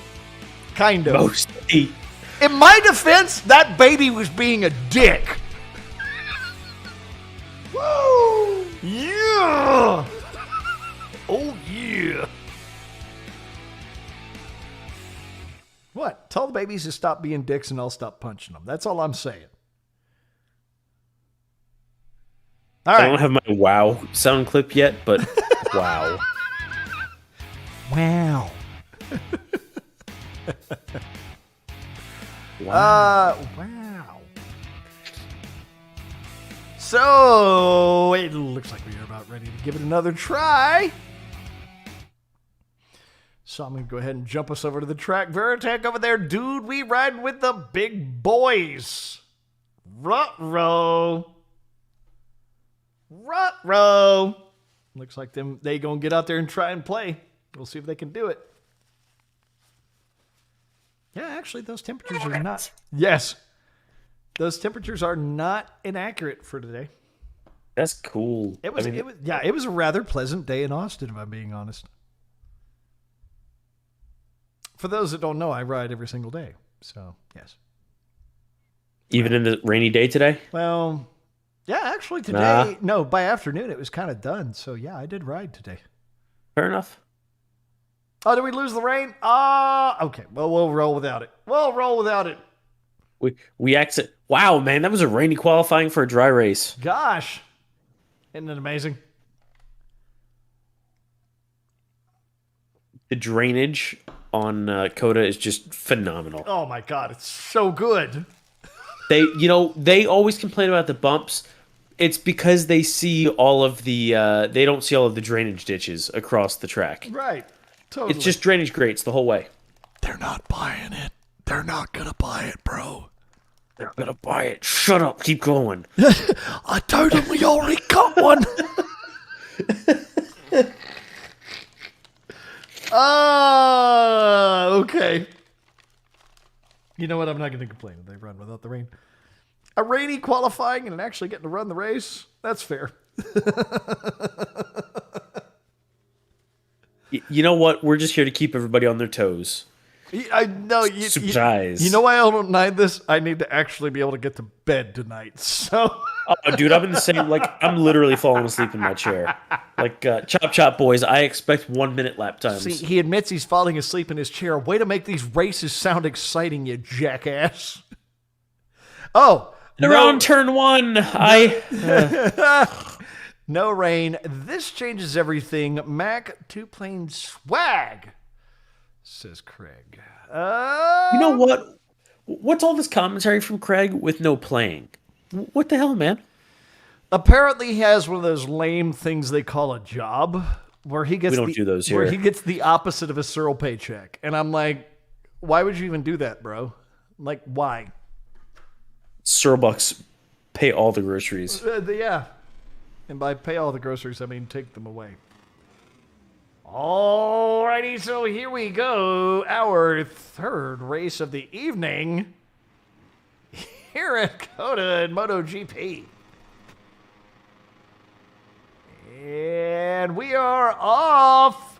Kind of. Mostly. In my defense, that baby was being a dick. Woo! Yeah! Oh, yeah. What? Tell the babies to stop being dicks and I'll stop punching them. That's all I'm saying. All right. I don't have my wow sound clip yet, but wow. Wow. Wow. Wow. So, it looks like we are about ready to give it another try. So I'm going to go ahead and jump us over to the track. Veritech over there, dude, we riding with the big boys. Ruh-roh. Ruh-roh. Looks like they going to get out there and try and play. We'll see if they can do it. Yeah, actually, those temperatures are not... Yes. Those temperatures are not inaccurate for today. That's cool. It was a rather pleasant day in Austin, if I'm being honest. For those that don't know, I ride every single day. So, yes. Even in the rainy day today? Well, yeah, actually today, no, by afternoon it was kind of done. So, yeah, I did ride today. Fair enough. Oh, did we lose the rain? Okay. Well, we'll roll without it. We exit. Wow, man, that was a rainy qualifying for a dry race. Gosh. Isn't it amazing? The drainage on COTA is just phenomenal. Oh my God, it's so good. They always complain about the bumps. It's because they see all of the they don't see all of the drainage ditches across the track. Right. Totally. It's just drainage grates the whole way. They're not buying it. They're not gonna buy it, bro. They're gonna buy it. Shut up. Keep going. I told them we already got one. Okay. You know what? I'm not going to complain if they run without the rain. A rainy qualifying and actually getting to run the race, that's fair. You know what? We're just here to keep everybody on their toes. I know. Surprise. You know why I don't need this? I need to actually be able to get to bed tonight. So... Oh, dude, I'm in the same, I'm literally falling asleep in my chair. Chop boys, I expect 1 minute lap times. See, he admits he's falling asleep in his chair. Way to make these races sound exciting, you jackass. Oh. Around turn one, No rain. This changes everything. Mac 2-plane swag, says Craig. You know what? What's all this commentary from Craig with no playing? What the hell, man? Apparently he has one of those lame things they call a job, where he gets do those here. Where he gets the opposite of a Cyril paycheck. And I'm like, why would you even do that, bro? Like, why? Bucks pay all the groceries. Yeah. And by pay all the groceries, I mean take them away. Alrighty, so here we go. Our third race of the evening here at COTA and Motogp. And we are off.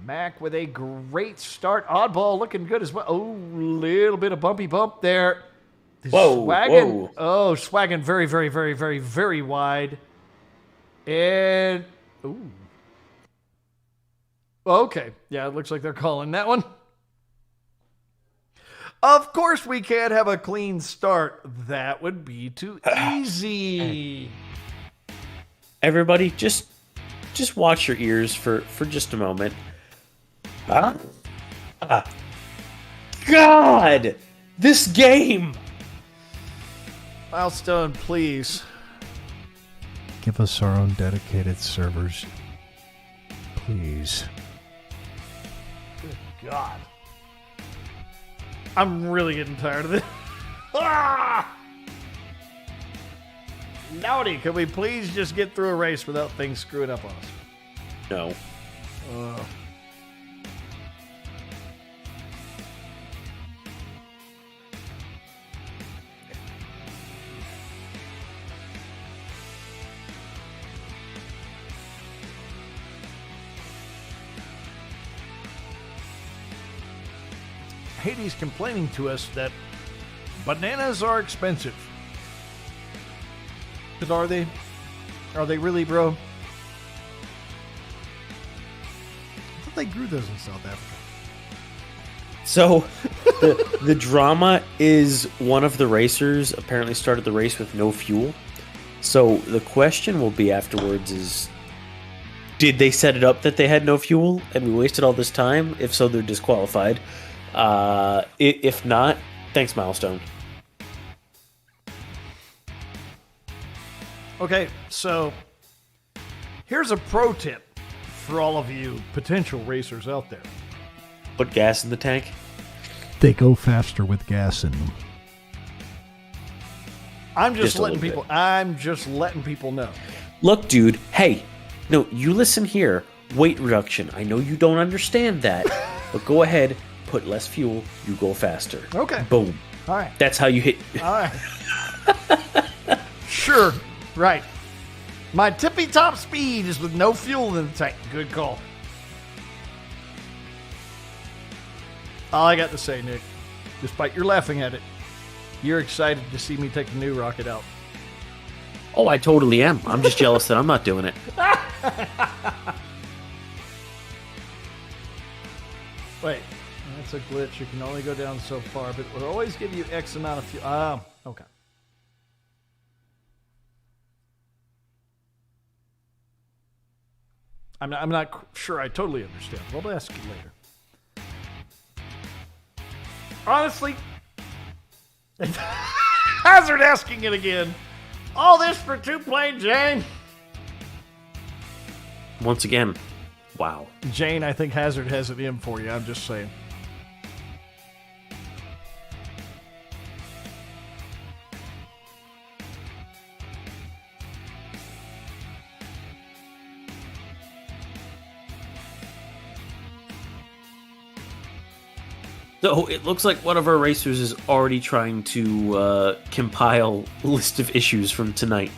Mac with a great start. Oddball looking good as well. Oh, little bit of bumpy bump there. Swaggin. Whoa. Oh, Swaggin very, very, very, very, very wide. And, ooh. Okay. Yeah, it looks like they're calling that one. Of course we can't have a clean start. That would be too easy. Everybody, just watch your ears for just a moment. God! This game! Milestone, please. Give us our own dedicated servers. Please. Good God. I'm really getting tired of this. Ah! Naughty, could we please just get through a race without things screwing up on us? No. Hades complaining to us that bananas are expensive. But are they? Are they really, bro? I thought they grew those in South Africa. So, the drama is one of the racers apparently started the race with no fuel. So, the question will be afterwards is, did they set it up that they had no fuel and we wasted all this time? If so, they're disqualified. If not, thanks, Milestone. Okay, so here's a pro tip for all of you potential racers out there. Put gas in the tank. They go faster with gas in them. I'm just Just a letting little people. I'm just letting people know. Look, dude, hey, no, you listen here. Weight reduction. I know you don't understand that, but go ahead, put less fuel, you go faster. Okay. Boom. All right. That's how you hit. All right. Sure. Right. My tippy top speed is with no fuel in the tank. Good call. All I got to say, Nick, despite your laughing at it, you're excited to see me take the new rocket out. Oh, I totally am. I'm just jealous that I'm not doing it. Wait, that's a glitch. You can only go down so far, but it will always give you X amount of fuel. Oh, okay. I'm not sure I totally understand. We'll ask you later. Honestly, Hazard asking it again. All this for two plain Jane? Once again, wow. Jane, I think Hazard has it in for you. I'm just saying. So it looks like one of our racers is already trying to compile a list of issues from tonight.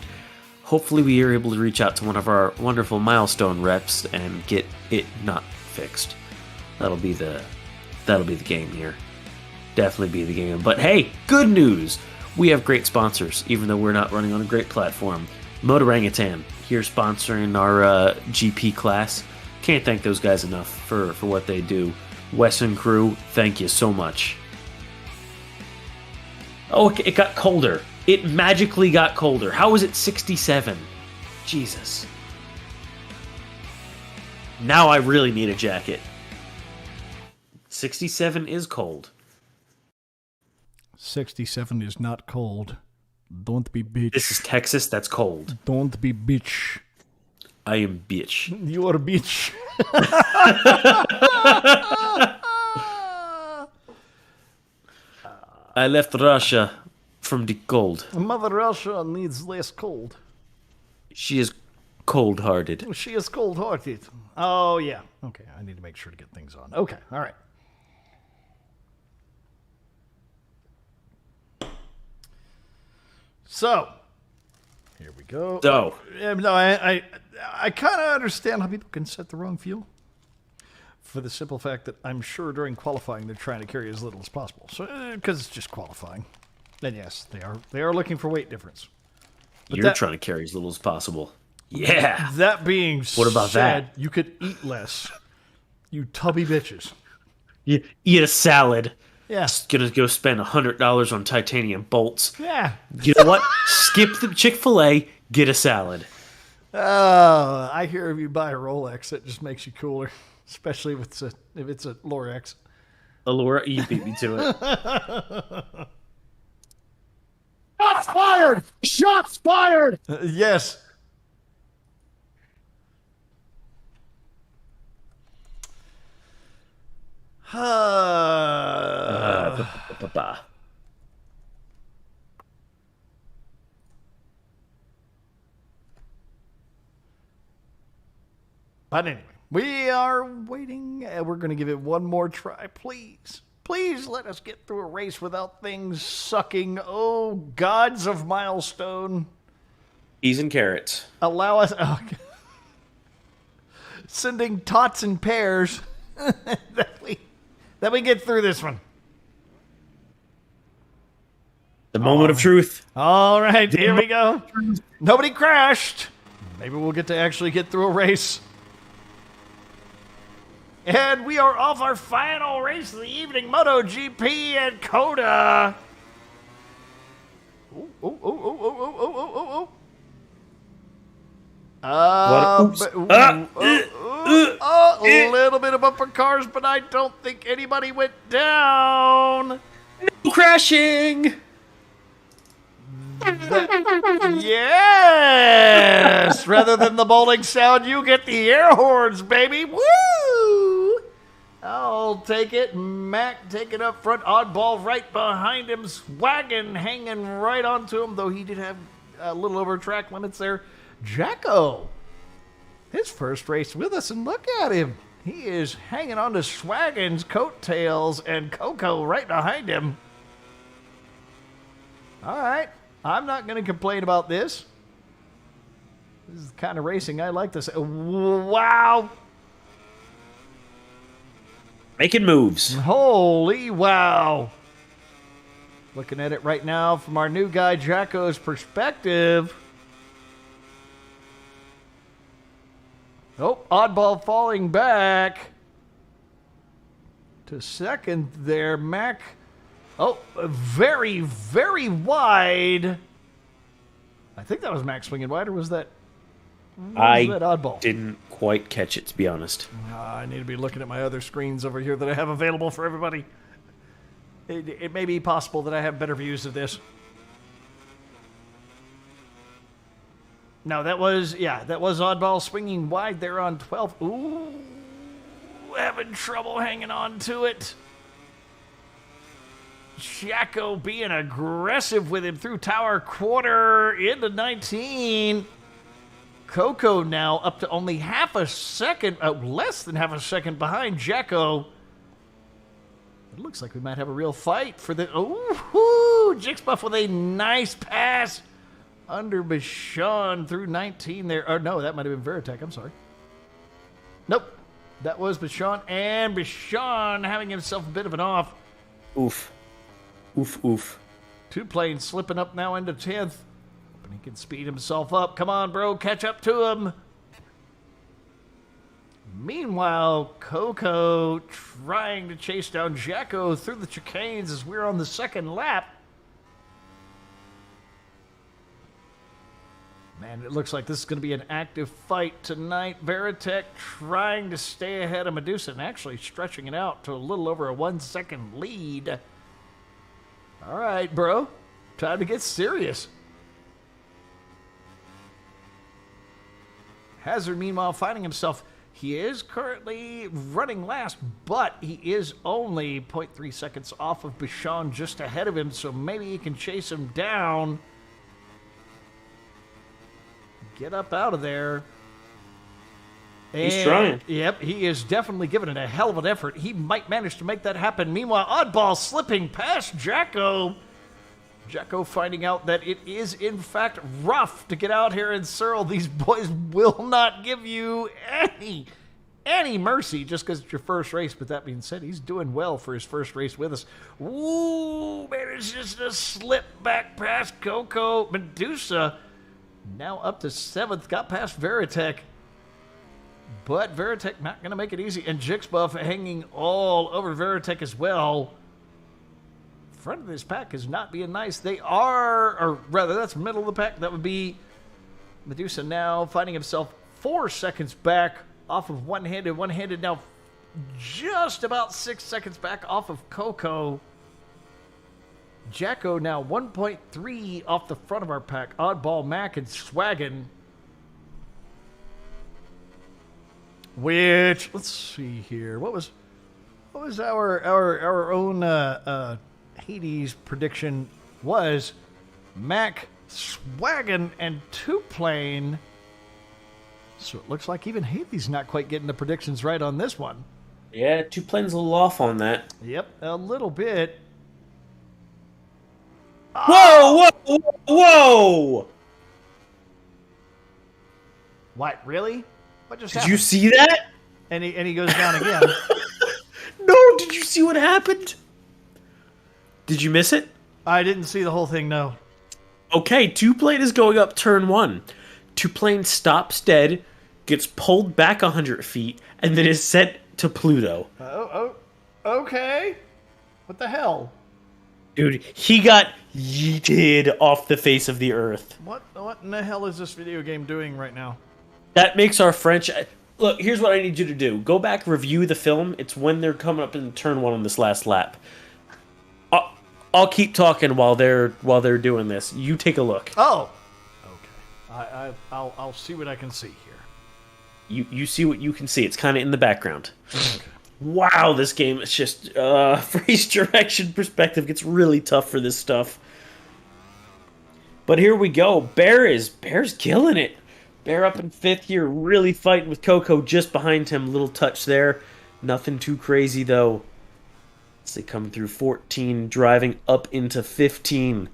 Hopefully we are able to reach out to one of our wonderful Milestone reps and get it not fixed. That'll be the game here. Definitely be the game. But hey, good news! We have great sponsors, even though we're not running on a great platform. Motorangutan here sponsoring our GP class. Can't thank those guys enough for what they do. Wes and crew, thank you so much. Oh, it got colder. It magically got colder. How was it 67? Jesus. Now I really need a jacket. 67 is cold. 67 is not cold. Don't be bitch. This is Texas, that's cold. Don't be bitch. I am bitch. You are a bitch. I left Russia from the cold. Mother Russia needs less cold. She is cold-hearted. She is cold-hearted. Oh, yeah. Okay, I need to make sure to get things on. Okay, all right. So, Here we go. So, No, I kind of understand how people can set the wrong fuel. For the simple fact that I'm sure during qualifying they're trying to carry as little as possible. So, because it's just qualifying. Then yes, they are looking for weight difference. But you're trying to carry as little as possible. Yeah. That being What about said, that? you could eat less. You tubby bitches. You eat a salad. Yeah. Gonna go spend $100 on titanium bolts. Yeah. You know what? Skip the Chick-fil-A, get a salad. Oh, I hear if you buy a Rolex, it just makes you cooler. Especially if it's a Lorex. Allura, you beat me to it. Shots fired! Shots fired! Yes. Ba-ba-ba-ba. But anyway, we are waiting. We're going to give it one more try. Please, please let us get through a race without things sucking. Oh, gods of milestone. Peas and carrots. Allow us. Oh, sending tots and pears that we get through this one. The moment of truth. All right, here we go. Nobody crashed. Maybe we'll get to actually get through a race. And we are off our final race of the evening, Motogp at COTA. Oh. A little bit of bumper cars, but I don't think anybody went down. No crashing. Yes! Rather than the bowling sound, you get the air horns, baby. Woo! I'll take it. Mac taking up front. Oddball right behind him. Swaggin hanging right onto him, though he did have a little over track limits there. Jacko, his first race with us, and look at him. He is hanging on to Swaggin's coattails, and Coco right behind him. All right. I'm not going to complain about this. This is the kind of racing I like to say. Wow. Making moves. Holy wow. Looking at it right now from our new guy Jacko's perspective. Oh, oddball falling back to second there. Mac. Oh, very, very wide. I think that was Mac swinging wide, or was that? I that oddball? didn't quite catch it, to be honest. I need to be looking at my other screens over here that I have available for everybody. It may be possible that I have better views of this. No, that was oddball swinging wide there on 12. Ooh, having trouble hanging on to it. Jacko being aggressive with him through tower quarter into 19. Coco now up to only half a second, less than half a second behind Jacko. It looks like we might have a real fight for the... Ooh, Jixbuff with a nice pass under Bichon through 19 there. Or no, that might have been Veritech. I'm sorry. Nope. That was Bichon, and Bichon having himself a bit of an off. Oof. Oof, oof. Two planes slipping up now into 10th. Hoping he can speed himself up. Come on, bro. Catch up to him. Meanwhile, Coco trying to chase down Jacko through the chicanes as we're on the second lap. Man, it looks like this is going to be an active fight tonight. Veritech trying to stay ahead of Medusa and actually stretching it out to a little over a 1 second lead. All right, bro. Time to get serious. Hazard, meanwhile, finding himself. He is currently running last, but he is only 0.3 seconds off of Bichon just ahead of him, so maybe he can chase him down. Get up out of there. He's trying. Yep, he is definitely giving it a hell of an effort. He might manage to make that happen. Meanwhile, oddball slipping past Jacko. Jacko finding out that it is, in fact, rough to get out here and Searle. These boys will not give you any mercy just because it's your first race. But that being said, he's doing well for his first race with us. Ooh, manages to slip back past Coco. Medusa now up to 7th. Got past Veritech. But Veritech not going to make it easy. And Jixbuff hanging all over Veritech as well. Front of this pack is not being nice. They are, or rather, that's middle of the pack. That would be Medusa now finding himself 4 seconds back off of one-handed. One-handed now just about 6 seconds back off of Coco. Jacko now 1.3 off the front of our pack. Oddball Mac and Swaggin. Which, let's see here. What was our own Hades prediction was Mac, Swaggin, and Two-Plane. So it looks like even Hades not quite getting the predictions right on this one. Yeah, Two-Plane's a little off on that. Yep, a little bit. Whoa, whoa, whoa! What, really? What just Did happened? you see that? And he goes down again. No, did you see what happened? Did you miss it? I didn't see the whole thing, no. Okay, Two-Plane is going up turn 1. Two-Plane stops dead, gets pulled back 100 feet, and then is sent to Pluto. Okay. What the hell? Dude, he got yeeted off the face of the earth. What in the hell is this video game doing right now? That makes our French... Look, here's what I need you to do. Go back, review the film. It's when they're coming up in turn 1 on this last lap. I'll keep talking while they're doing this. You take a look. Oh. Okay. I'll see what I can see here. You see what you can see. It's kind of in the background. Okay. Wow, this game is just... freeze direction perspective gets really tough for this stuff. But here we go. Bear's killing it. Bear up in 5th here, really fighting with Coco just behind him. Little touch there. Nothing too crazy, though. As they come through 14, driving up into 15.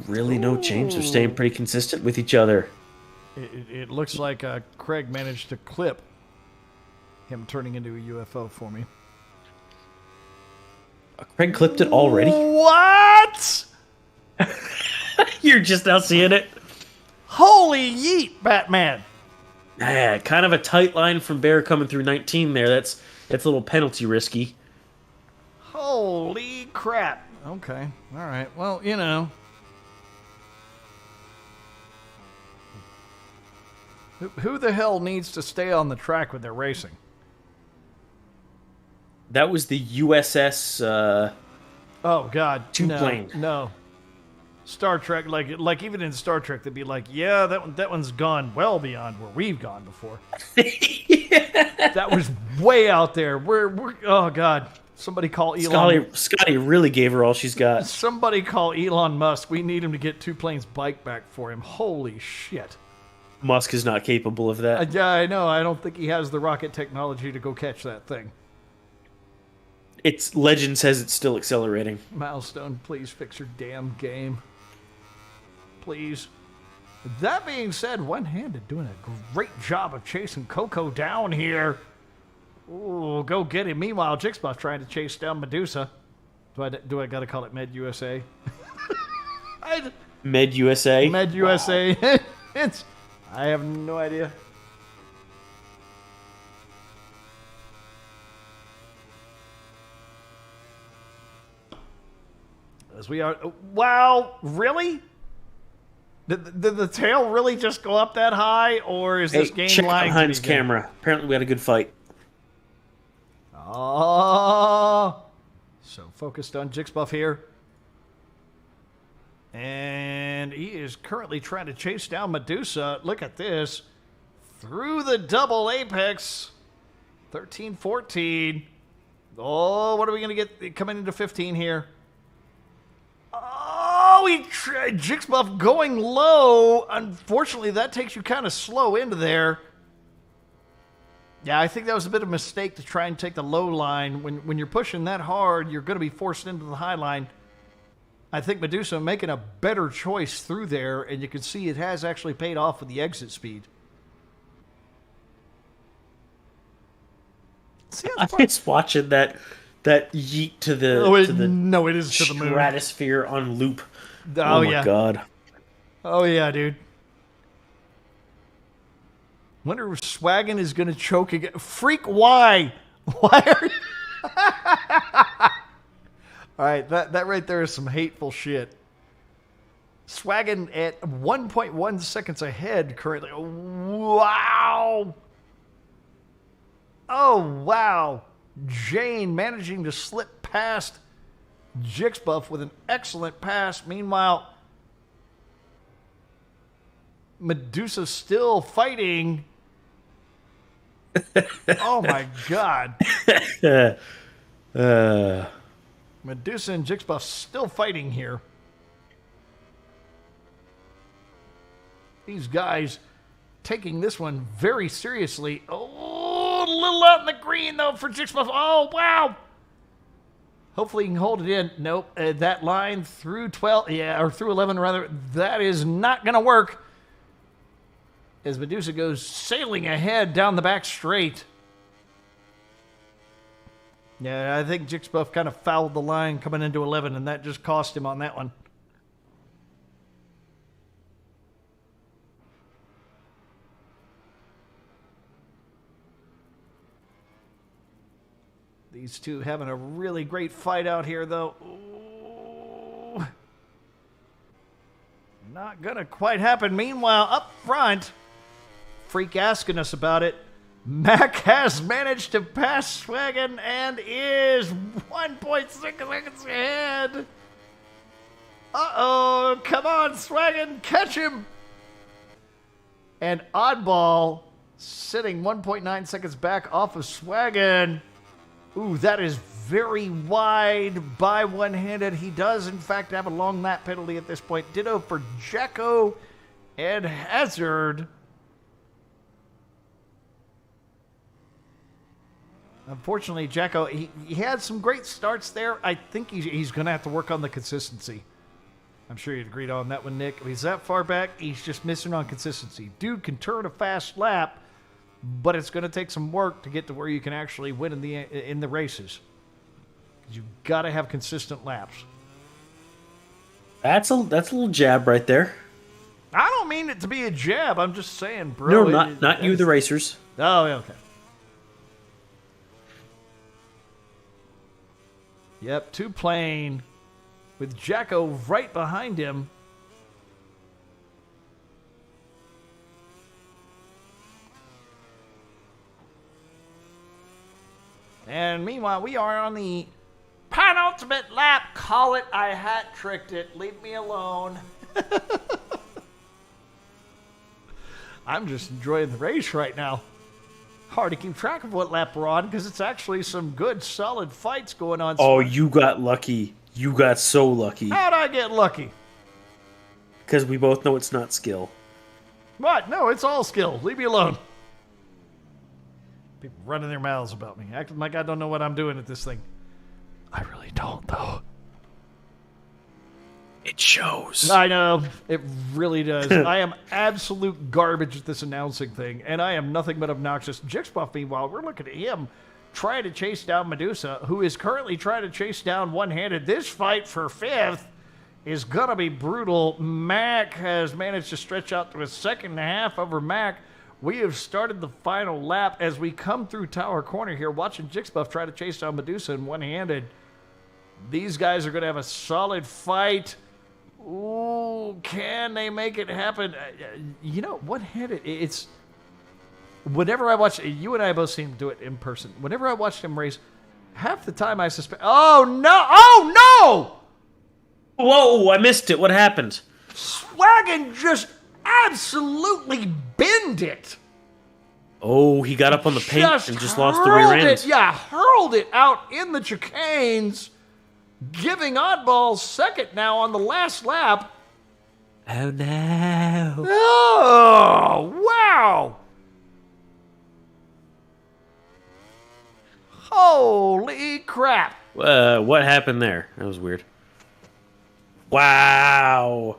Really no change. They're staying pretty consistent with each other. It looks like Craig managed to clip him turning into a UFO for me. Craig clipped it already? What? You're just now seeing it? Holy yeet, Batman. Yeah, kind of a tight line from Bear coming through 19 there. That's a little penalty risky. Holy crap. Okay. All right. Well, you know. Who the hell needs to stay on the track when they're racing? That was the USS... oh, God. Two-Plane. No. Star Trek, like even in Star Trek, they'd be like, yeah, that one's gone well beyond where we've gone before. Yeah. That was way out there. We're oh, God. Somebody call Elon. Scotty really gave her all she's got. Somebody call Elon Musk. We need him to get Two-Plane's bike back for him. Holy shit. Musk is not capable of that. Yeah, I know. I don't think he has the rocket technology to go catch that thing. Legend says it's still accelerating. Milestone, please fix your damn game. Please. That being said, One-Handed doing a great job of chasing Coco down here. Ooh, go get him. Meanwhile, Jixbuff trying to chase down Medusa. Do I gotta call it Med USA? Med USA? Med USA. I have no idea. As we are... Wow, really? Did the tail really just go up that high, or is this game check lying behind to his me? camera. Apparently we had a good fight. Oh, so focused on Jixbuff here. And he is currently trying to chase down Medusa. Look at this. Through the double apex. 13-14. Oh, what are we going to get coming into 15 here? Oh, Jixbuff going low. Unfortunately, that takes you kind of slow into there. Yeah, I think that was a bit of a mistake to try and take the low line. When you're pushing that hard, you're going to be forced into the high line. I think Medusa making a better choice through there, and you can see it has actually paid off with the exit speed. See, I'm just watching that yeet to the it is to the moon. stratosphere on loop. Oh, my god. Oh yeah, dude. Wonder if Swaggin is going to choke again. Freak, why? Why are you... All right, that right there is some hateful shit. Swaggin at 1.1 seconds ahead currently. Wow. Oh, wow. Jane managing to slip past Jixbuff with an excellent pass. Meanwhile, Medusa still fighting. Oh, my God. Medusa and Jixbuff still fighting here. These guys taking this one very seriously. Oh, a little out in the green, though, for Jixbuff. Oh, wow. Hopefully he can hold it in. Nope. That line through 12, or through 11, rather, that is not going to work. As Medusa goes sailing ahead down the back straight. Yeah, I think Jixbuff kind of fouled the line coming into 11, and that just cost him on that one. These two having a really great fight out here, though. Ooh. Not gonna quite happen. Meanwhile, up front, Freak asking us about it. Mac has managed to pass Swaggin and is 1.6 seconds ahead. Uh-oh, come on, Swaggin, catch him. And Oddball sitting 1.9 seconds back off of Swaggin. Ooh, that is very wide by one-handed. He does, in fact, have a long lap penalty at this point. Ditto for Jacko and Hazard. Unfortunately, Jacko, he had some great starts there. I think he's going to have to work on the consistency. I'm sure you'd agree on that one, Nick. If he's that far back, he's just missing on consistency. Dude can turn a fast lap, but it's going to take some work to get to where you can actually win in the races. You've got to have consistent laps. That's a little jab right there. I don't mean it to be a jab. I'm just saying, bro. No, not you, the racers. Oh, okay. Yep, two plane with Jacko right behind him. And meanwhile, we are on the penultimate lap. Call it, I hat-tricked it. Leave me alone. I'm just enjoying the race right now. Hard to keep track of what lap we're on because it's actually some good, solid fights going on. Oh, you got lucky. You got so lucky. How'd I get lucky? Because we both know it's not skill. What? No, it's all skill. Leave me alone. People running their mouths about me, acting like I don't know what I'm doing at this thing. I really don't, though. It shows. I know. It really does. I am absolute garbage at this announcing thing, and I am nothing but obnoxious. Jixbuff, meanwhile, we're looking at him trying to chase down Medusa, who is currently trying to chase down one-handed. This fight for fifth is going to be brutal. Mac has managed to stretch out to a second and a half over Mac. We have started the final lap as we come through Tower Corner here, watching Jixbuff try to chase down Medusa in one-handed. These guys are going to have a solid fight. Ooh, can they make it happen? You know, one-handed, it's... Whenever I watch... You and I both seen him do it in person. Whenever I watch him race, half the time I suspect... Oh, no! Oh, no! Whoa, I missed it. What happened? Swaggin just absolutely bend it. Oh, he got up on the paint and just lost the rear end. Yeah, hurled it out in the chicanes, giving Oddball second now on the last lap. Oh, no. Oh, wow. Holy crap. What happened there? That was weird. Wow.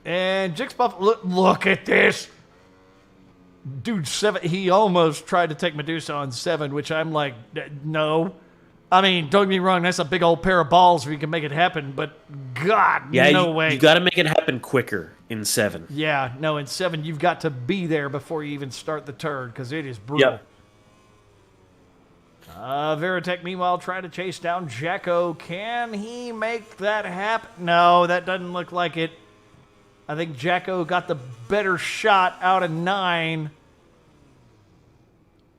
And Jixbuff, look at this. Dude, 7, he almost tried to take Medusa on 7, which I'm like, no. I mean, don't get me wrong, that's a big old pair of balls if you can make it happen, but God, no way. You got to make it happen quicker in 7. Yeah, no, in 7, you've got to be there before you even start the turn, because it is brutal. Yep. Veritech, meanwhile, trying to chase down Jacko. Can he make that happen? No, that doesn't look like it. I think Jacko got the better shot out of 9.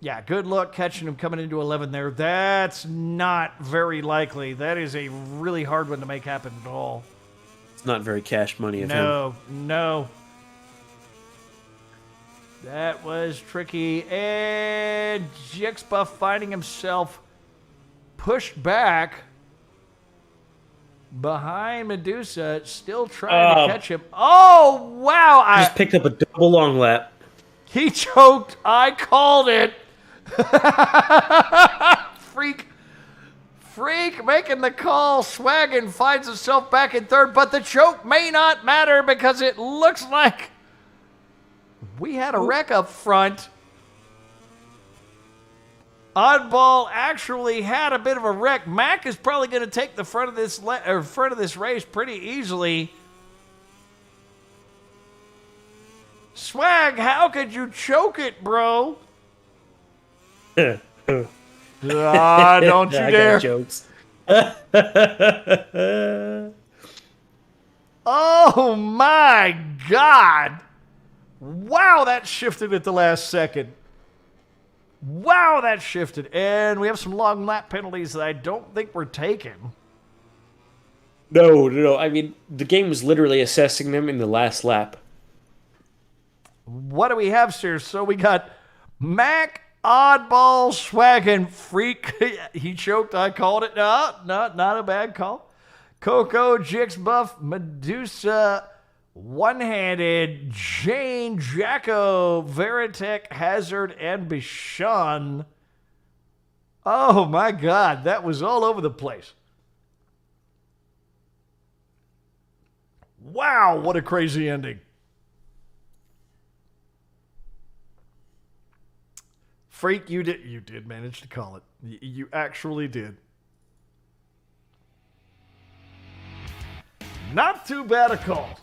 Yeah, good luck catching him coming into 11 there. That's not very likely. That is a really hard one to make happen at all. It's not very cash money of him. No. That was tricky. And Jixbuff finding himself pushed back behind Medusa, still trying to catch him. Oh, wow. Just picked up a double long lap. He choked. I called it. Freak making the call. Swaggin finds himself back in 3rd, but the choke may not matter because it looks like we had a wreck up front. Oddball actually had a bit of a wreck. Mac is probably going to take the front of this race pretty easily. Swag, how could you choke it, bro? Don't you I dare. got jokes. Oh my God. Wow, that shifted at the last second. Wow, that shifted. And we have some long lap penalties that I don't think we're taking. No. I mean, the game was literally assessing them in the last lap. What do we have here? So we got Mac, Oddball, Swaggin, Freak. He choked. I called it. No, not a bad call. Coco, Jixbuff, Medusa, One-Handed, Jane, Jacko, Veritech, Hazard, and Bishan. Oh my God, that was all over the place. Wow, what a crazy ending. Freak, you did manage to call it. You actually did. Not too bad a call.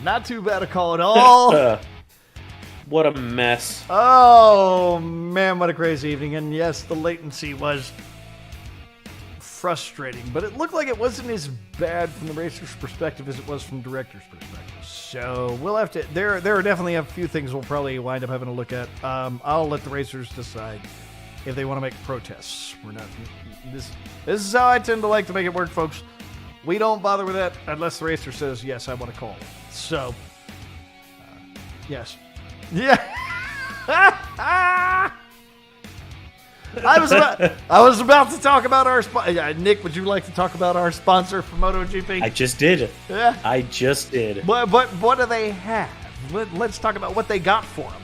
Not too bad a call at all. What a mess. Oh, man, what a crazy evening. And yes, the latency was frustrating, but it looked like it wasn't as bad from the racer's perspective as it was from the director's perspective. So we'll have to, there are definitely a few things we'll probably wind up having to look at. I'll let the racers decide if they want to make protests. We're not, this is how I tend to like to make it work, folks. We don't bother with that unless the racer says, yes, I want to call it. So, yes. Yeah. I was about to talk about our Nick, would you like to talk about our sponsor for MotoGP? I just did. Yeah. I just did. But what do they have? Let's talk about what they got for them.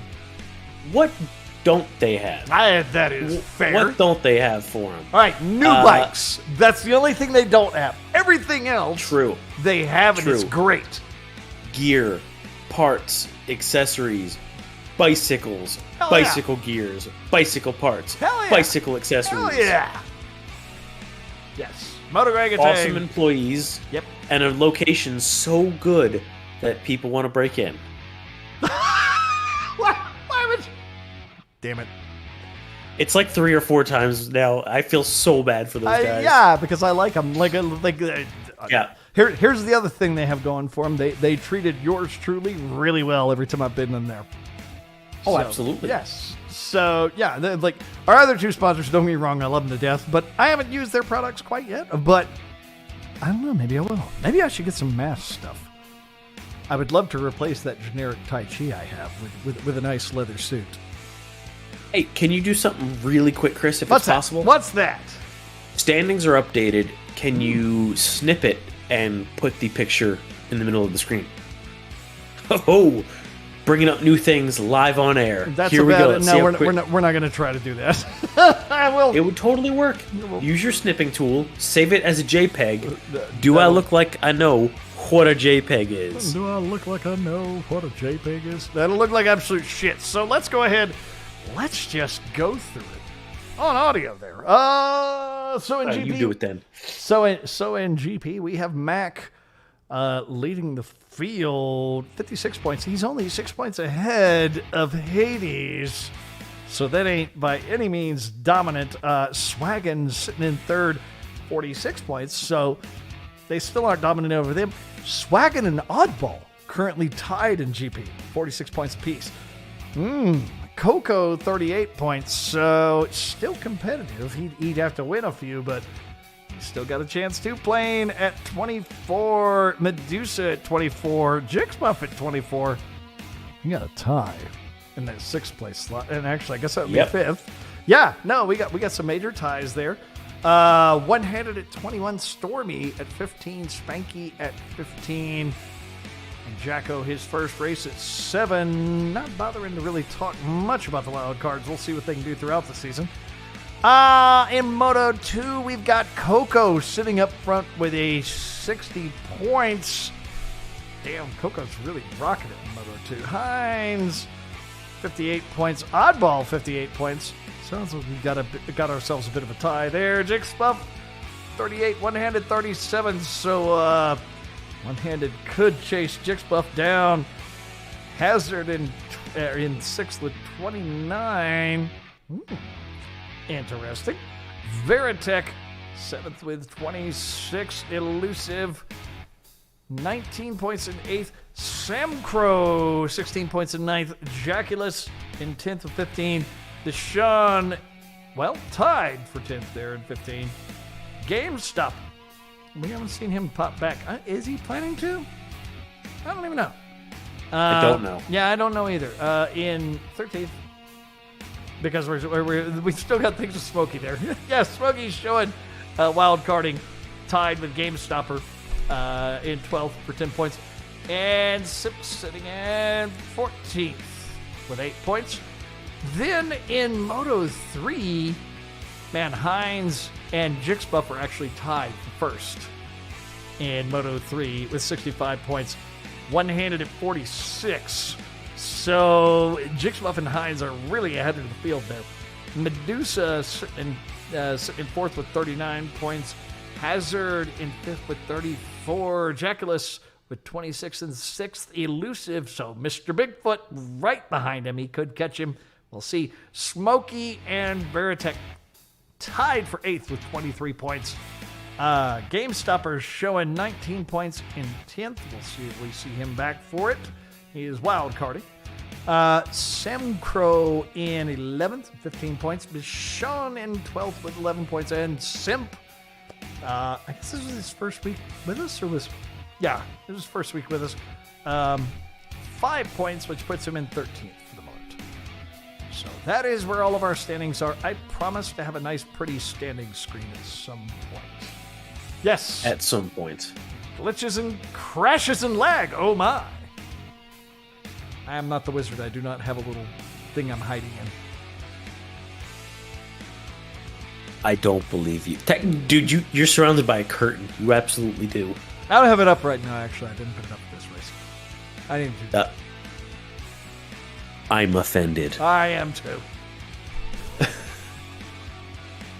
What don't they have? That is fair. What don't they have for them? All right, new bikes. That's the only thing they don't have. Everything else, True. they have, and True. it's great. Gear, parts, accessories, bicycles, Hell bicycle gears, bicycle parts, Hell yeah. bicycle accessories. Hell yeah. Yes. Motogp. Awesome employees. Yep. And a location so good that people want to break in. Why would you? Damn it. It's like 3 or 4 times now. I feel so bad for those guys. Yeah, because I like them. Yeah. Here's the other thing they have going for them. They treated yours truly really well every time I've been in there. Oh, So, absolutely. Yes. So, yeah, like our other 2 sponsors, don't get me wrong, I love them to death, but I haven't used their products quite yet. But I don't know, maybe I will. Maybe I should get some mask stuff. I would love to replace that generic Tai Chi I have with a nice leather suit. Hey, can you do something really quick, Chris, if What's it's that? possible? What's that? Standings are updated. Can you snip it and put the picture in the middle of the screen? Oh, bringing up new things live on air. That's Here we about go. it. Let's No, see how we're quick- not going to try to do that. I will. It would totally work. Use your snipping tool. Save it as a JPEG. Do I look like I know what a JPEG is? Do I look like I know what a JPEG is? That'll look like absolute shit. So let's go ahead. Let's just go through it on audio there. So in GP, You do it then. So in GP, we have Mac leading the field, 56 points. He's only 6 points ahead of Hades, so that ain't by any means dominant. Swaggin sitting in third, 46 points, so they still aren't dominant over them. Swaggin and Oddball currently tied in GP, 46 points apiece. Coco, 38 points, so it's still competitive. He'd have to win a few, but he's still got a chance to. Playing at 24, Medusa at 24, Jixbuff at 24. You got a tie in that 6th place slot, and actually, I guess that would be 5th. Yeah, no, we got some major ties there. One-handed at 21, Stormy at 15, Spanky at 15. And Jacko, his first race at 7. Not bothering to really talk much about the wild cards. We'll see what they can do throughout the season. In Moto 2, we've got Coco sitting up front with a 60 points. Damn, Coco's really rocking it in Moto 2. Hines, 58 points. Oddball, 58 points. Sounds like we got ourselves a bit of a tie there. Jixbuff, 38. One-handed, 37. So, one-handed could chase Jixbuff down. Hazard in 6th with 29. Interesting. Veritech, 7th with 26. Elusive, 19 points in 8th. Sam Crow, 16 points in 9th. Jaculus in 10th with 15. Deshaun, well, tied for 10th there in 15. GameStop. We haven't seen him pop back. Is he planning to? I don't even know. I don't know. Yeah, I don't know either. In 13th, because we still got things with Smokey there. Yeah, Smokey's showing wild carding, tied with GameStopper in 12th for 10 points. And Sip sitting at 14th with 8 points. Then in Moto 3, man, Hines and Jixbuff are actually tied for first in Moto 3 with 65 points. One-handed at 46. So Jixbuff and Hines are really ahead of the field there. Medusa sitting in 4th with 39 points. Hazard in 5th with 34. Jaculus with 26 and 6th. Elusive, so Mr. Bigfoot right behind him. He could catch him. We'll see. Smokey and Veritech tied for 8th with 23 points. GameStopper showing 19 points in 10th. We'll see if we see him back for it. He is wild carding. Sam Crow in 11th, 15 points. Bichon in 12th with 11 points. And Simp, I guess this was his first week with us, or was... Yeah, it was his first week with us. 5 points, which puts him in 13th for the moment. So that is where all of our standings are. I promise to have a nice, pretty standing screen at some point. Yes. At some point. Glitches and crashes and lag. Oh my. I am not the wizard. I do not have a little thing I'm hiding in. I don't believe you. Dude, you're surrounded by a curtain. You absolutely do. I don't have it up right now, actually. I didn't put it up for this race. I didn't do that. I'm offended. I am too.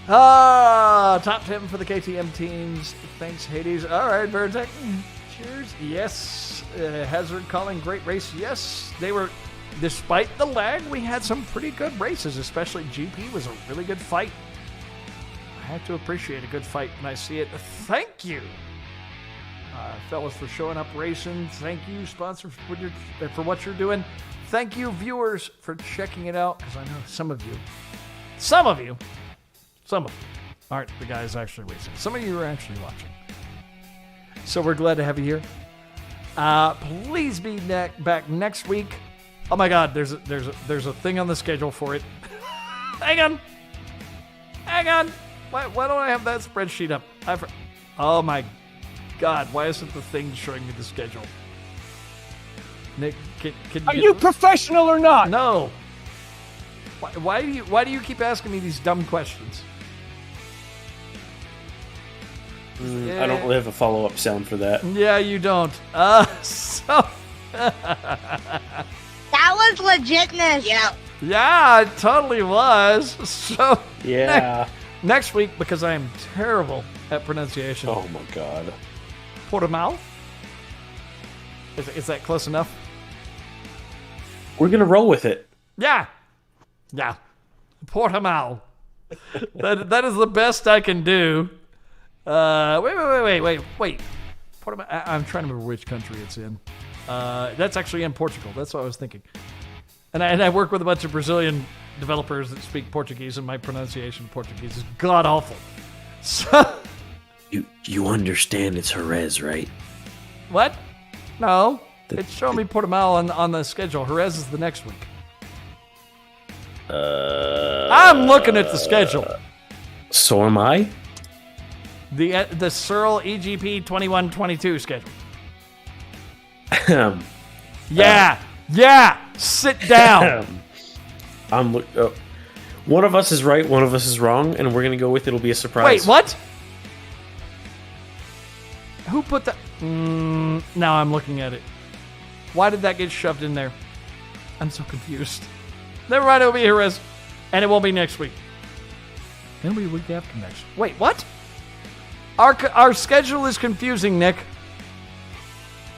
Top 10 for the KTM teams. Thanks, Hades. All right, Veritech. Cheers. Yes. Hazard calling great race. Yes, they were. Despite the lag, we had some pretty good races, especially GP was a really good fight. I have to appreciate a good fight when I see it. Thank you, fellas, for showing up racing. Thank you, sponsors, for what you're doing. Thank you, viewers, for checking it out, because I know some of you aren't the guys actually racing. Some of you are actually watching. So we're glad to have you here. Please be back next week. Oh my God, there's a thing on the schedule for it. Hang on. Why don't I have that spreadsheet up? Oh my God, why isn't the thing showing me the schedule? Nick, can Are you professional or not? No. Why do you keep asking me these dumb questions? I don't really have a follow-up sound for that. Yeah, you don't. So That was legitness. yeah, it totally was. So Yeah. next week, because I am terrible at pronunciation, Oh my god. Portimao. Is that close enough? We're gonna roll with it. Yeah. Portimao. that is the best I can do. Wait. Portimao. I'm trying to remember which country it's in. That's actually in Portugal. That's what I was thinking. And I work with a bunch of Brazilian developers that speak Portuguese, and my pronunciation of Portuguese is god awful. So You understand it's Jerez, right? what? No, it's showing me Portimao on the schedule. Jerez is the next week. I'm looking at the schedule. So am I? The Searle EGP 21-22 schedule. Yeah. Sit down. One of us is right, one of us is wrong, and we're gonna go with it'll be a surprise. Wait, what? Who put that? Now I'm looking at it. Why did that get shoved in there? I'm so confused. Never mind, it'll be Jerez. And it won't be next week. It'll be a week after next. Wait, what? Our schedule is confusing, Nick.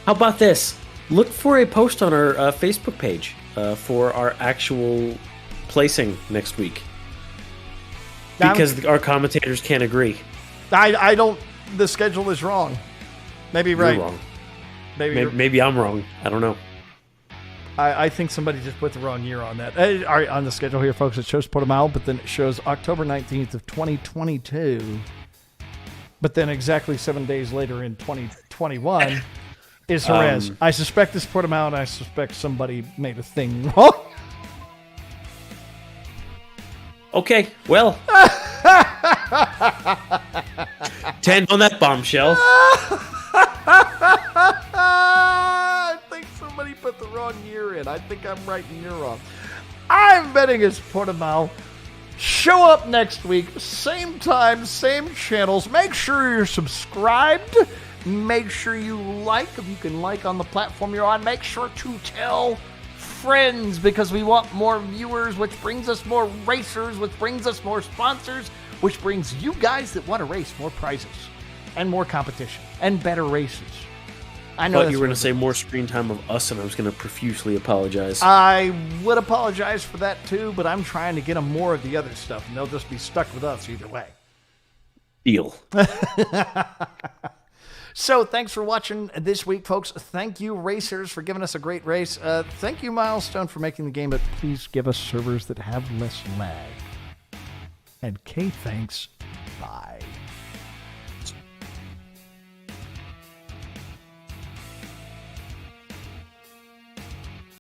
How about this? Look for a post on our Facebook page for our actual placing next week. Because our commentators can't agree. I don't... The schedule is wrong. Maybe right. You're wrong. Maybe I'm wrong. I don't know. I think somebody just put the wrong year on that. All right, on the schedule here, folks, it shows Portimao, but then it shows October 19th of 2022. But then exactly 7 days later in 2021 is Jerez. I suspect it's Portimao, and I suspect somebody made a thing wrong. Okay, well. 10 on that bombshell. I think somebody put the wrong year in. I think I'm right and you're wrong. I'm betting it's Portimao. Show up next week, same time, same channels. Make sure you're subscribed. Make sure you like. If you can like on the platform you're on, make sure to tell friends, because we want more viewers, which brings us more racers, which brings us more sponsors, which brings you guys that want to race more prizes and more competition and better races. I know But you were going to say more screen time of us, and I was going to profusely apologize. I would apologize for that too, but I'm trying to get them more of the other stuff, and they'll just be stuck with us either way. Deal. So thanks for watching this week, folks. Thank you, racers, for giving us a great race. Thank you, Milestone, for making the game, but please give us servers that have less lag. And K, thanks. Bye.